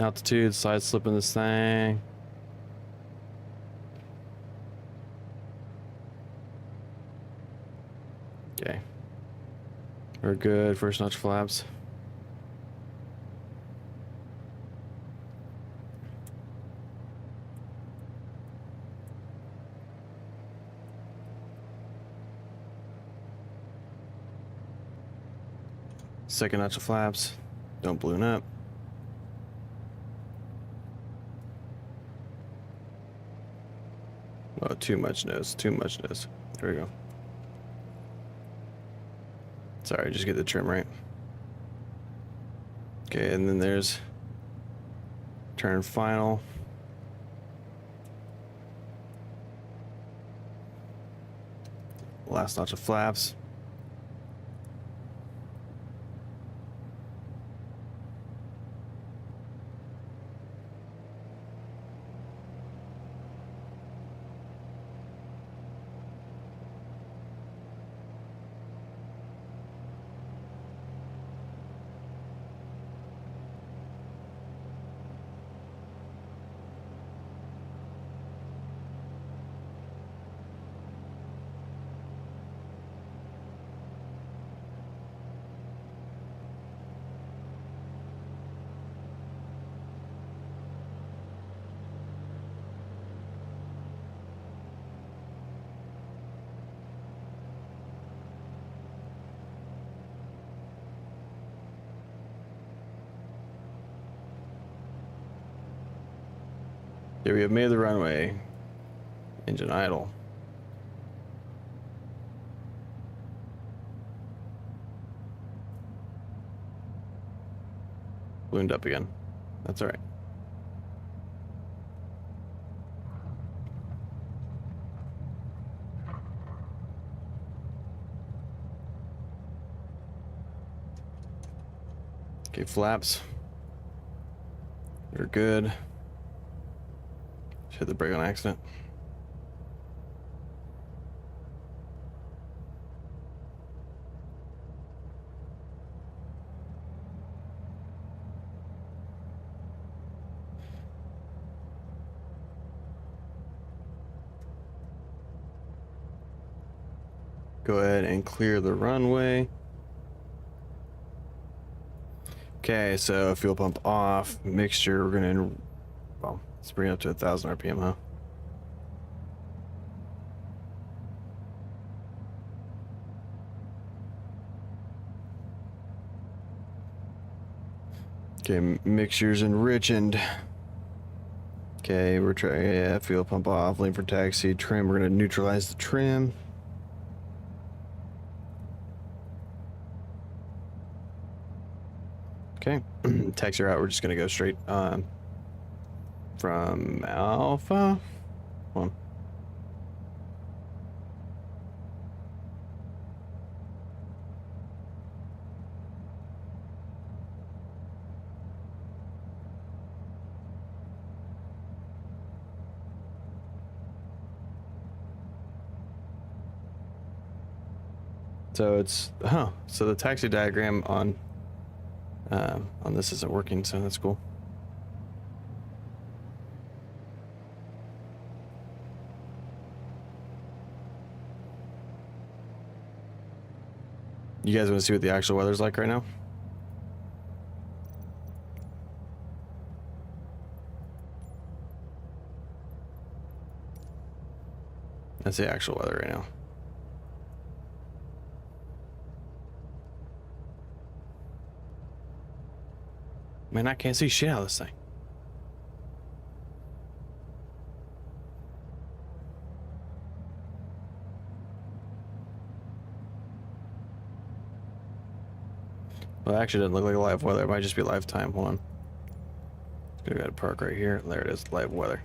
altitude, side slipping this thing. Okay, we're good. First notch flaps. second notch of flaps. Don't balloon up. Oh, too much nose. Too much nose. There we go. Sorry, just get the trim right. Okay, and then there's turn final. Last notch of flaps. Here we have made the runway. Engine idle. Ballooned up again. That's all right. Okay, flaps. We're good. Hit the brake on accident. Go ahead and clear the runway. Okay, so fuel pump off, mixture, we're gonna, well, let's bring it up to 1,000 RPM, huh? Okay, mixture's enriched. Okay, we're trying, yeah, fuel pump off, lane for taxi, trim, we're gonna neutralize the trim. Okay, taxi route, we're just gonna go straight from Alpha. Hold on. So it's, so the taxi diagram on this isn't working, so that's cool. You guys want to see what the actual weather's like right now? That's the actual weather right now. Man, I can't see shit out of this thing. Well, it actually doesn't look like live weather. It might just be live time. Hold on. Go ahead and park right here. There it is, live weather.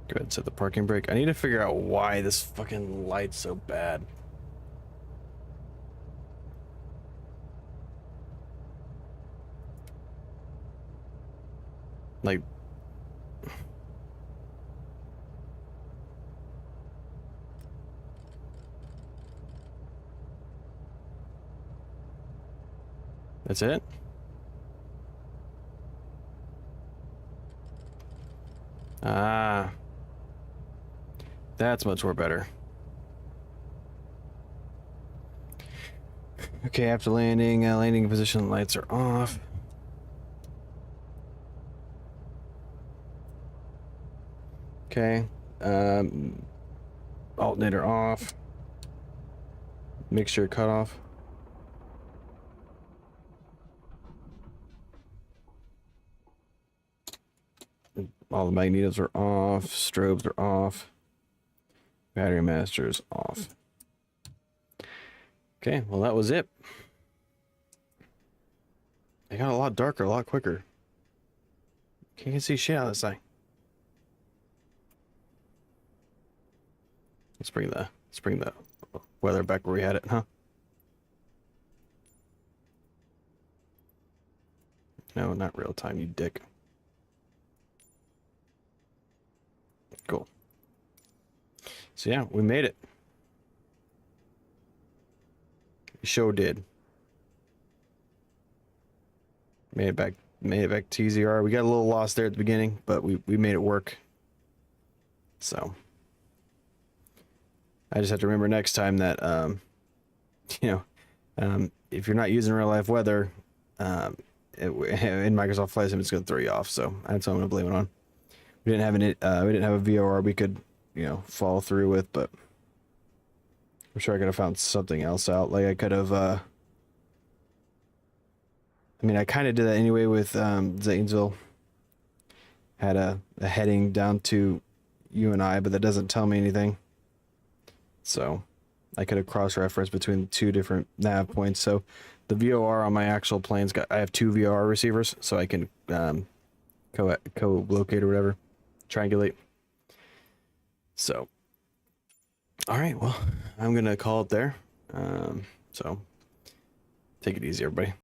Go ahead and set the parking brake. I need to figure out why this fucking light's so bad. Like, that's it? Ah, that's much more better. Okay, after landing, landing position lights are off. Okay, alternator off. Mixture cutoff. All the magnetos are off. Strobes are off. Battery master is off. Okay, well that was it. It got a lot darker, a lot quicker. Can't see shit out of this thing. Let's bring the weather back where we had it, huh? No, not real time, you dick. Cool. So yeah, we made it. We sure did. Made it back to TZR. We got a little lost there at the beginning, but we made it work. So I just have to remember next time that if you're not using real life weather in Microsoft Flight Sim, it's going to throw you off. So that's what I'm going to blame it on. We didn't have a VOR we could follow through with, but I'm sure I could have found something else out. Like I could have. I mean, I kind of did that anyway with Zanesville. Had a heading down to UNI, but that doesn't tell me anything. So I could have cross-referenced between the two different nav points. So the VOR on my actual plane's I have 2 VOR receivers, so I can co-locate or whatever, triangulate. So, all right, well, I'm gonna call it there. So take it easy, everybody.